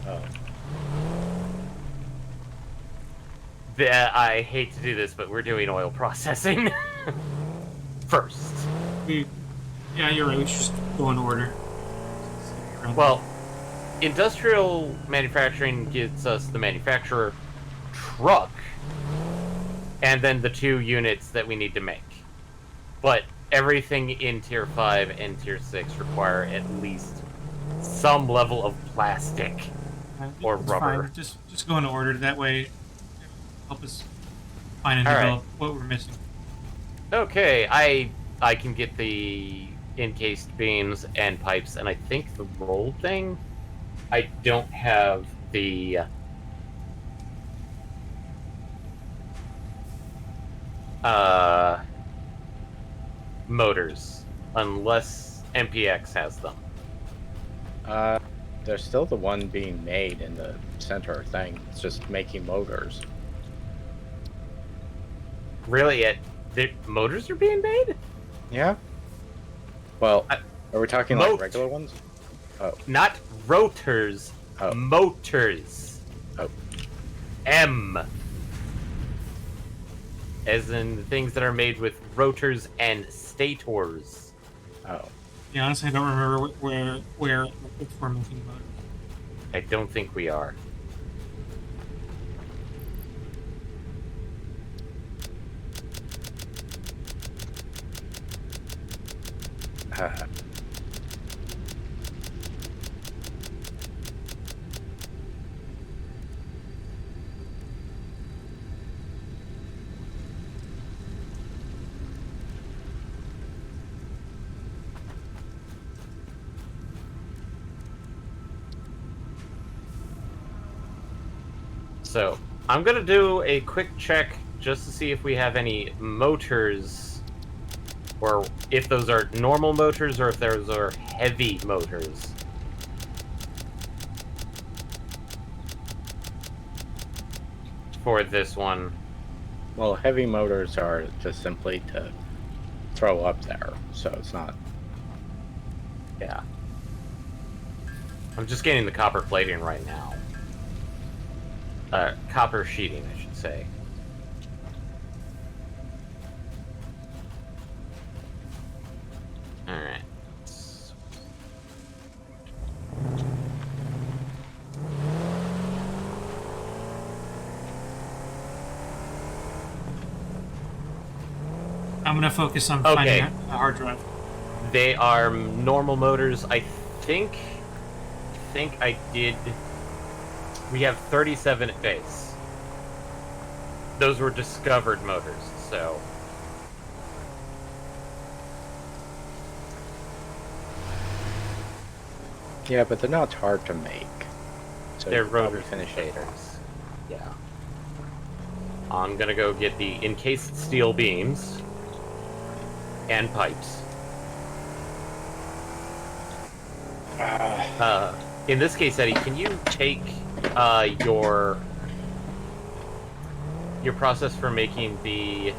C: Oh.
A: I hate to do this, but we're doing oil processing first.
B: Yeah, you're right. We should just go in order.
A: Well, industrial manufacturing gives us the manufacturer truck, and then the 2 units that we need to make. But everything in tier 5 and tier 6 require at least some level of plastic or
B: it's
A: rubber.
B: Fine. Just go in order. That way, help us find and
A: All right.
B: develop what we're missing.
A: Okay, I can get the encased beams and pipes, and I think the rolled thing. I don't have the motors, unless MPX has them.
C: There's still the one being made in the center thing. It's just making motors.
A: Really, the motors are being made?
C: Yeah. Well, are we talking like
A: Mot-
C: regular ones? Oh.
A: Not rotors,
C: Oh.
A: motors.
C: Oh.
A: M. As in the things that are made with rotors, and stators.
C: Oh.
B: Yeah, honestly, I don't remember where we're making motors.
A: I don't think we are. So, I'm going to do a quick check just to see if we have any motors, or if those are normal motors or if those are heavy motors. For this one.
C: Well, heavy motors are just simply to throw up there, so it's not.
A: Yeah. I'm just getting the copper plating right now. Copper sheeting, I should say. Alright.
B: I'm gonna focus on finding a hard drive.
A: They are normal motors. I think I did. We have 37 at base. Those were discovered motors, so.
C: Yeah, but they're not hard to make. So
A: They're
C: rotor
A: rotor
C: finishes.
A: finishers. Yeah. I'm gonna go get the encased steel beams and pipes. In this case, Eddie, can you take your process for making the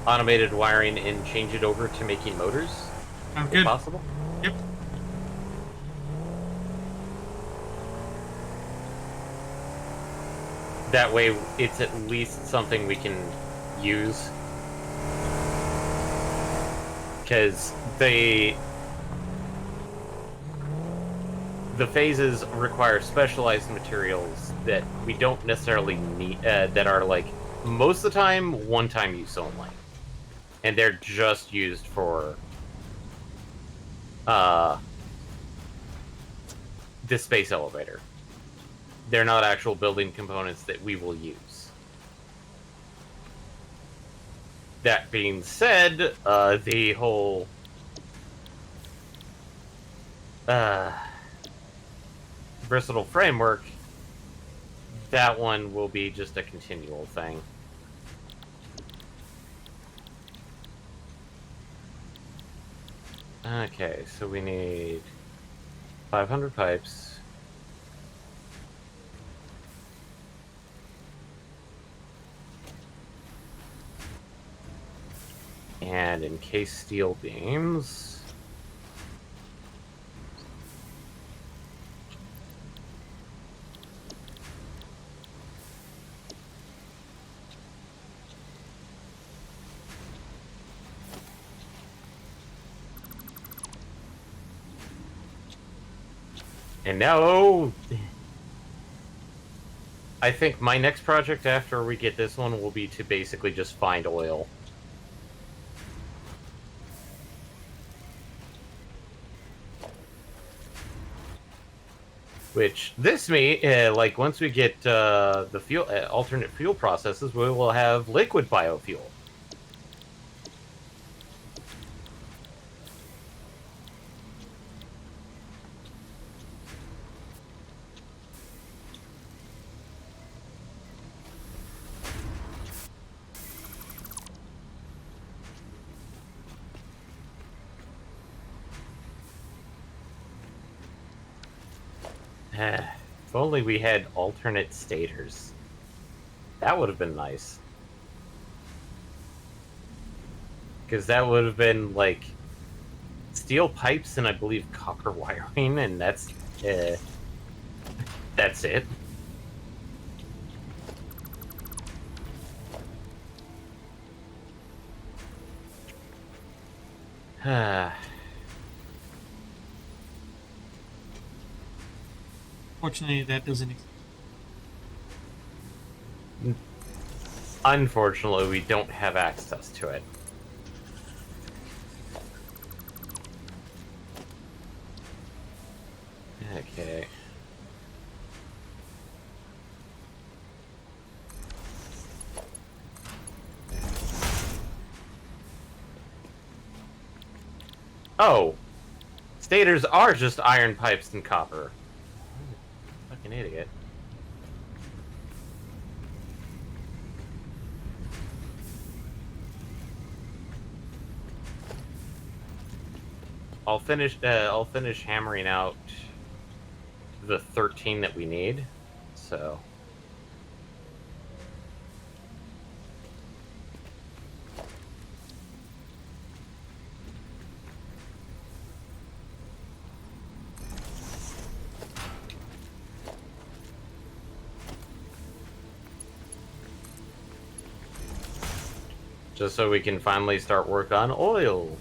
A: automated wiring and change it over to making motors?
B: Sounds good.
A: Possible?
B: Yep.
A: That way, it's at least something we can use. Because the phases require specialized materials that we don't necessarily need, that are, like, most of the time, one-time use only. And they're just used for this space elevator. They're not actual building components that we will use. That being said, the whole versatile framework, that one will be just a continual thing. Okay, so we need 500 pipes. And encased steel beams. And now, I think my next project after we get this one will be to basically just find oil. Which, this may, like, once we get the fuel, alternate fuel processes, we will have liquid biofuel. If only we had alternate stators. That would have been nice. Because that would have been, like, steel pipes and I believe copper wiring, and that's it.
B: Fortunately, that doesn't exist.
A: Unfortunately, we don't have access to it. Okay. Oh! Stators are just iron pipes and copper. Fucking idiot. I'll finish hammering out the 13 that we need. So just so we can finally start work on oil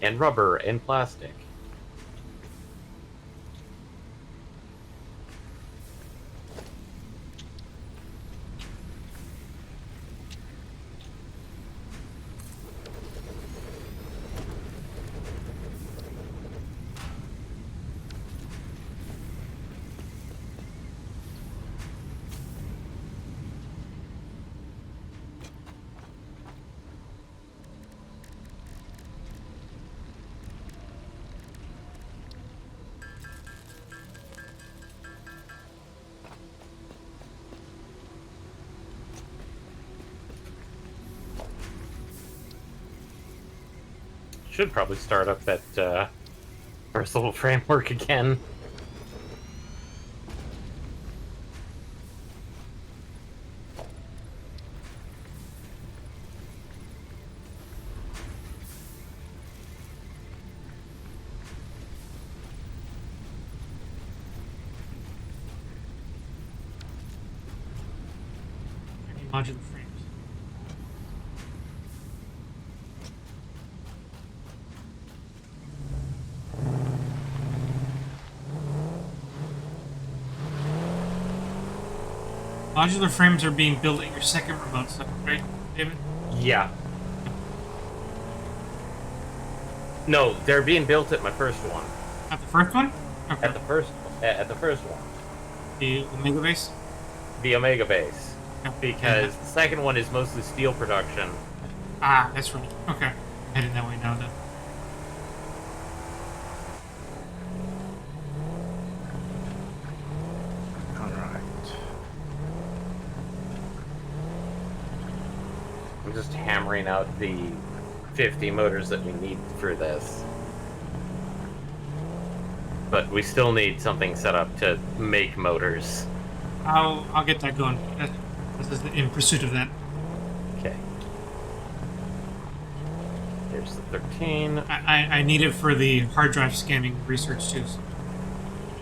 A: and rubber and plastic. Should probably start up that first little framework again.
B: Any modular frames. Modular frames are being built at your second remote site, right, David?
A: Yeah. No, they're being built at my first one.
B: At the first one? Okay.
A: At the first one.
B: The Omega base?
A: The Omega base.
B: Yeah.
A: Because the second one is mostly steel production.
B: Ah, that's right. Okay. I'm heading that way now then.
A: I'm just hammering out the 50 motors that we need for this. But we still need something set up to make motors.
B: I'll get that going. This is in pursuit of that.
A: Okay. Here's the 13.
B: I need it for the hard drive scanning research too.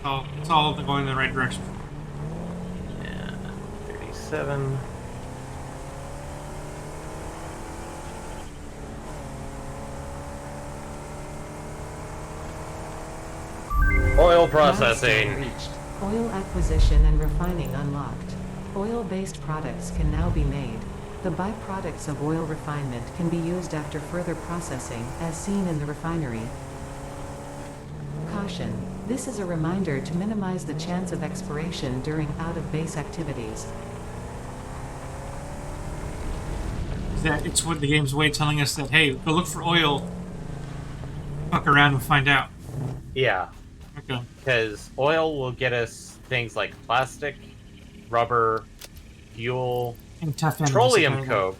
B: So it's all going in the right direction.
A: Yeah, 37. Oil processing.
D: Milestone reached. Oil acquisition and refining unlocked. Oil-based products can now be made. The byproducts of oil refinement can be used after further processing, as seen in the refinery. Caution. This is a reminder to minimize the chance of expiration during out-of-base activities.
B: It's what the game's way telling us that, hey, go look for oil. Fuck around and find out.
A: Yeah.
B: Okay.
A: Because oil will get us things like plastic, rubber, fuel,
B: And tough
A: petroleum
B: enemies,
A: coke.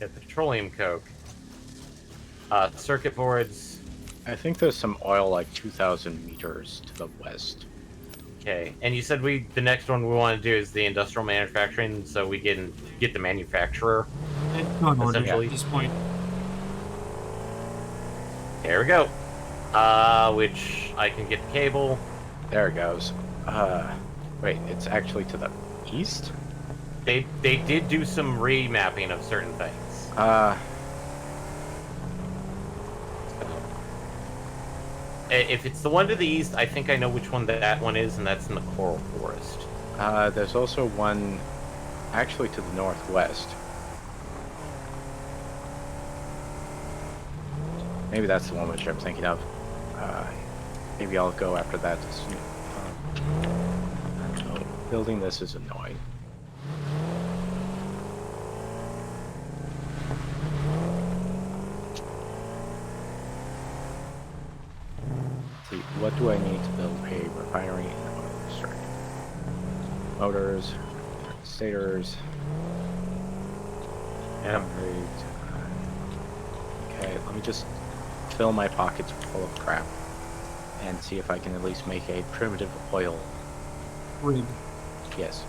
A: Yeah, the petroleum coke. Circuit boards.
C: I think there's some oil like 2,000 meters to the west.
A: Okay, and you said the next one we want to do is the industrial manufacturing, so we can get the manufacturer.
B: Go in order
A: Essentially.
B: at this point.
A: There we go. Which I can get the cable.
C: There it goes. Wait, it's actually to the east?
A: They did do some remapping of certain things. If it's the one to the east, I think I know which one that one is, and that's in the Coral Forest.
C: There's also one actually to the northwest. Maybe that's the one which I'm thinking of. Maybe I'll go after that. Oh, building this is annoying. Let's see, what do I need to build a refinery and oil district? Motors, stators, concrete. Okay, let me just fill my pockets full of crap and see if I can at least make a primitive oil
B: Rig.
C: Yes.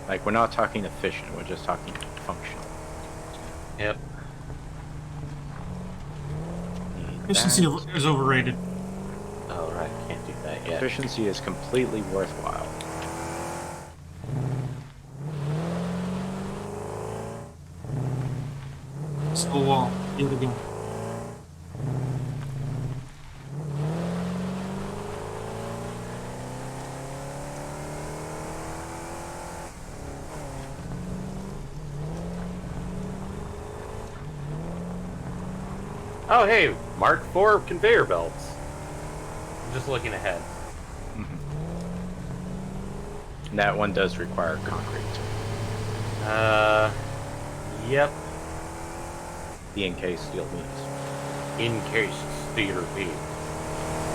C: Like, we're not talking efficient, we're just talking functional.
A: Yep.
B: Efficiency is overrated.
A: Oh, right. Can't do that yet.
C: Efficiency is completely worthwhile.
B: Steel wall. Yet again.
A: Oh, hey, Mark IV conveyor belts. I'm just looking ahead.
C: That one does require concrete.
A: Yep.
C: The encased steel beams.
A: In case steel beam.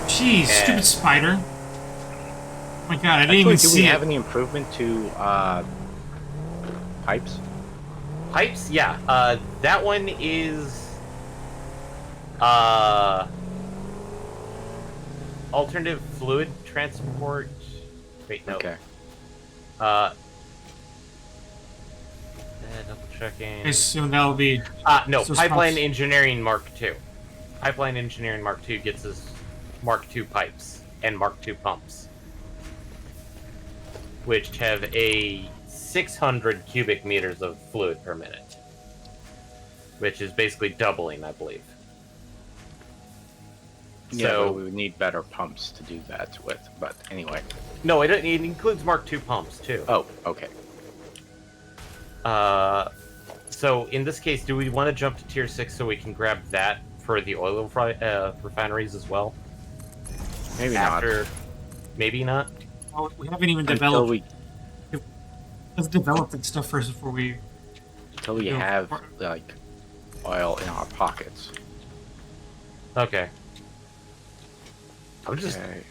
B: Jeez,
A: Yeah.
B: stupid spider. Oh my god, I didn't
C: Actually,
B: even
C: do
B: see
C: we
B: it.
C: have any improvement to pipes?
A: Pipes, yeah. That one is alternative fluid transport. Wait, no.
C: Okay.
A: Double checking.
B: I assume that'll be.
A: No,
B: So
A: Pipeline
B: pumps.
A: Engineering Mark II. Pipeline Engineering Mark II gets us Mark II pipes and Mark II pumps, which have a 600 cubic meters of fluid per minute, which is basically doubling, I believe.
C: Yeah,
A: So,
C: but we would need better pumps to do that with. But anyway.
A: no, it includes Mark II pumps too.
C: Oh, okay.
A: So in this case, do we want to jump to tier 6 so we can grab that for the oil refineries as well?
C: Maybe
A: After,
C: not.
A: maybe not.
B: Oh, we haven't even
C: Until
B: developed.
C: we
B: Let's develop that stuff first before we. go
C: have
B: for-
C: like oil in our pockets.
A: Okay. I'm just
C: Okay.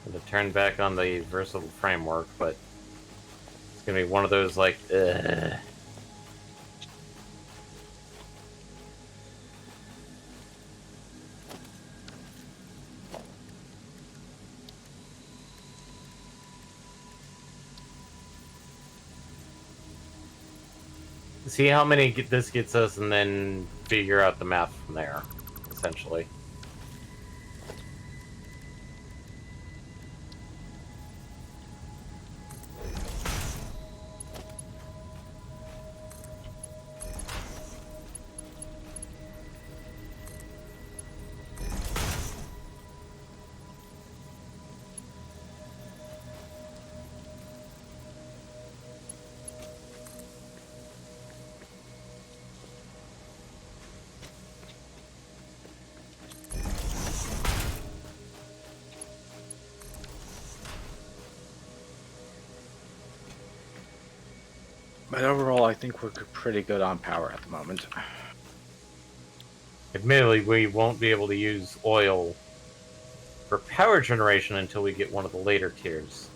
A: going to turn back on the versatile framework, but it's going to be one of those like, ugh. See how many this gets us, and then figure out the math from there, essentially.
C: But overall, I think we're pretty good on power at the moment.
A: Admittedly, we won't be able to use oil for power generation until we get one of the later tiers.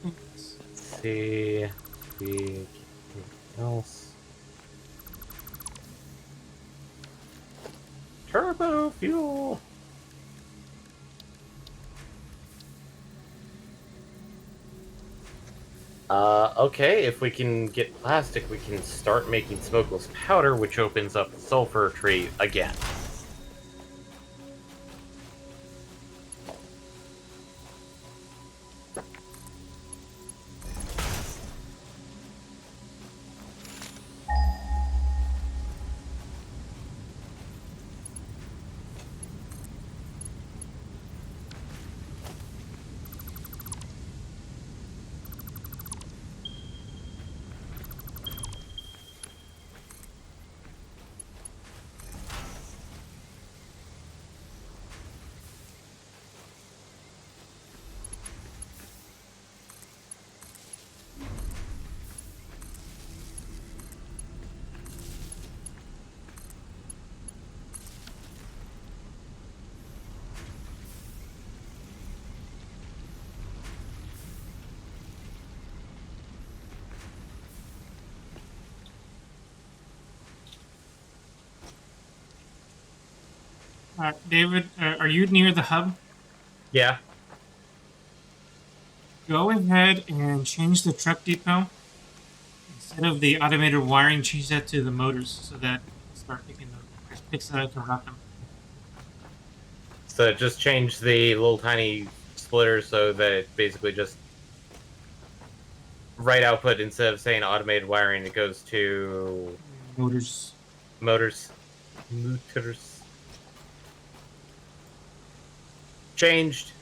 A: Let's see. Anything else? Turbo fuel. Okay, if we can get plastic, we can start making smokeless powder, which opens up the sulfur tree again.
B: David, are you near the hub?
A: Yeah.
B: Go ahead and change the truck depot. Instead of the automated wiring, change that to the motors so that it can start picking them. Just picks that up to route them.
A: So just change the little tiny splitter so that it basically just right output instead of saying automated wiring, it goes to
B: Motors.
A: motors. Motors. Changed.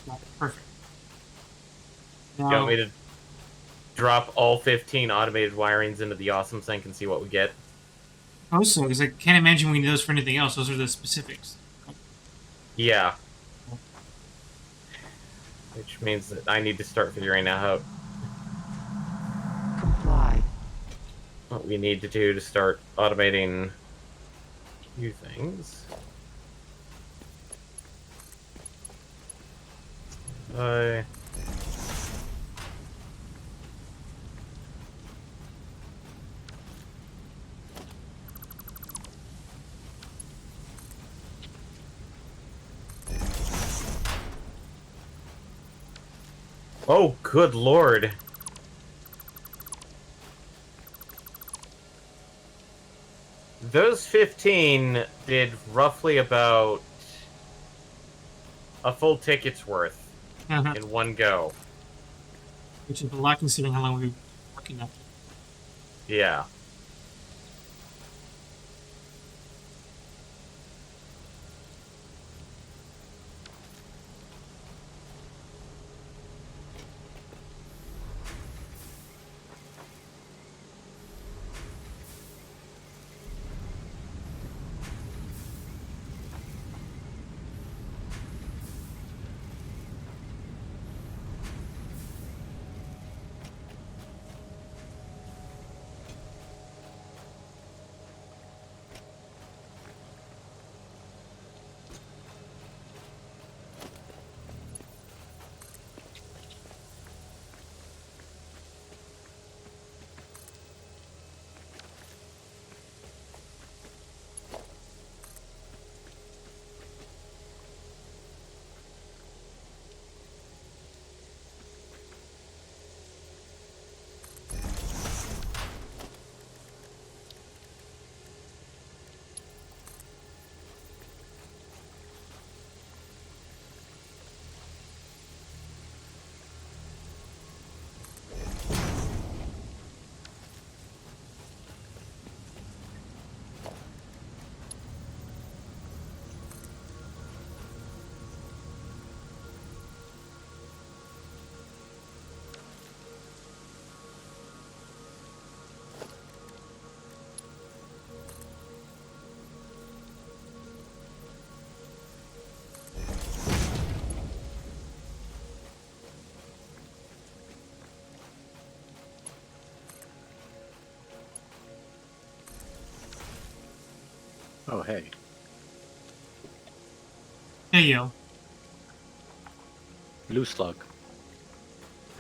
B: Yeah, perfect.
A: You want me to drop all 15 automated wirings into the awesome sink and see what we get?
B: Also, because I can't imagine we need those for anything else. Those are the specifics.
A: Yeah. Which means that I need to start figuring out
D: Comply.
A: what we need to do to start automating a few things. Oh, good lord. Those 15 did roughly about a full ticket's worth in one go.
B: Which is a lot considering how long we've been working on it.
A: Yeah.
C: Oh, hey.
B: Hey, yo.
C: Loose slug.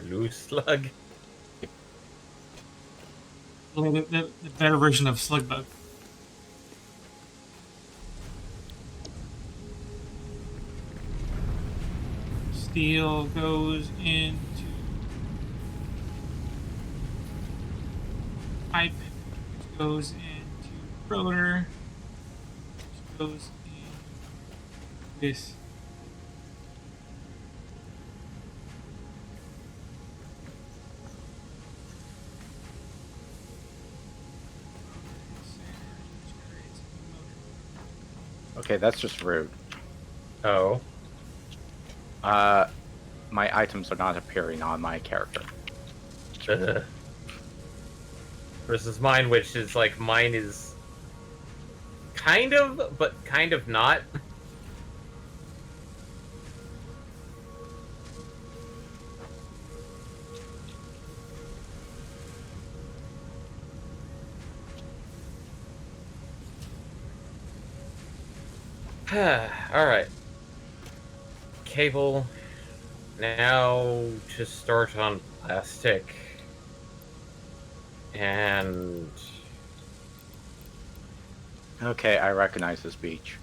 A: Loose slug.
B: The better version of Slugbug. Steel goes into pipe, which goes into rotor, which goes in this.
C: Okay, that's just rude.
A: Oh.
C: My items are not appearing on my character.
A: Versus mine, which is like mine is kind of, but kind of not. All right. Cable. Now to start on plastic. And
C: Okay, I recognize this beach.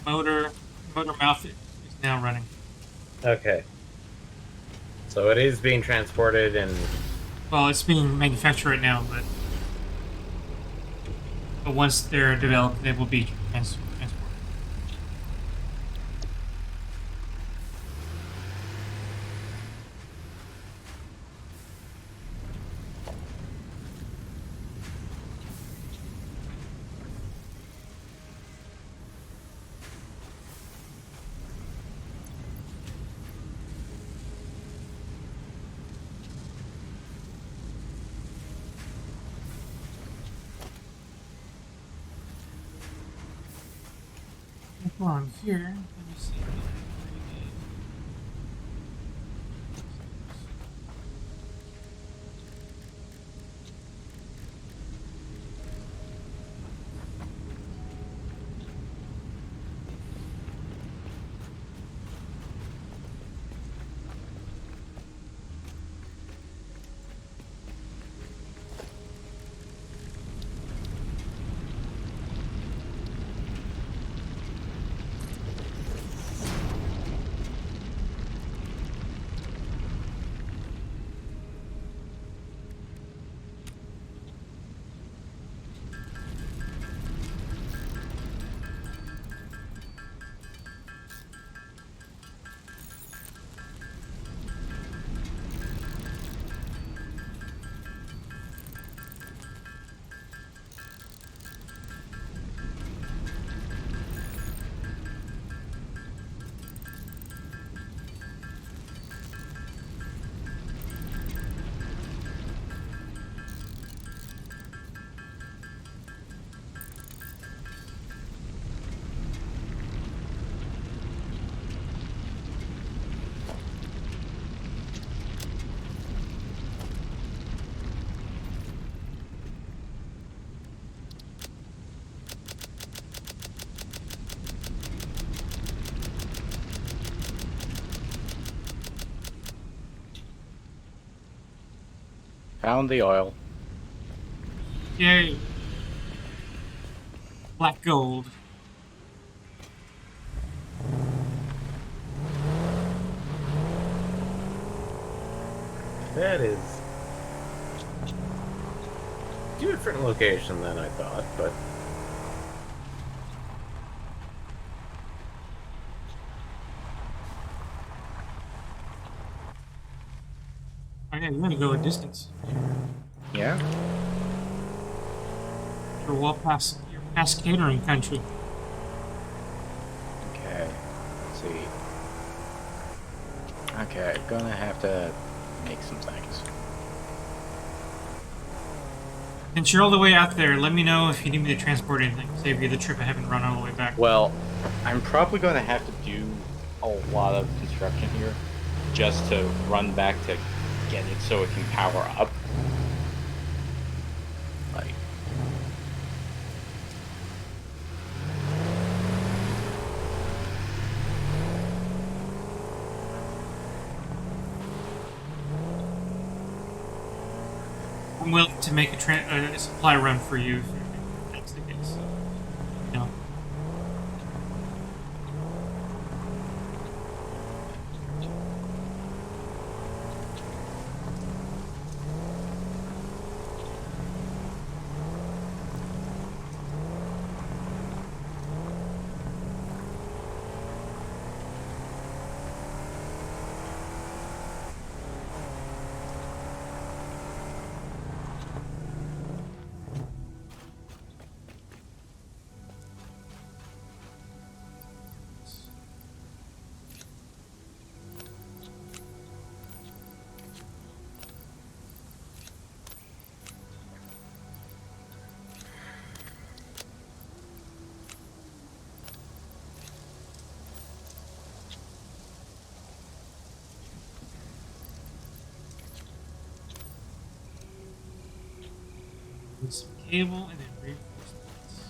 B: Motor mouth is now running.
A: okay. So it is being transported and
B: Well, it's being manufactured right now, but once they're developed, they will be transported. On here, let me see.
C: Found the oil.
B: Yay! Black gold.
A: That is different location than I thought, but
B: Oh yeah, you're gonna go a distance.
C: Yeah.
B: You're past catering country.
C: Okay. Let's see. Okay, gonna have to make some things.
B: Since you're all the way out there, let me know if you need me to transport anything. Save you the trip of having to run all the way back.
C: Well, I'm probably gonna have to do a lot of construction here just to run back to get it so it can power up. Like,
B: I'm willing to make a supply run for you if that's the case. No. Some cable and then reinforcements.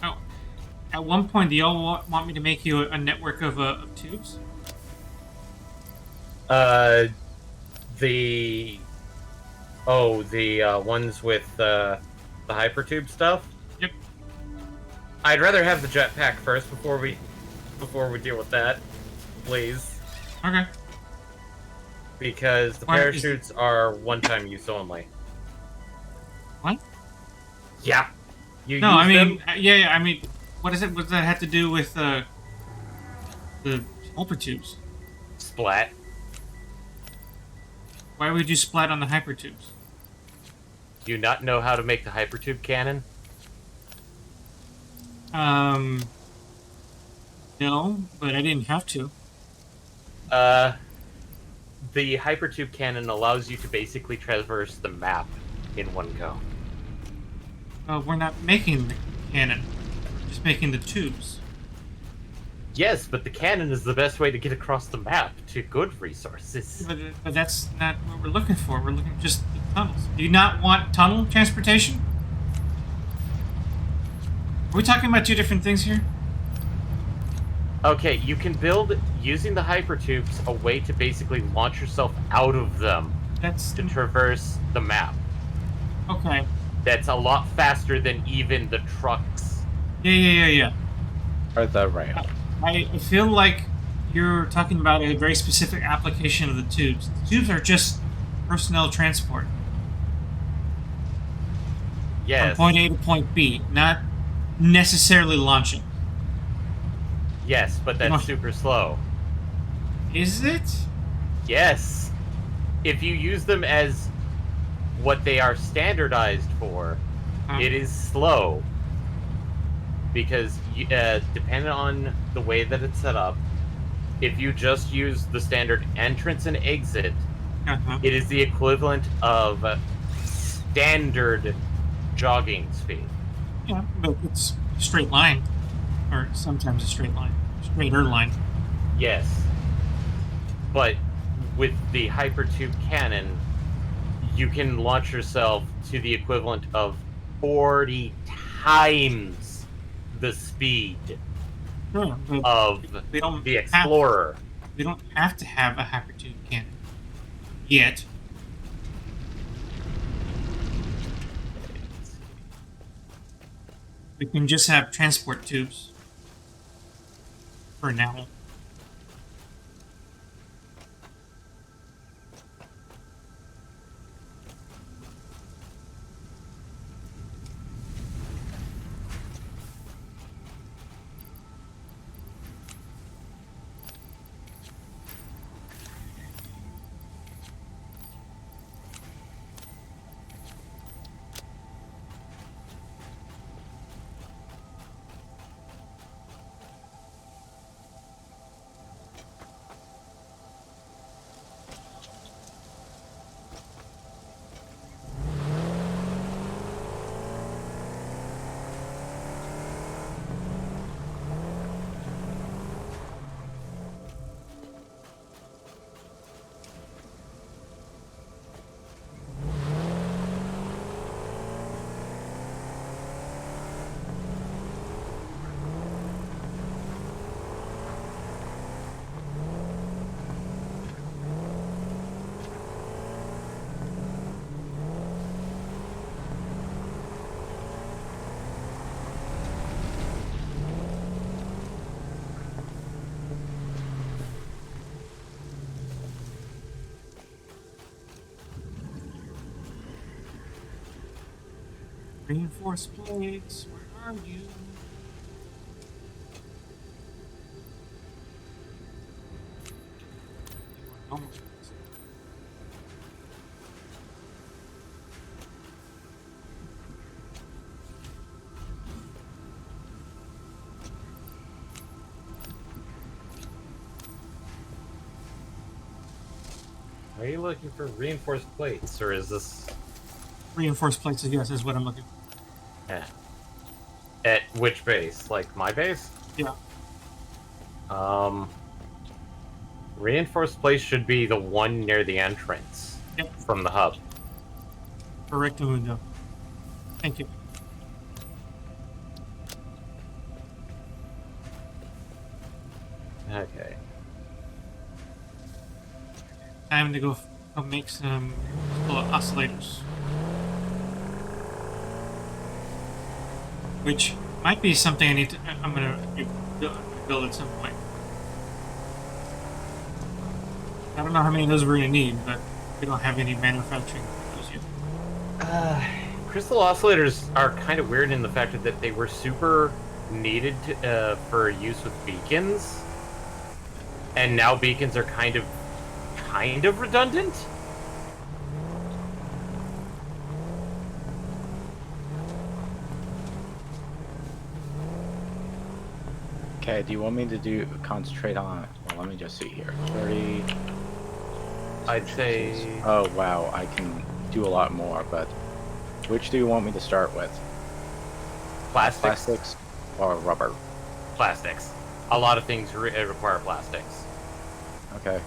B: Oh, at one point, do y'all want me to make you a network of tubes?
A: The ones with the hypertube stuff.
B: Yep.
A: I'd rather have the jetpack first before we deal with that, please.
B: Okay.
A: Because the parachutes are one-time use only.
B: What?
A: Yeah. You
B: No, I
A: use
B: mean,
A: them?
B: yeah, I mean, what is it? What does that have to do with the hypertubes?
A: Splat.
B: Why would you splat on the hypertubes?
A: Do you not know how to make the hypertube cannon?
B: No, but I didn't have to.
A: The hypertube cannon allows you to basically traverse the map in one go.
B: We're not making the cannon. We're just making the tubes.
A: Yes, but the cannon is the best way to get across the map to good resources.
B: But that's not what we're looking for. We're looking just the tunnels. Do you not want tunnel transportation? Are we talking about two different things here?
A: Okay, you can build, using the hypertubes, a way to basically launch yourself out of them to traverse the map.
B: Okay.
A: That's a lot faster than even the trucks.
B: Yeah.
C: or the rail.
B: I feel like you're talking about a very specific application of the tubes. The tubes are just personnel transport.
A: Yes.
B: From point A to point B, not necessarily launching.
A: Yes, but that's super slow.
B: Is it?
A: Yes. If you use them as what they are standardized for, it is slow. Because depending on the way that it's set up, if you just use the standard entrance and exit, it is the equivalent of standard jogging speed.
B: Yeah, but it's a straight line. Or sometimes a straighter line.
A: Yes. But with the hypertube cannon, you can launch yourself to the equivalent of 40 times the speed
B: Sure, but
A: of
B: they don't
A: the
B: have
A: Explorer.
B: they don't have to have a hypertube cannon yet. We can just have transport tubes for now. Reinforced plates, where are you? You are almost.
A: Are you looking for reinforced plates, or is this
B: Reinforced plates, yes, is what I'm looking for.
A: at which base? Like my base?
B: Yeah.
A: Reinforced plates should be the one near the entrance
B: Yep.
A: from the hub.
B: Correcto mundo. Thank you.
A: Okay.
B: Time to go make some oscillators. Which might be something I need to. I'm gonna build at some point. I don't know how many of those we're gonna need, but we don't have any manufacturing of those yet.
A: Crystal oscillators are kind of weird in the fact that they were super needed for use with beacons, and now beacons are kind of redundant.
C: Okay, do you want me to concentrate on? Well, let me just see here. 30.
A: I'd say.
C: Oh wow, I can do a lot more, but which do you want me to start with? Plastics or rubber?
A: Plastics. A lot of things require plastics.
C: Okay.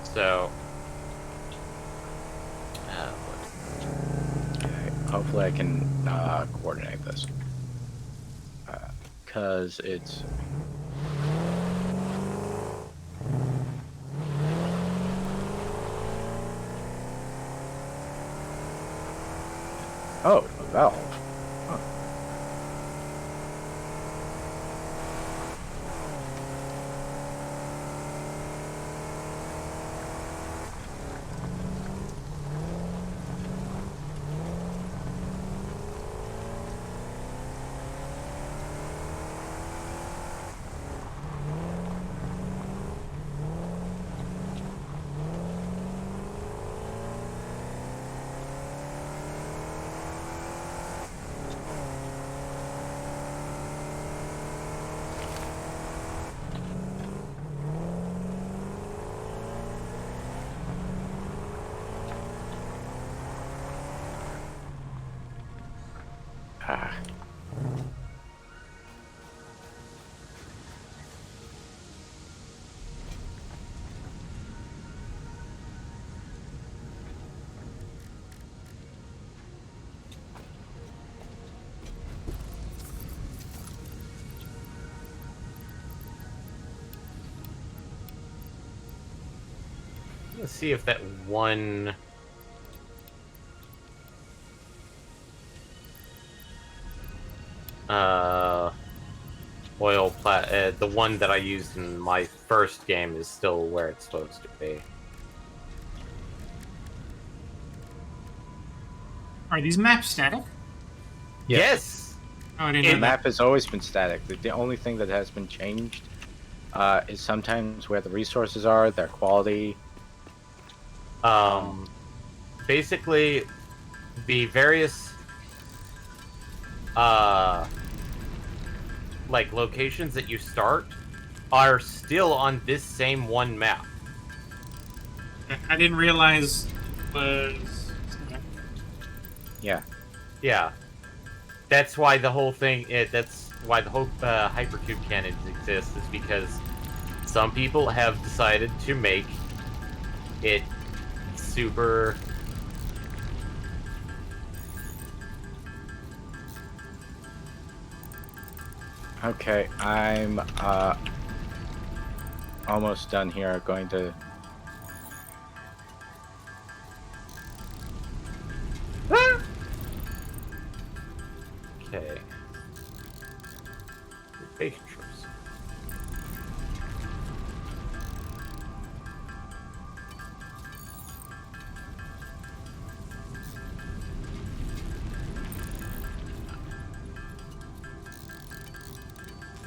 A: So.
C: Okay. Hopefully I can coordinate this. Because it's... Oh, a valve. Huh.
A: Let's see if that one. The one that I used in my first game is still where it's supposed to be.
B: Are these maps static?
A: Yes.
B: Oh, I didn't
C: The
B: know that.
C: map has always been static. The only thing that has been changed is sometimes where the resources are, their quality.
A: Basically, the various like locations that you start are still on this same one map.
B: I didn't realize was.
C: Yeah.
A: Yeah, that's why the whole thing. That's why the whole hypercube cannons exist, is because some people have decided to make it super.
C: Okay, I'm almost done here. Going to.
A: Okay. Bacon trips.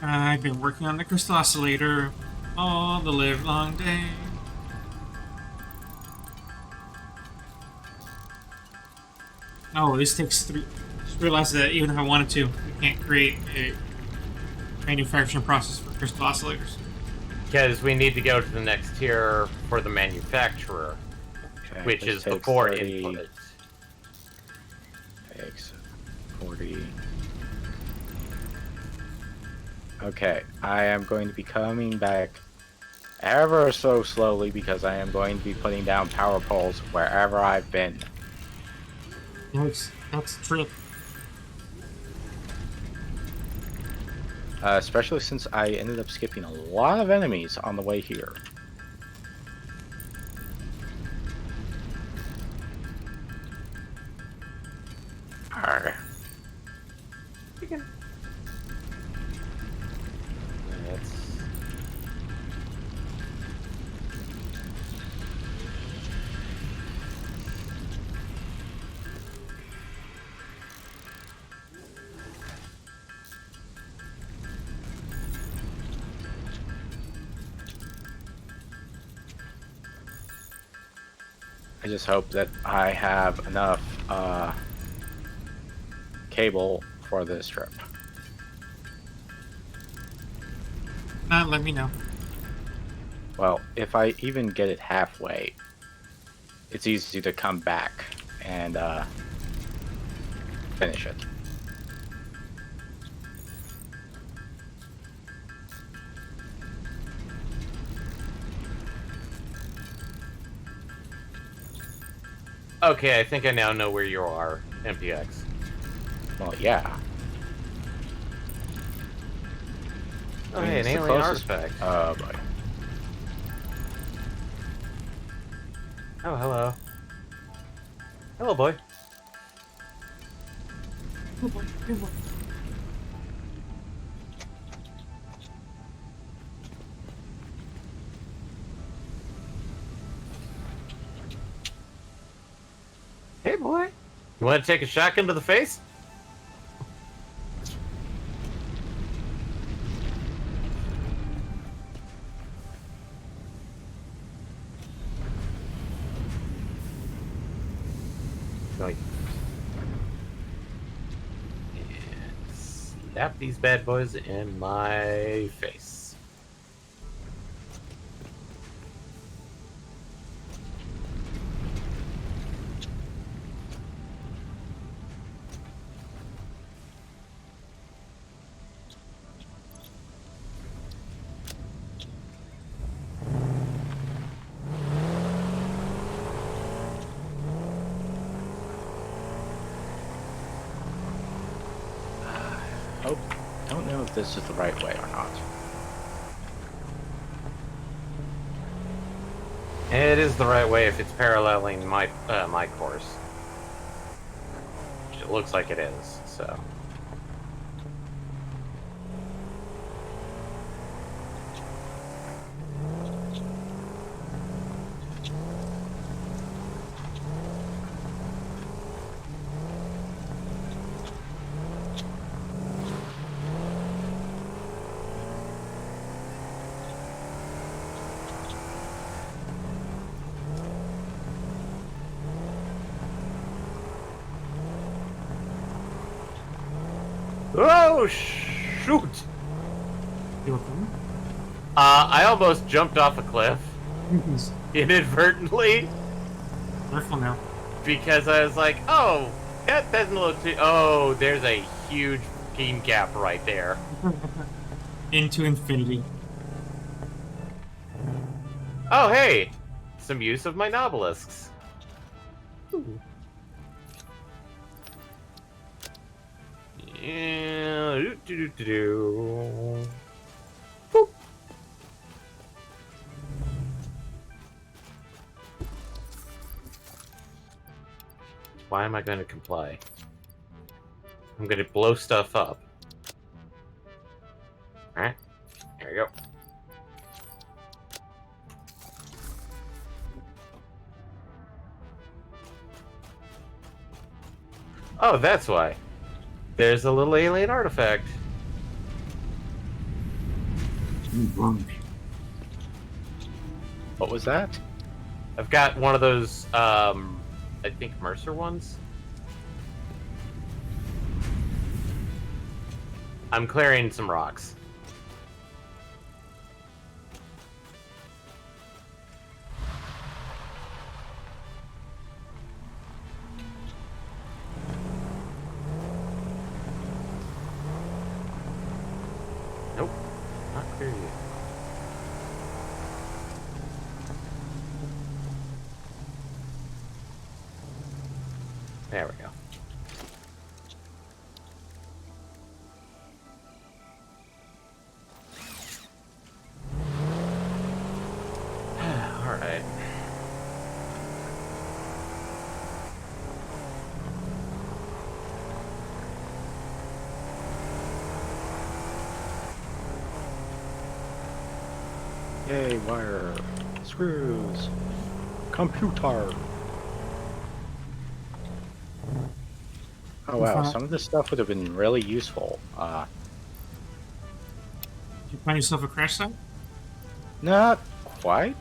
B: I've been working on the crystal oscillator all the live long day. Oh, this takes 3. Just realized that even if I wanted to, we can't create a manufacturing process for crystal oscillators.
A: Because we need to go to the next tier for the manufacturer,
C: Okay,
A: which
C: this
A: is
C: takes
A: before
C: 30,
A: input.
C: Takes 40. Okay, I am going to be coming back ever so slowly because I am going to be putting down power poles wherever I've been.
B: That's a trip.
C: Especially since I ended up skipping a lot of enemies on the way here. Arr.
A: That's...
C: I just hope that I have enough cable for this trip.
B: Let me know.
C: Well, if I even get it halfway, it's easy to come back and finish it.
A: Okay, I think I now know where you are, MPX.
C: Well, yeah.
A: Oh,
C: I mean,
A: hey, an
C: it's the
A: alien
C: closest-
A: artifact.
C: Oh, boy.
A: Oh, hello. Hello, boy. Hey, boy. You want to take a shotgun to the face? Like, and slap these bad boys in my face.
C: Oh, don't know if this is the right way or not.
A: It is the right way if it's paralleling my my course. Which it looks like it is, so. Oh, shoot!
B: You okay?
A: I almost jumped off a cliff inadvertently
B: Careful now.
A: because I was like, oh, that doesn't look too... Oh, there's a huge fucking gap right there.
B: Into infinity.
A: Oh, hey! Some use of my nobelisks.
B: Ooh.
A: Yeah, do. Boop. Why am I going to comply? I'm going to blow stuff up. Alright, there we go. Oh, that's why. There's a little alien artifact.
C: What was that?
A: I've got one of those, I think Mercer ones. I'm clearing some rocks. Nope, not clear yet. There we go. All right.
C: Yay, wire, screws, computer. Oh wow, some of this stuff would have been really useful.
B: Did you find yourself a crash site?
C: Not quite.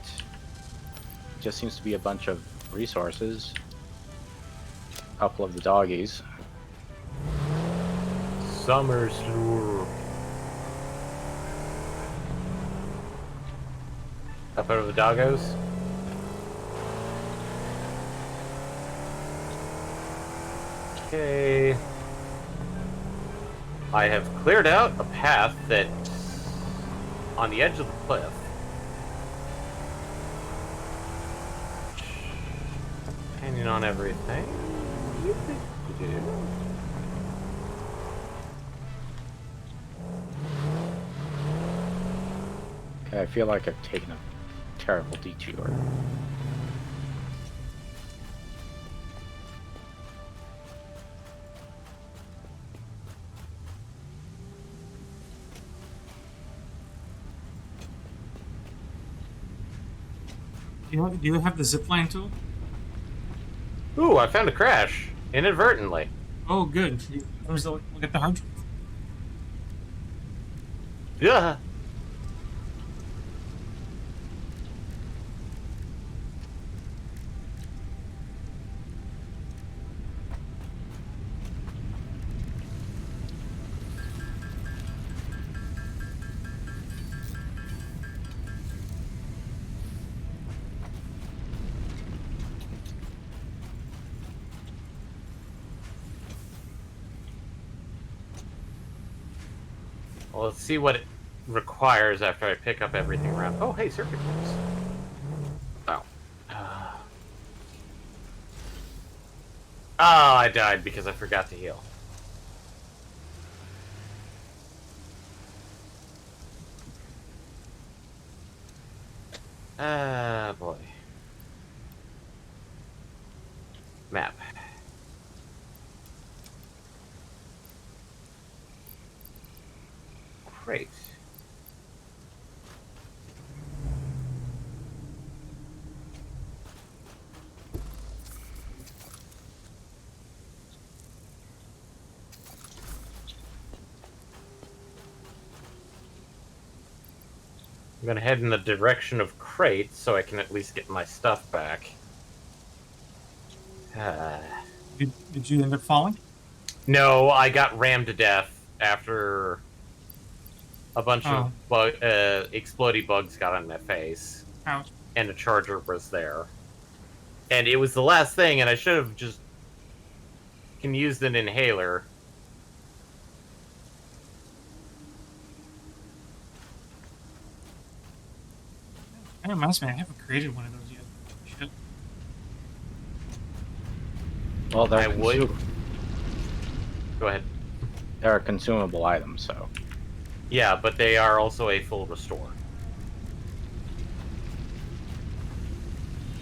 C: Just seems to be a bunch of resources. A couple of the doggies.
A: Summer Slur. Up over the doggos. Okay. I have cleared out a path that on the edge of the cliff. Depending on everything.
C: Okay, I feel like I've taken a terrible detour.
B: Do you have the zipline tool?
A: Ooh, I found a crash inadvertently.
B: Oh, good. We'll get the hard drive.
A: Yeah. Well, let's see what it requires after I pick up everything around. Oh, hey, circuit boards. Oh. Oh, I died because I forgot to heal. Ah, boy. Map. Great. I'm gonna head in the direction of Crate so I can at least get my stuff back.
B: Did you end up falling?
A: No, I got rammed to death after a bunch of explodey bugs got on my face.
B: Ouch.
A: And a charger was there. And it was the last thing, and I should have just used an inhaler.
B: That reminds me, I haven't created one of those yet. Shit.
C: Well,
A: I would. Go ahead.
C: They're a consumable item, so.
A: Yeah, but they are also a full restore.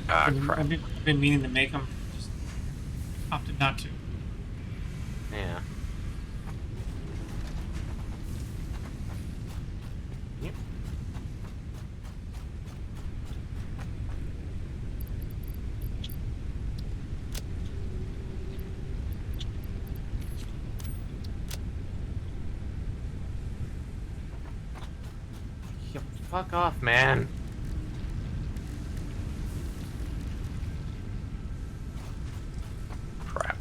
C: Crap.
B: I've been meaning to make them, just opted not to.
A: Yeah. Yep. Yo, fuck off, man.
C: Crap.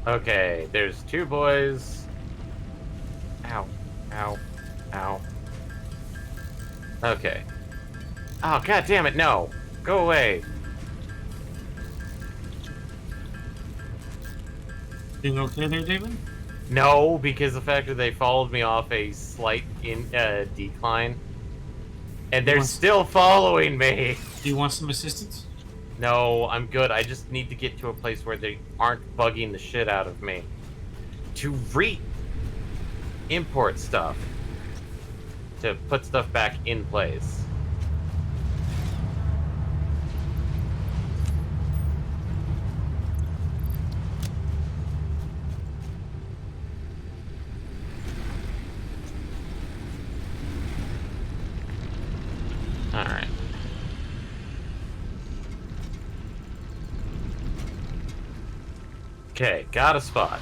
A: Okay, there's two boys. Ow. Ow. Ow. Okay. Oh, god damn it, no. Go away.
B: Doing okay there, David?
A: No, because the fact that they followed me off a slight decline. And they're still following me.
B: Do you want some assistance?
A: No, I'm good. I just need to get to a place where they aren't bugging the shit out of me. To import stuff. To put stuff back in place. Alright. Okay, got a spot.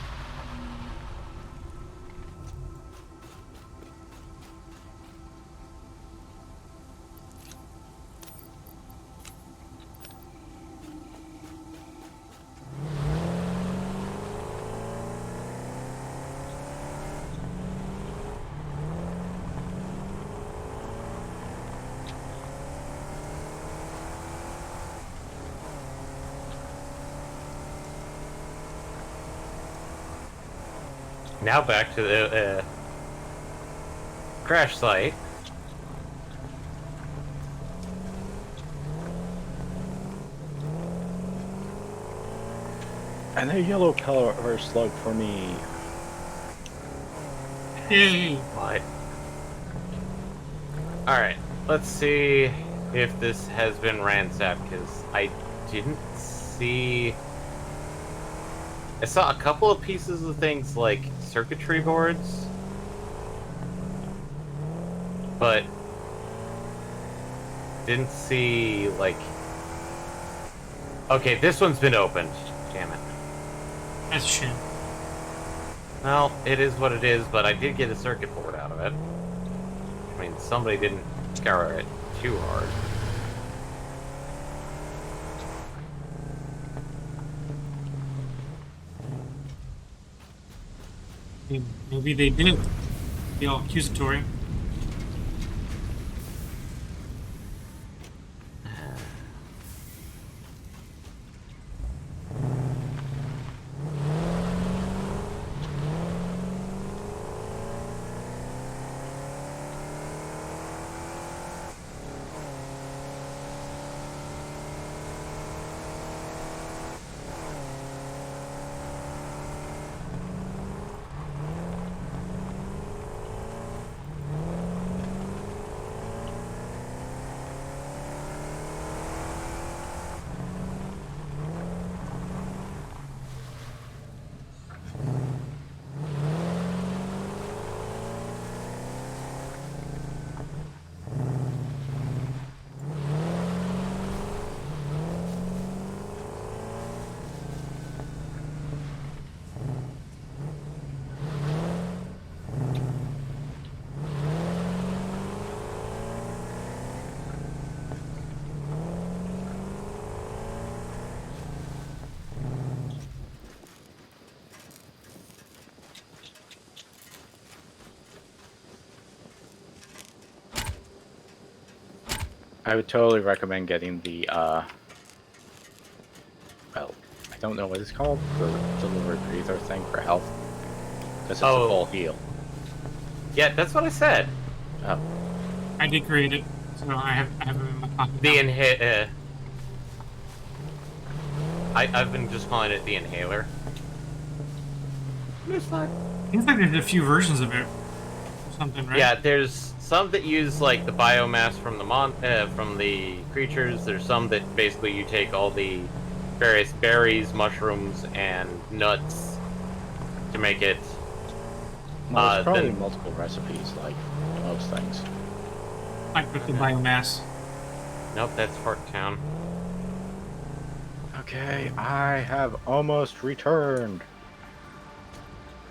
A: Now back to the crash site.
C: And a yellow power slug for me.
B: Yay!
A: What? Alright, let's see if this has been ransacked, because I didn't see... I saw a couple of pieces of things like circuitry boards, but didn't see, like... Okay, this one's been opened. Damn it.
B: That's a shame.
A: Well, it is what it is, but I did get a circuit board out of it. I mean, somebody didn't scour it too hard.
B: Maybe they did. Be all accusatory.
C: I would totally recommend getting the, well, I don't know what it's called, the delivery breather thing for health. Because it's a full heal.
A: Yeah, that's what I said.
C: Oh.
B: I did create it, so I have it in my pocket.
A: The
B: now.
A: I've been just calling it the inhaler. It's fine.
B: Seems like there's a few versions of it. Or something, right?
A: Yeah, there's some that use like the biomass from the creatures. There's some that basically you take all the various berries, mushrooms, and nuts to make it.
C: Well, there's probably multiple recipes, like most things.
B: Like with the biomass.
A: Nope, that's Fort Town.
C: Okay, I have almost returned.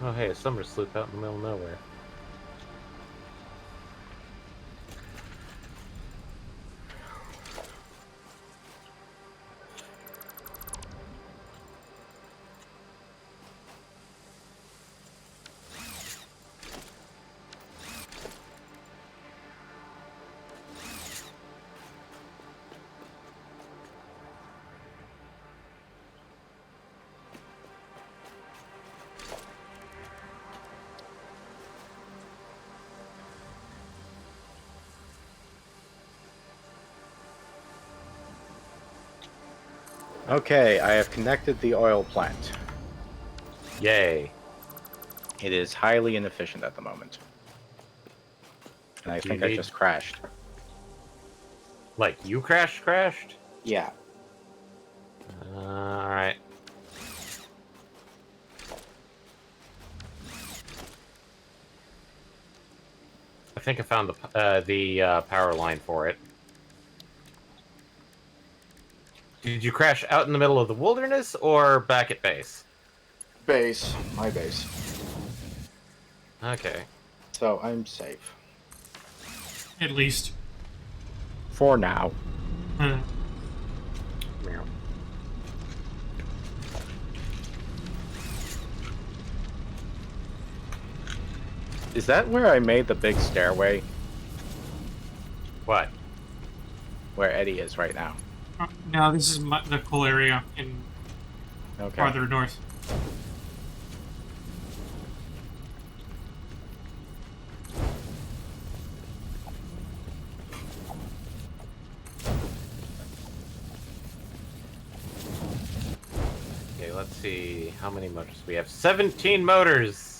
A: Oh hey, a summer sloop out in the middle of nowhere.
C: Okay, I have connected the oil plant.
A: Yay.
C: It is highly inefficient at the moment. And I think I just crashed.
A: Like, you crashed?
C: Yeah.
A: Alright. I think I found the power line for it. Did you crash out in the middle of the wilderness or back at base?
C: Base. My base.
A: Okay.
C: So I'm safe.
B: At least.
C: For now.
B: Uh,
A: Meow.
C: Is that where I made the big stairway?
A: What?
C: Where Eddie is right now.
B: no, this is the cool area in farther north.
A: Okay, let's see how many motors we have. 17 motors!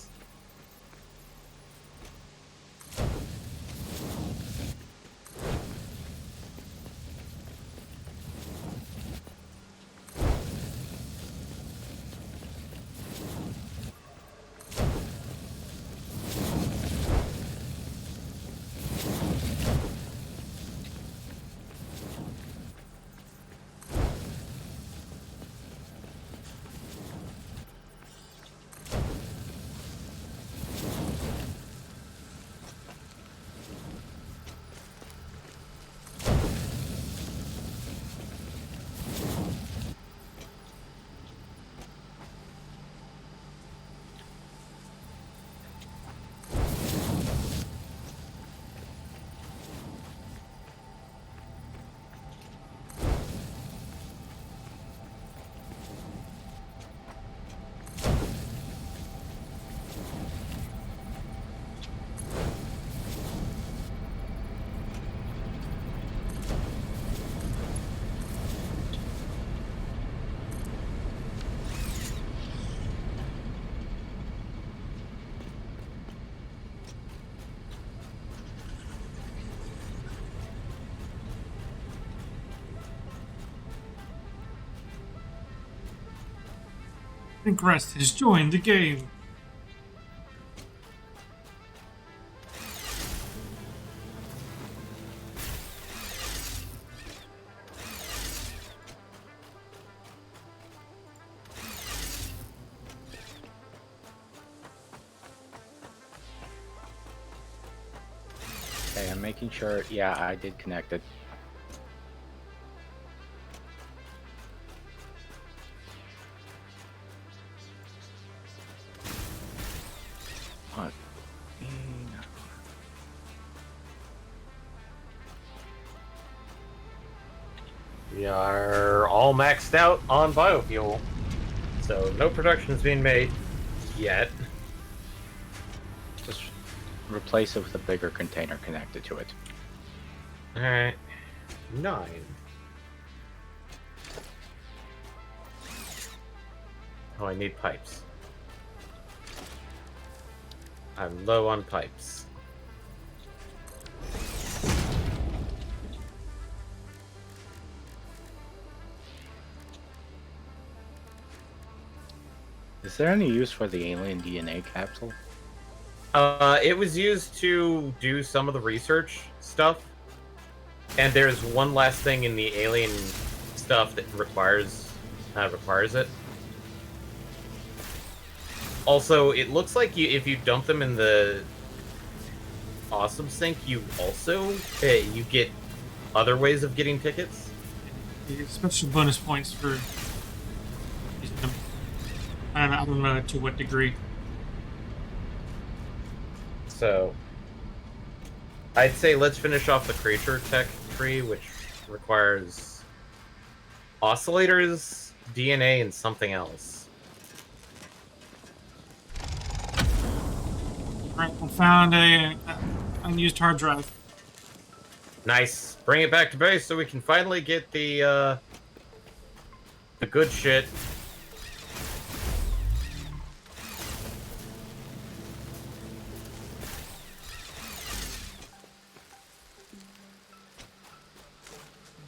B: Ingress has joined the game.
C: Okay, I'm making sure. Yeah, I did connect it. What?
A: We are all maxed out on biofuel, so no production is being made yet.
C: Just replace it with a bigger container connected to it.
A: Alright. 9. Oh, I need pipes. I'm low on pipes.
C: Is there any use for the alien DNA capsule?
A: It was used to do some of the research stuff. And there's one last thing in the alien stuff that requires it. Also, it looks like if you dump them in the Awesome Sink, you also you get other ways of getting tickets.
B: Special bonus points for using them. I don't know to what degree.
A: So, I'd say let's finish off the creature tech tree, which requires oscillators, DNA, and something else.
B: Right, I found a unused hard drive.
A: Nice. Bring it back to base so we can finally get the good shit.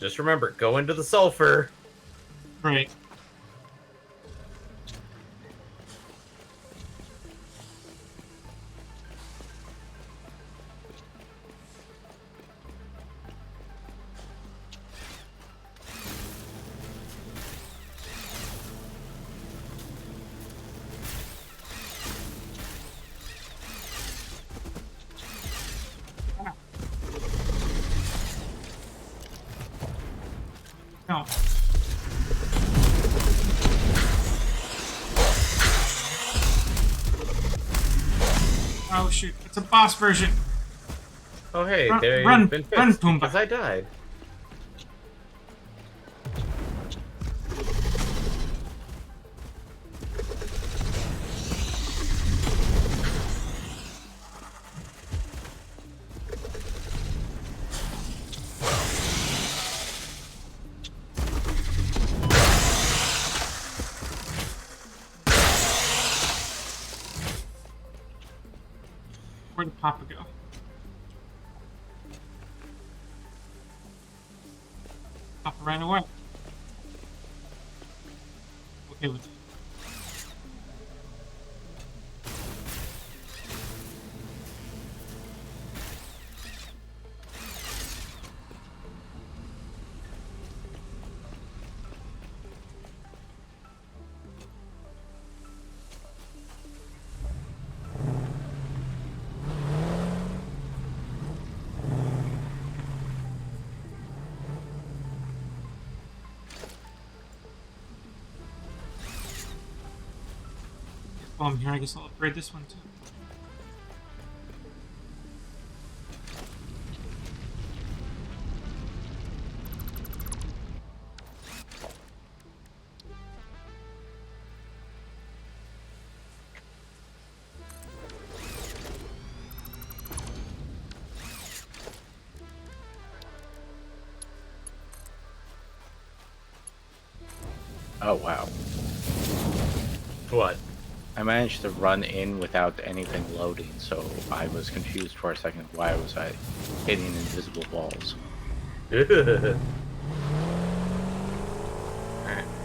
A: Just remember, go into the sulfur.
B: Right. No. Oh shoot! It's a boss version.
A: Oh hey,
B: Run-
A: there
B: run-
A: you've been
B: run,
A: fixed
B: Pumbaa.
A: because I died.
B: Where did Papa go? Papa ran away. Okay with it. While I'm here, I guess I'll upgrade this one too.
C: Oh wow.
A: What?
C: I managed to run in without anything loading, so I was confused for a second. Why was I hitting invisible walls?
A: Alright,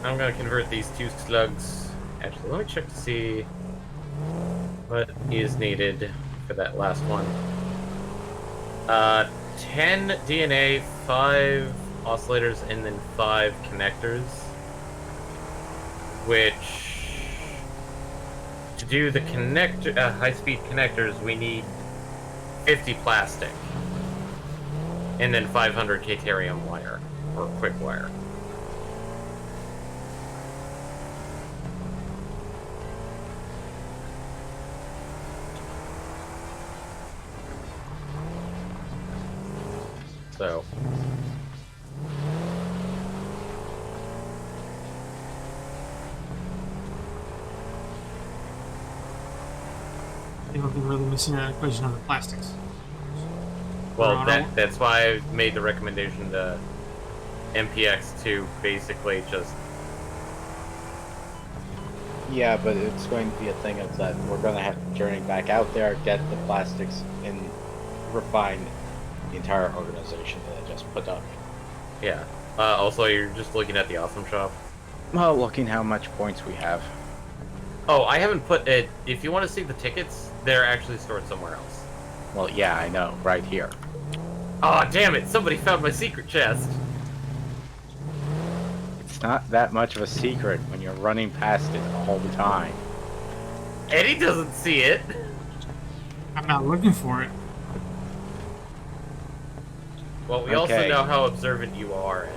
A: I'm gonna convert these 2 slugs. Actually, let me check to see what is needed for that last one. 10 DNA, 5 oscillators, and then 5 connectors. Which, to do the high-speed connectors, we need 50 plastic. And then 500 Caterium wire, or quick wire. So,
B: The only thing really missing in that equation are the plastics.
A: Well, that's why I made the recommendation to MPX to basically just...
C: Yeah, but it's going to be a thing of that we're going to have to journey back out there, get the plastics, and refine the entire organization that I just put up.
A: Yeah. Also, you're just looking at the Awesome Shop.
C: Well, looking how much points we have.
A: Oh, I haven't put it... If you want to see the tickets, they're actually stored somewhere else.
C: Well, yeah, I know, right here.
A: Aw, damn it! Somebody found my secret chest!
C: It's not that much of a secret when you're running past it all the time.
A: Eddie doesn't see it!
B: I'm not looking for it.
A: Well, we also
C: Okay.
A: know how observant you are, Eddie.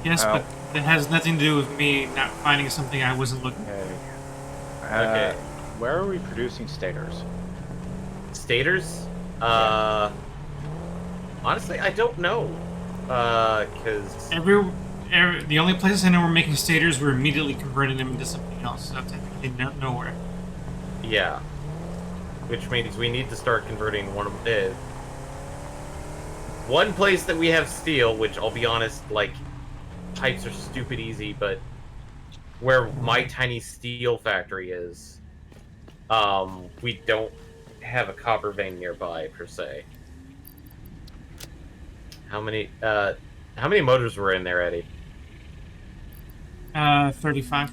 B: Yes,
C: Oh.
B: but that has nothing to do with me not finding something I wasn't looking for.
C: Okay.
A: Okay.
C: Where are we producing stators?
A: Staters? Honestly, I don't know. Because...
B: The only places I know we're making stators, we're immediately converting them into something else. So technically nowhere.
A: Yeah. Which means we need to start converting one of the... One place that we have steel, which I'll be honest, like, pipes are stupid easy, but where my tiny steel factory is, we don't have a copper vein nearby, per se. How many motors were in there, Eddie?
B: 35.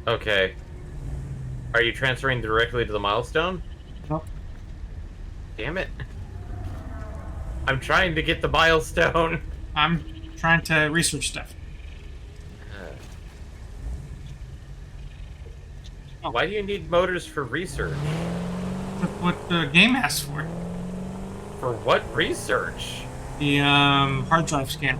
A: Okay. Are you transferring directly to the milestone?
B: Nope.
A: Damn it. I'm trying to get the milestone.
B: I'm trying to research stuff.
A: Why do you need motors for research?
B: That's what the game asks for.
A: For what research?
B: The hard drive scan.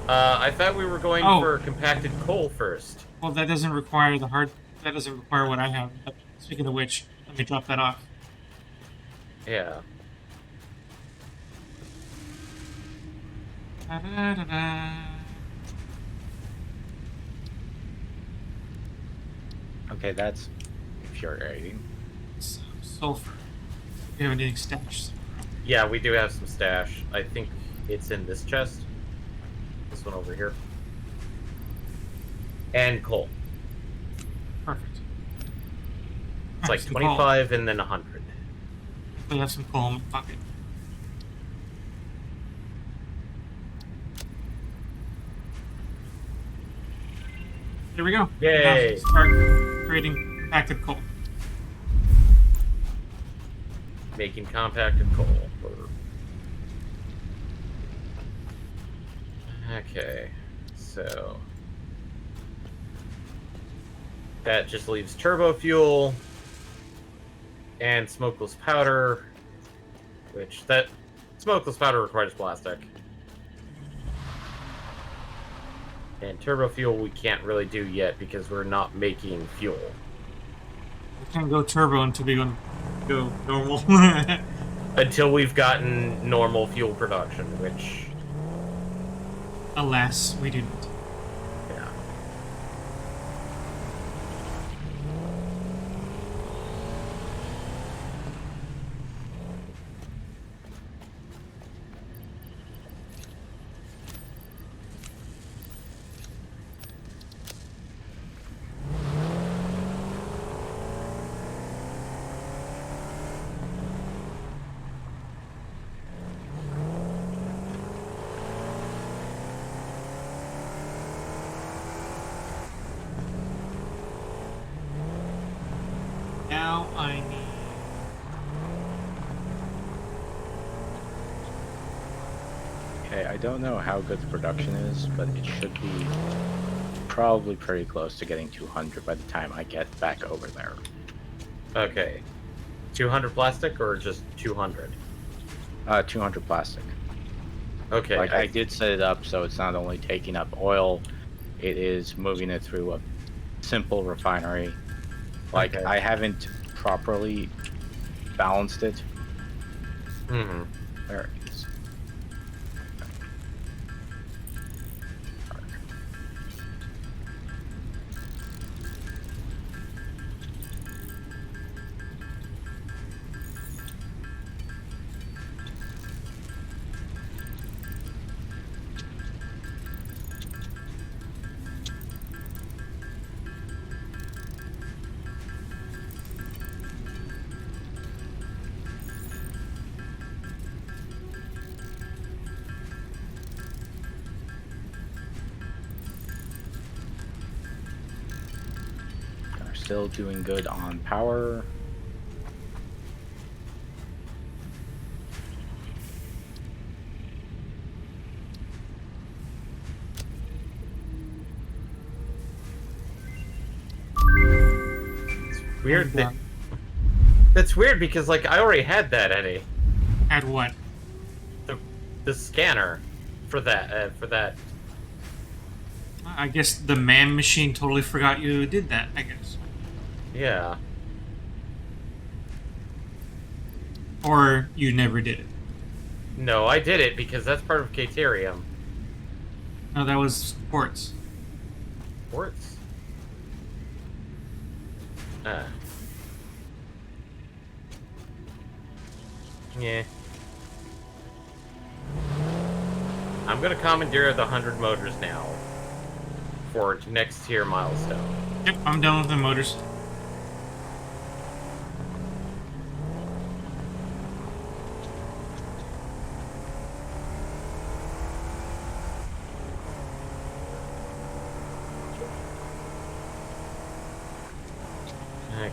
A: I thought we were going
B: Oh.
A: for compacted coal first.
B: Well, that doesn't require the hard. That doesn't require what I have. But speaking of which, let me drop that off.
A: Yeah.
B: Da-da-da-da.
C: Okay, that's infuriating.
B: Sulfur. We have anything stashed.
A: Yeah, we do have some stash. I think it's in this chest. This one over here. And coal.
B: Perfect.
A: It's like
B: Some
A: 25 and then 100.
B: Coal. We have some coal in my pocket. There we go.
A: Yay.
B: Now start creating compacted coal.
A: Making compacted coal. Okay, so that just leaves turbo fuel and smokeless powder, which that smokeless powder requires plastic. And turbo fuel we can't really do yet because we're not making fuel.
B: We can't go turbo until we go normal.
A: Until we've gotten normal fuel production, which...
B: Alas, we do not.
A: Yeah.
B: Now I need.
C: Okay, I don't know how good the production is, but it should be probably pretty close to getting 200 by the time I get back over there.
A: Okay. 200 plastic or just 200?
C: 200 plastic.
A: Okay.
C: Like, I did set it up so it's not only taking up oil, it is moving it through a simple refinery. Like,
A: Okay.
C: I haven't properly balanced it.
A: Mm-hmm.
C: Where is... still doing good on power.
A: Weird
B: Oh,
A: that that's weird because like I already had that, Eddie.
B: Had what?
A: The scanner for that.
B: I guess the man machine totally forgot you did that, I guess.
A: Yeah.
B: Or you never did it.
A: No, I did it because that's part of Caterium.
B: No, that was quartz.
A: Quartz. Ah. Yeah. I'm gonna commandeer the 100 motors now for next tier milestone.
B: Yep, I'm done with the motors.
A: Okay.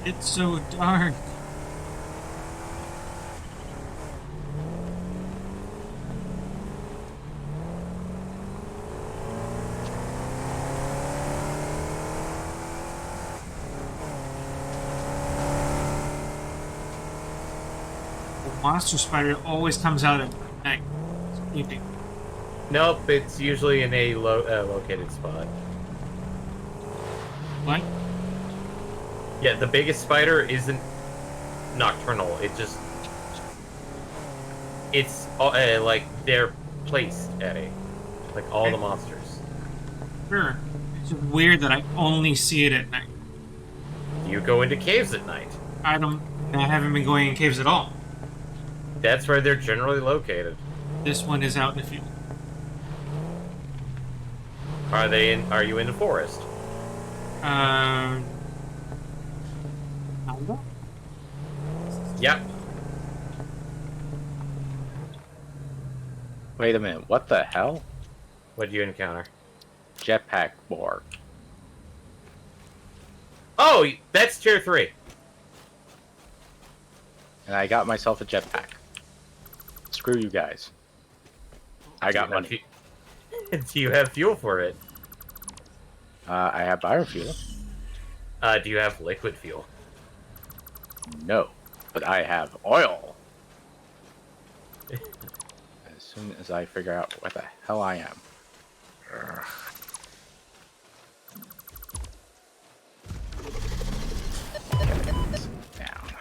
B: It's so dark. The monster spider always comes out at night. Sleeping.
A: Nope, it's usually in a located spot.
B: What?
A: Yeah, the biggest spider isn't nocturnal. It's like they're placed, Eddie. Like all the monsters.
B: Sure. It's weird that I only see it at night.
A: You go into caves at night.
B: I haven't been going in caves at all.
A: That's where they're generally located.
B: This one is out in the field.
A: Are you in the forest?
B: Kinda?
A: Yep.
C: Wait a minute, what the hell?
A: What do you encounter?
C: Jetpack board.
A: Oh, that's tier 3.
C: And I got myself a jetpack. Screw you guys. I got money.
A: Do you have fuel for it?
C: I have biofuel.
A: Do you have liquid fuel?
C: No, but I have oil. As soon as I figure out what the hell I am. Ugh. Down.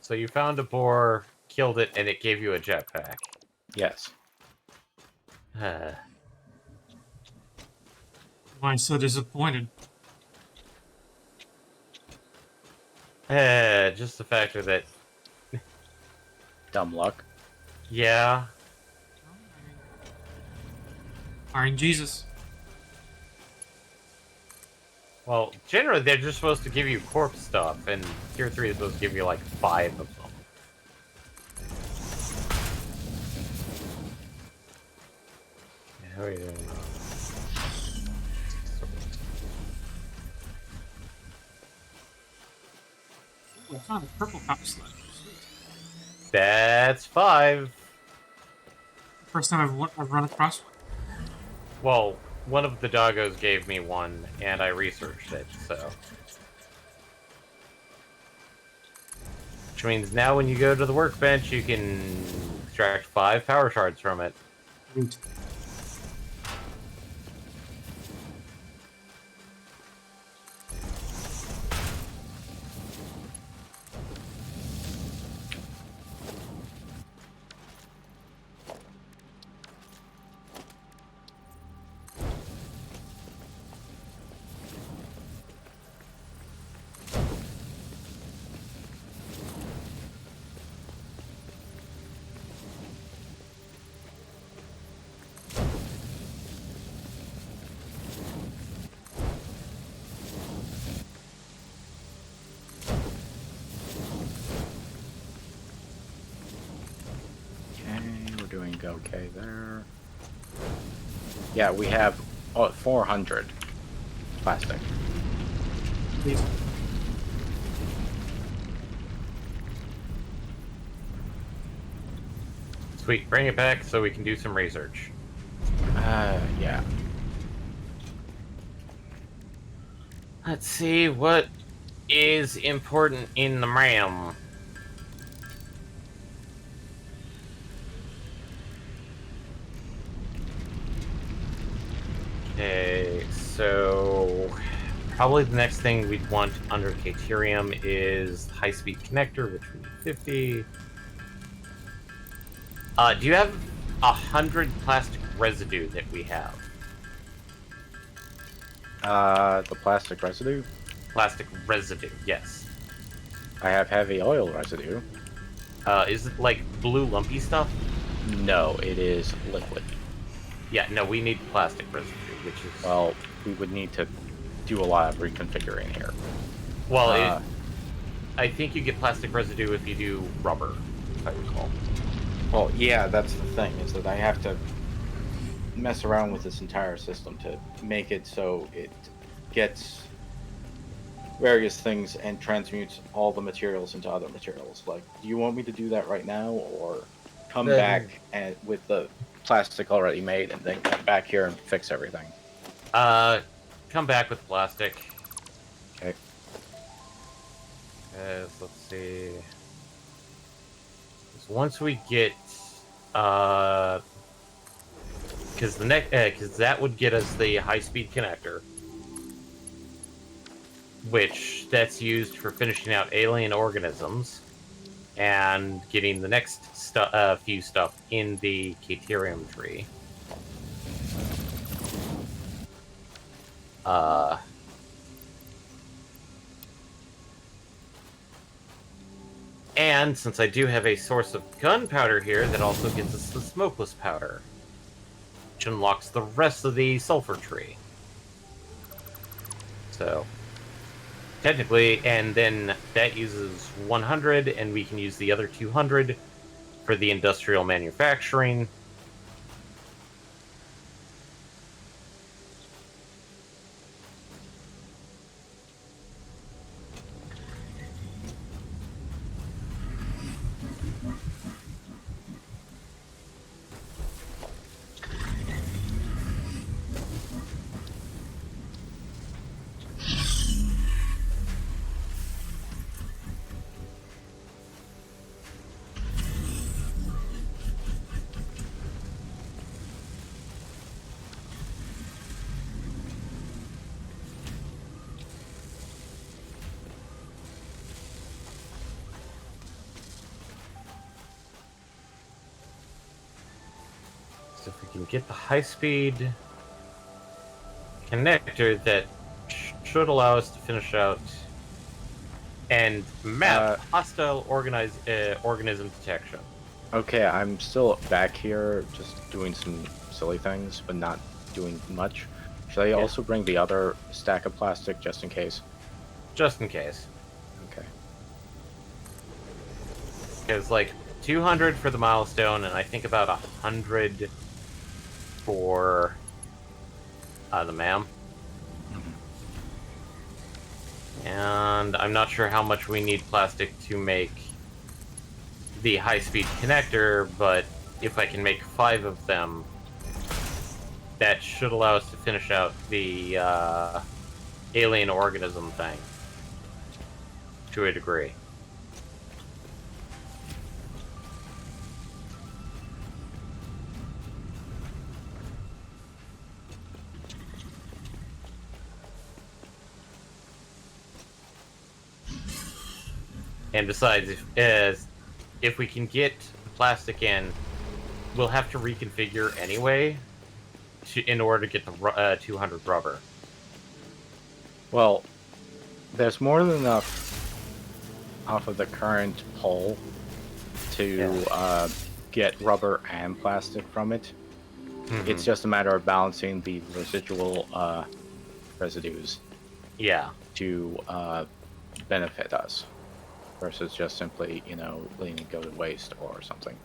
A: So you found a boar, killed it, and it gave you a jetpack.
C: Yes.
B: Why so disappointed?
A: Just the factor that,
C: Dumb luck.
A: yeah.
B: Iron Jesus.
A: Well, generally they're just supposed to give you corpse stuff, and tier 3 is supposed to give you like 5 of them. Yeah, how are you doing?
B: Ooh, I found a purple power sludge.
A: That's 5.
B: First time I've run across one.
A: Well, one of the doggos gave me one, and I researched it, so. Which means now when you go to the workbench, you can extract 5 power shards from it.
B: Root.
C: Doing okay there. Yeah, we have 400 plastic.
B: Please.
A: Sweet, bring it back so we can do some research.
C: Yeah.
A: Let's see what is important in the RAM. Okay, so probably the next thing we'd want under Caterium is high-speed connector, which we need 50. Do you have 100 plastic residue that we have?
C: The plastic residue?
A: Plastic residue, yes.
C: I have heavy oil residue.
A: Is it like blue lumpy stuff?
C: No, it is liquid.
A: Yeah, no, we need plastic residue, which is...
C: Well, we would need to do a lot of reconfiguring here.
A: Well, I think you get plastic residue if you do rubber, if I recall.
C: Well, yeah, that's the thing, is that I have to mess around with this entire system to make it so it gets various things and transmutes all the materials into other materials. Like, do you want me to do that right now, or come back and with the plastic already made and then come back here and fix everything?
A: Come back with plastic.
C: Okay.
A: Let's see. So once we get, because that would get us the high-speed connector, which that's used for finishing out alien organisms and getting the next few stuff in the Caterium tree. And since I do have a source of gunpowder here, that also gives us the smokeless powder, which unlocks the rest of the sulfur tree. So, technically, and then that uses 100, and we can use the other 200 for the industrial manufacturing. So if we can get the high-speed connector, that should allow us to finish out and map hostile organism detection.
C: Okay, I'm still back here just doing some silly things, but not doing much. Should I also bring the other stack of plastic just in case?
A: Just in case.
C: Okay.
A: Because, like, 200 for the milestone, and I think about 100 for the MAM. And I'm not sure how much we need plastic to make the high-speed connector, but if I can make 5 of them, that should allow us to finish out the alien organism thing to a degree. And besides, if we can get the plastic in, we'll have to reconfigure anyway in order to get the 200 rubber.
C: Well, there's more than enough off of the current pole to get rubber and plastic from it.
A: Mhm.
C: It's just a matter of balancing the residual residues
A: Yeah.
C: to benefit us versus just simply, letting it go to waste or something.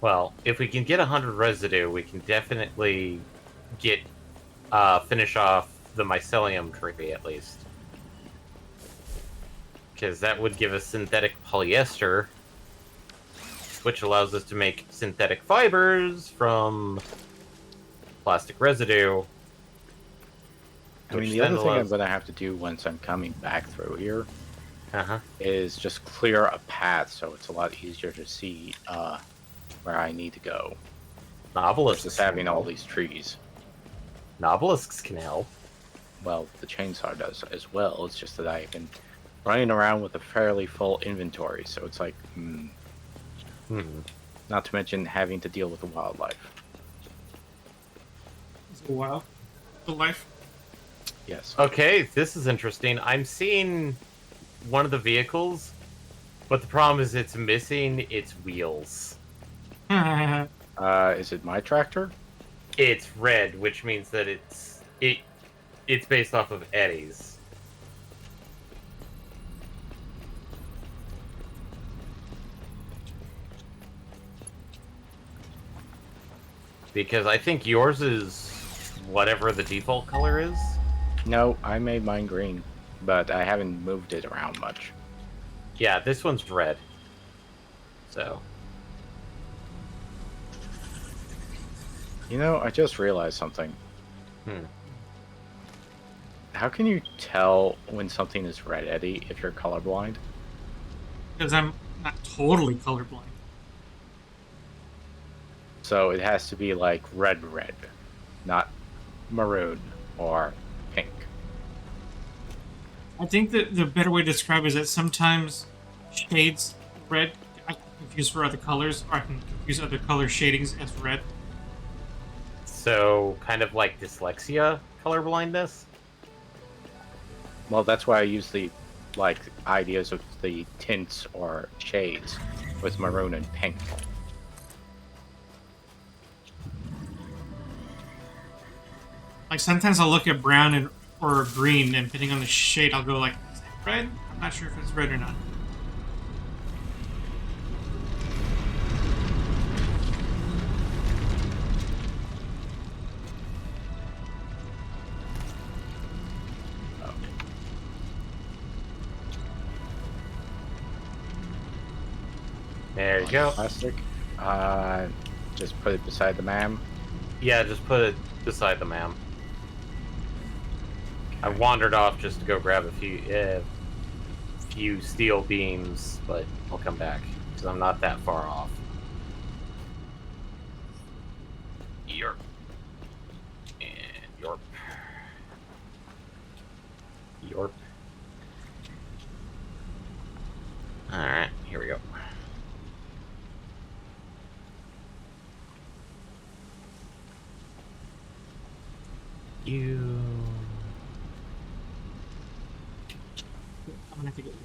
A: Well, if we can get 100 residue, we can definitely get finish off the mycelium tree at least, because that would give us synthetic polyester, which allows us to make synthetic fibers from plastic residue.
C: I mean,
A: Which
C: the
A: then
C: other thing I'm
A: allows-
C: going to have to do once I'm coming back through here
A: Uh-huh.
C: is just clear a path so it's a lot easier to see where I need to go
A: Novelisks
C: versus
A: can
C: having all
A: help.
C: these trees.
A: Novelisks can help.
C: Well, the chainsaw does as well. It's just that I've been running around with a fairly full inventory, so it's like, not to mention having to deal with the wildlife.
B: Is it wild? The life?
C: Yes.
A: Okay, this is interesting. I'm seeing one of the vehicles, but the problem is it's missing its wheels.
C: Is it my tractor?
A: It's red, which means that it's based off of Eddie's. Because I think yours is whatever the default color is.
C: No, I made mine green, but I haven't moved it around much.
A: Yeah, this one's red. So,
C: I just realized something.
A: Hmm.
C: How can you tell when something is red, Eddie, if you're colorblind?
B: Because I'm not totally colorblind.
C: So it has to be like red, not maroon or pink.
B: I think that the better way to describe it is that sometimes shades red I can confuse for other colors, or I can confuse other color shadings as red.
A: so kind of like dyslexia color blindness.
C: Well, that's why I use the ideas of the tints or shades with maroon and pink.
B: Like sometimes I'll look at brown or green, and depending on the shade, I'll go like, is that red? I'm not sure if it's red or not.
A: There you go.
C: Plastic. Just put it beside the MAM.
A: Yeah, just put it beside the ma'am. I wandered off just to go grab a few steel beams, but I'll come back because I'm not that far off. Yerp. And Yorp. Yorp. Alright, here we go. You...
B: I'm gonna have to get you.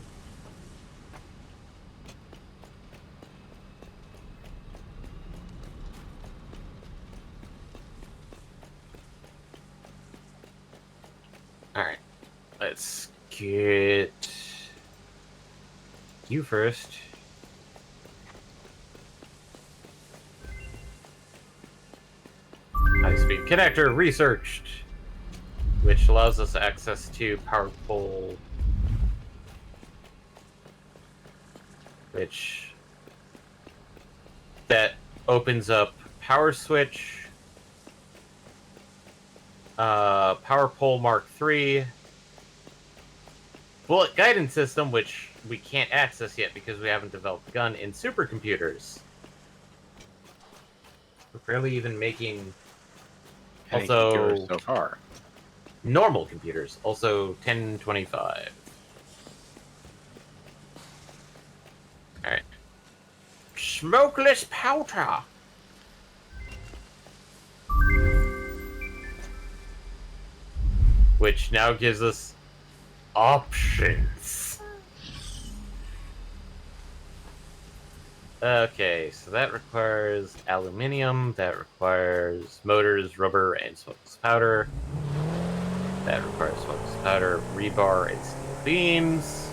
A: Alright. Let's get you first. High-speed connector researched, which allows us access to powerful, which that opens up power switch, Power Pole Mark III, bullet guidance system, which we can't access yet because we haven't developed the gun, in supercomputers. We're barely even making
C: Any computers
A: also
C: so far.
A: normal computers, also 1025. Alright. Smokeless powder. Which now gives us options. Okay, so that requires aluminium, that requires motors, rubber, and smokeless powder. That requires smokeless powder, rebar, and steel beams.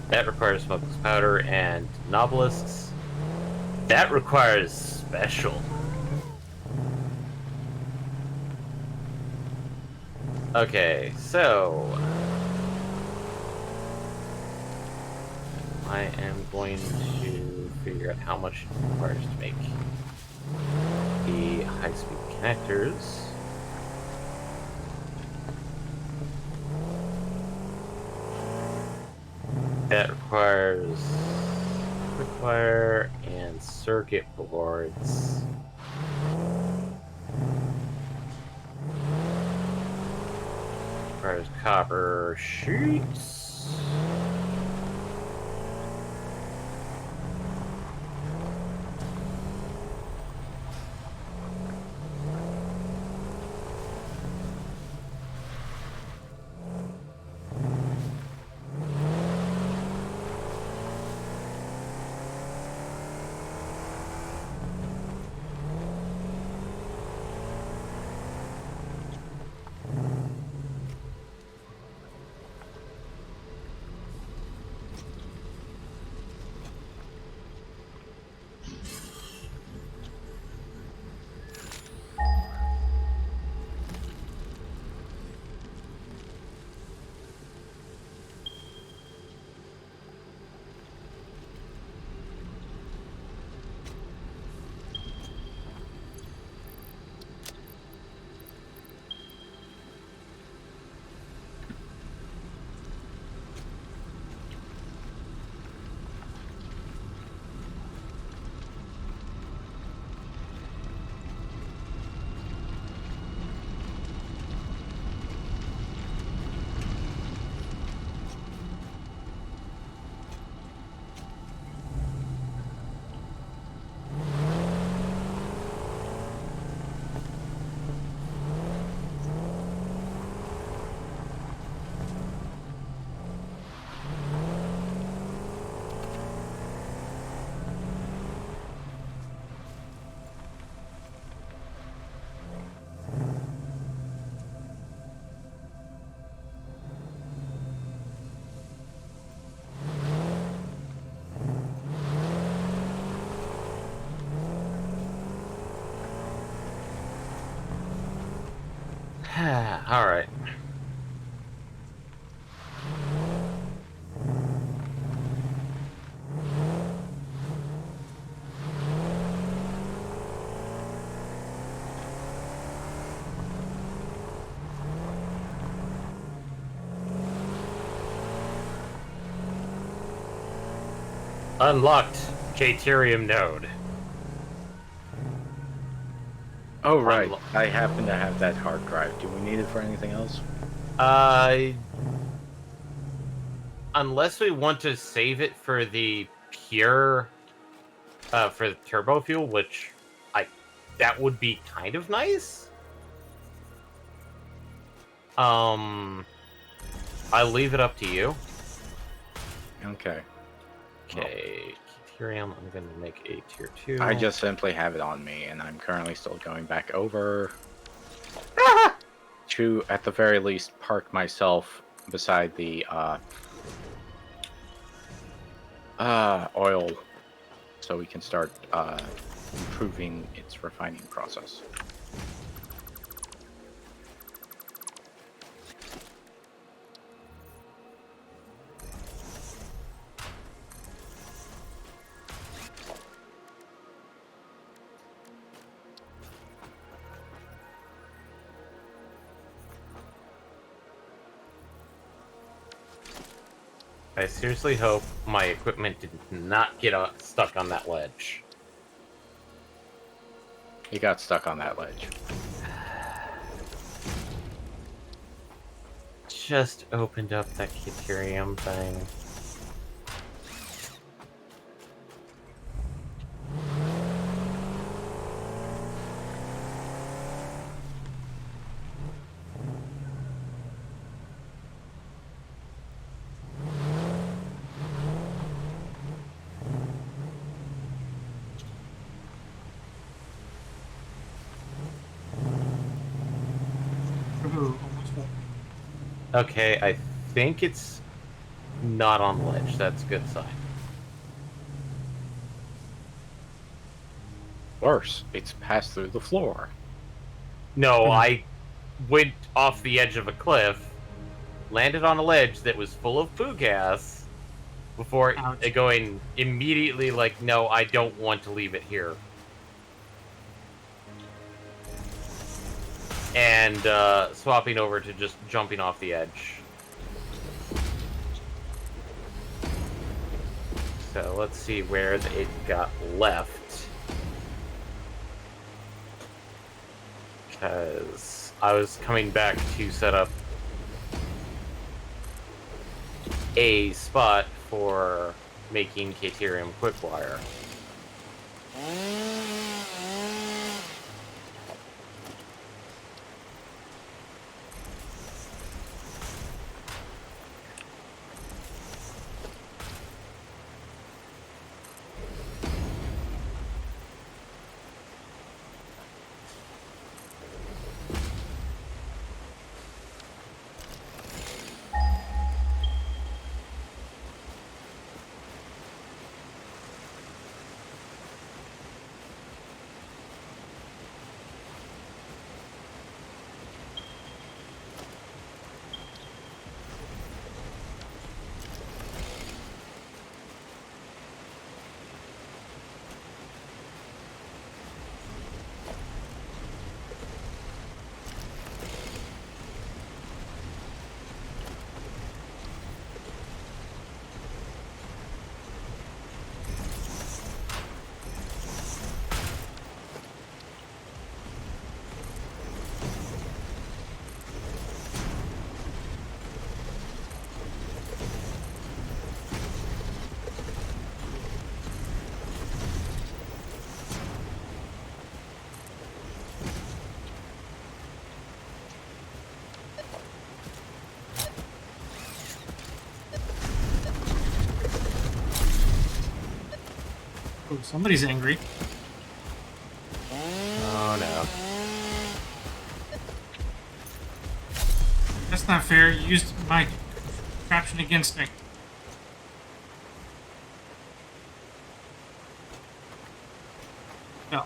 A: That requires smokeless powder and noblists. That requires special. Okay, so I am going to figure out how much it requires to make the high-speed connectors. That requires quick wire and circuit boards. Requires copper sheets. All right. Unlocked Caterium node.
C: Oh, right. I happen to have that hard drive. Do we need it for anything else?
A: Unless we want to save it for the pure, for the turbo fuel, which that would be kind of nice. I'll leave it up to you.
C: Okay.
A: Okay, Caterium, I'm going to make a tier 2.
C: I just simply have it on me, and I'm currently still going back over to, at the very least, park myself beside the oil so we can start improving its refining process.
A: I seriously hope my equipment did not get stuck on that ledge.
C: He got stuck on that ledge.
A: Just opened up that Caterium thing.
B: Ooh, almost full.
A: Okay, I think it's not on the ledge. That's a good sign.
C: Worse, it's passed through the floor.
A: No, I went off the edge of a cliff, landed on a ledge that was full of poo gas, before
B: Ouch.
A: going immediately like, no, I don't want to leave it here. And swapping over to just jumping off the edge. So let's see where it got left. Because I was coming back to set up a spot for making Caterium Quickwire.
B: Oh, somebody's angry.
A: Oh no.
B: That's not fair. You used my contraption against me. No.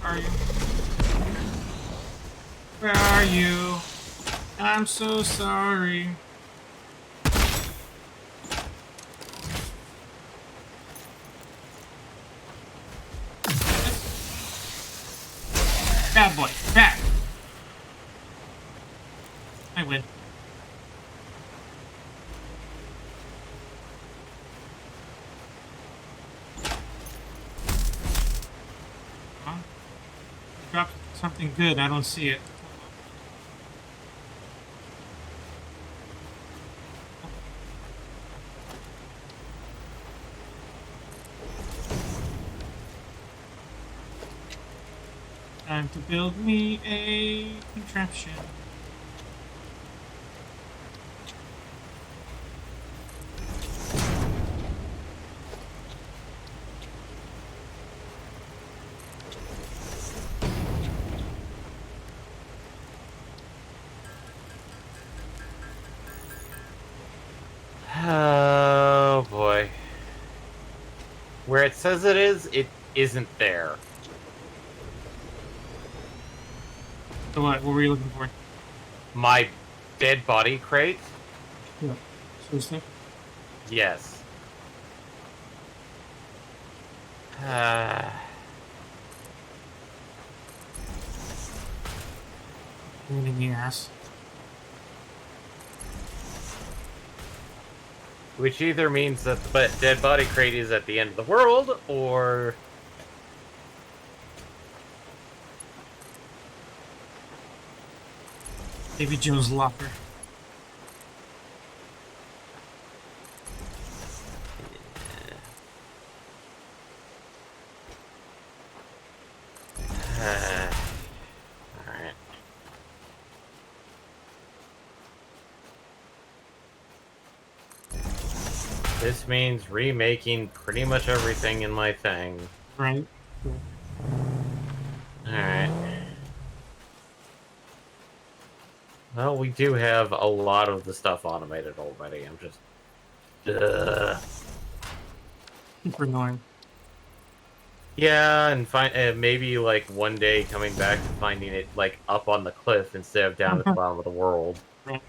B: Where are you? Where are you? I'm so sorry. Bad boy. Bad. I win. Huh? Dropped something good. I don't see it. Time to build me a contraption.
A: Oh boy. Where it says it isn't there.
B: So what? What were you looking for?
A: My dead body crate?
B: Yeah. Seriously?
A: Yes.
B: Pain in the ass.
A: Which either means that the dead body crate is at the end of the world, or...
B: Davy Jones' locker.
A: Alright. This means remaking pretty much everything in my thing.
B: Right.
A: Alright. Well, we do have a lot of the stuff automated already. I'm just...
B: Super annoying.
A: Yeah, and maybe like one day coming back to finding it like up on the cliff instead of down at the bottom of the world.
B: Right.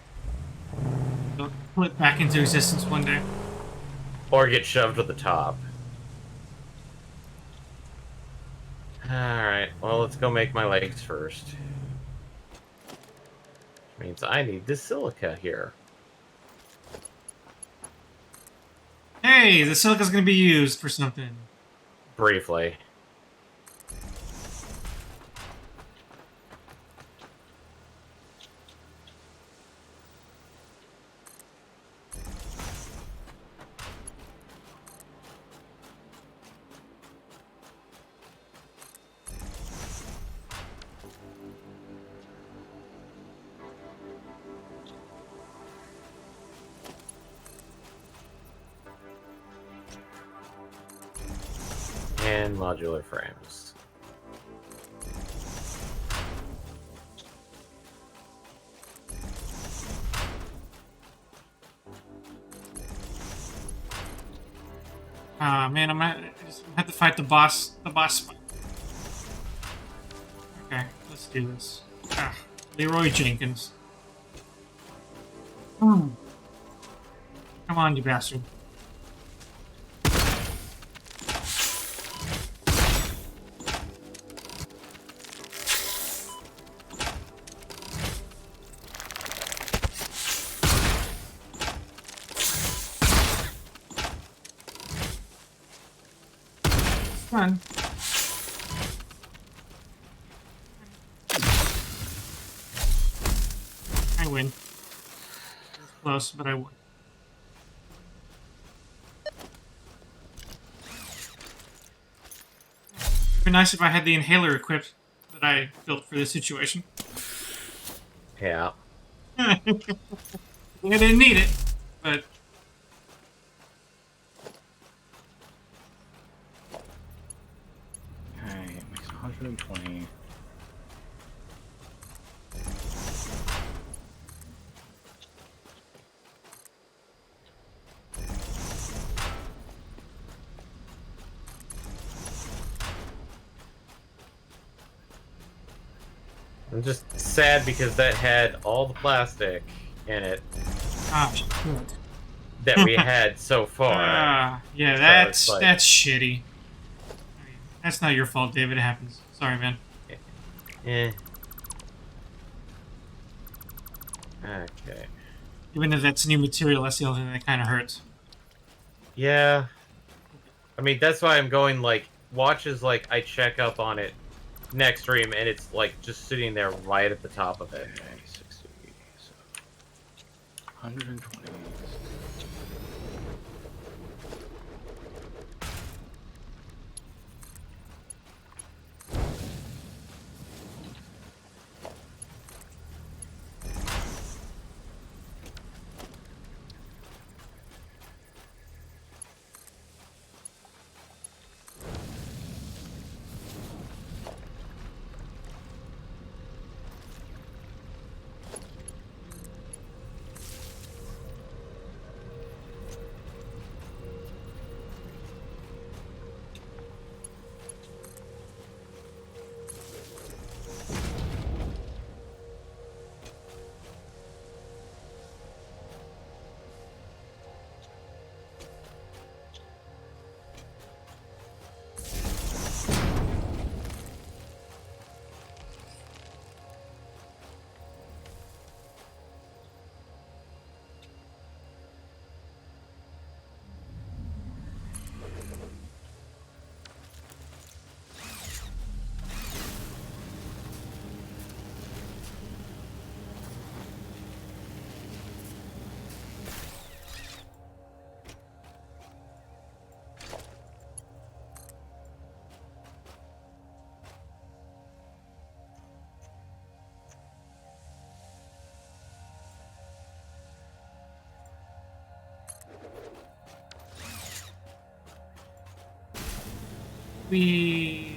B: They'll put it back into existence one day.
A: Or get shoved to the top. Alright, well, let's go make my legs first. Which means I need this silica here.
B: Hey, the silica's gonna be used for something.
A: Briefly. And modular frames.
B: Man, I just have to fight the boss. The boss. Okay, let's do this. Leroy Jenkins. Come on, you bastard. Come on. I win. It was close, but I won. It'd be nice if I had the inhaler equipped that I built for this situation.
A: Yeah.
B: I didn't need it, but
C: Okay, it makes 120.
A: I'm just sad because that had all the plastic in it
B: shit.
A: that we had so far.
B: Yeah,
A: So
B: that's
A: it's like-
B: that's shitty. I mean, that's not your fault, David. It happens. Sorry, man.
A: Eh. Okay.
B: Even if that's new material, that's the only thing that kind of hurts.
A: Yeah. I mean, that's why I'm going, like, watches, like, I check up on it next stream, and it's, like, just sitting there right at the top of it.
C: Okay, 60. So 120.
B: we...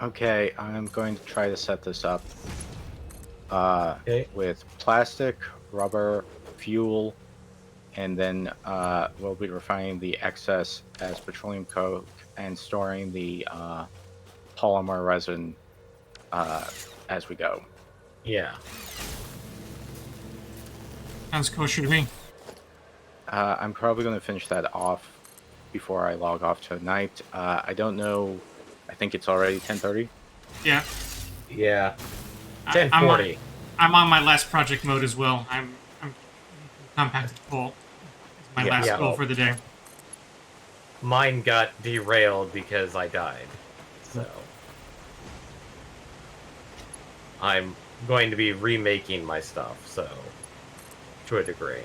C: Okay, I'm going to try to set this up
A: Okay.
C: with plastic, rubber, fuel, and then we'll be refining the excess as petroleum coke and storing the polymer resin as we go.
A: Yeah.
B: Sounds kosher to me.
C: I'm probably going to finish that off before I log off tonight. I don't know. I think it's already 10:30.
B: Yeah.
A: Yeah.
B: I'm
A: 10:40.
B: I'm on my last project mode as well. I'm compacted full. It's my
C: Yeah,
B: last
A: yeah.
B: goal for the day.
A: Mine got derailed because I died. So I'm going to be remaking my stuff, so to a degree.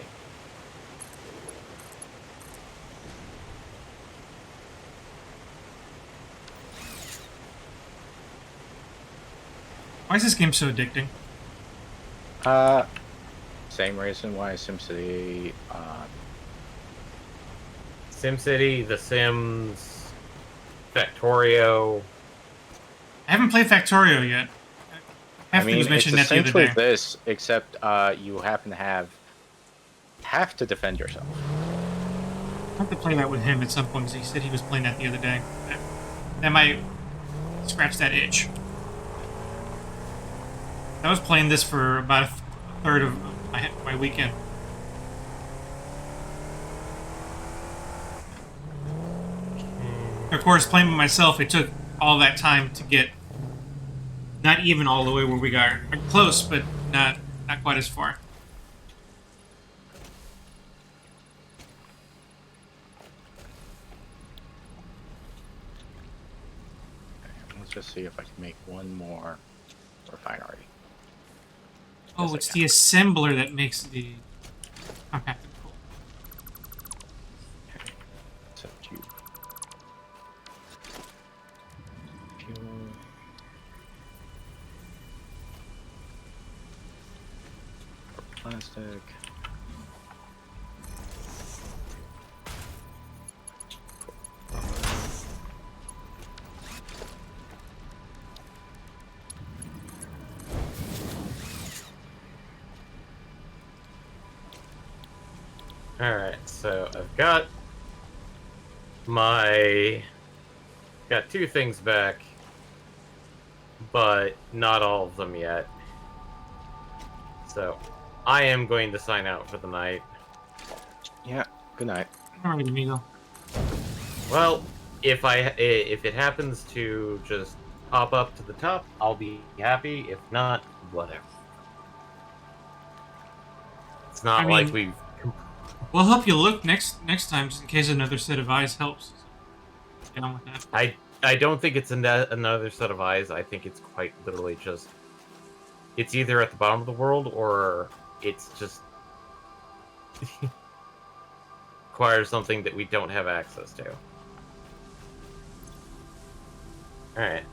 B: Why is this game so addicting?
C: Same reason why SimCity.
A: SimCity, The Sims, Factorio.
B: I haven't played Factorio yet. Hefty was
C: it's
B: mentioning that the other
C: essentially
B: day.
C: this, except you happen to have to defend yourself.
B: I have to play that with him at some point because he said he was playing that the other day. That might scratch that itch. I was playing this for about a third of my weekend. Of course, playing by myself, it took all that time to get not even all the way where we got. Close, but not quite as far.
C: Let's just see if I can make one more refinery.
B: Oh,
C: Yes, I
B: it's
C: can.
B: the assembler that makes the compacted coal.
C: So you fuel. Plastic.
A: Alright, so I've got two things back, but not all of them yet. So I am going to sign out for the night.
C: Yeah. Good night.
B: Alright, amigo.
A: Well, if it happens to just pop up to the top, I'll be happy. If not, whatever. It's not
B: I
A: like
B: mean-
A: we've.
B: We'll help you look next time, just in case another set of eyes helps. Get on with that.
A: I don't think it's another set of eyes. I think it's quite literally just. It's either at the bottom of the world or it's just requires something that we don't have access to. Alright.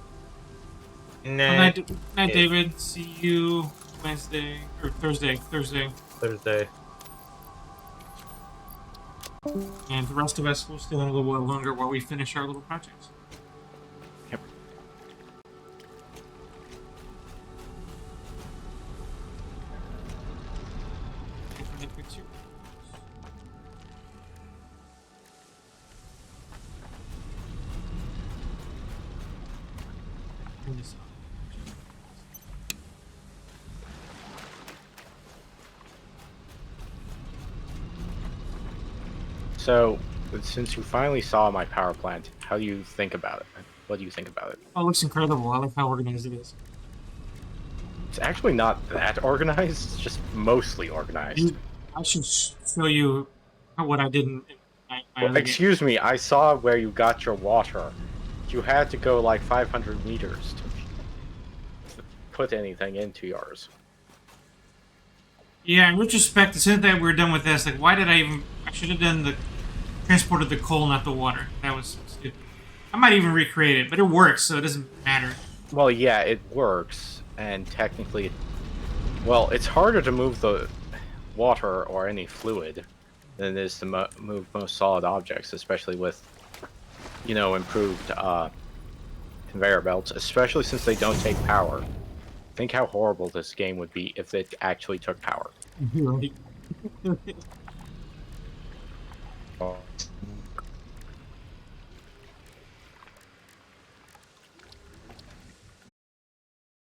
B: Night, David. See you Wednesday or Thursday.
A: Thursday.
B: And the rest of us will stay on a little while longer while we finish our little projects.
C: Yep.
B: Turn this off.
C: So, since you finally saw my power plant, how do you think about it? What do you think about it?
B: Oh, it looks incredible. I like how organized it is.
C: It's actually not that organized. It's just mostly organized.
B: I should show you what I did in my
C: Well,
B: other game.
C: excuse me, I saw where you got your water. You had to go like 500 meters to put anything into yours.
B: Yeah, in retrospect, as soon as that we were done with this, like, why did I should have transported the coal, not the water. That was stupid. I might even recreate it, but it works, so it doesn't matter.
C: Well, yeah, it works, and technically Well, it's harder to move the water or any fluid than it is to move most solid objects, especially with, improved conveyor belts, especially since they don't take power. Think how horrible this game would be if it actually took power.
B: Right.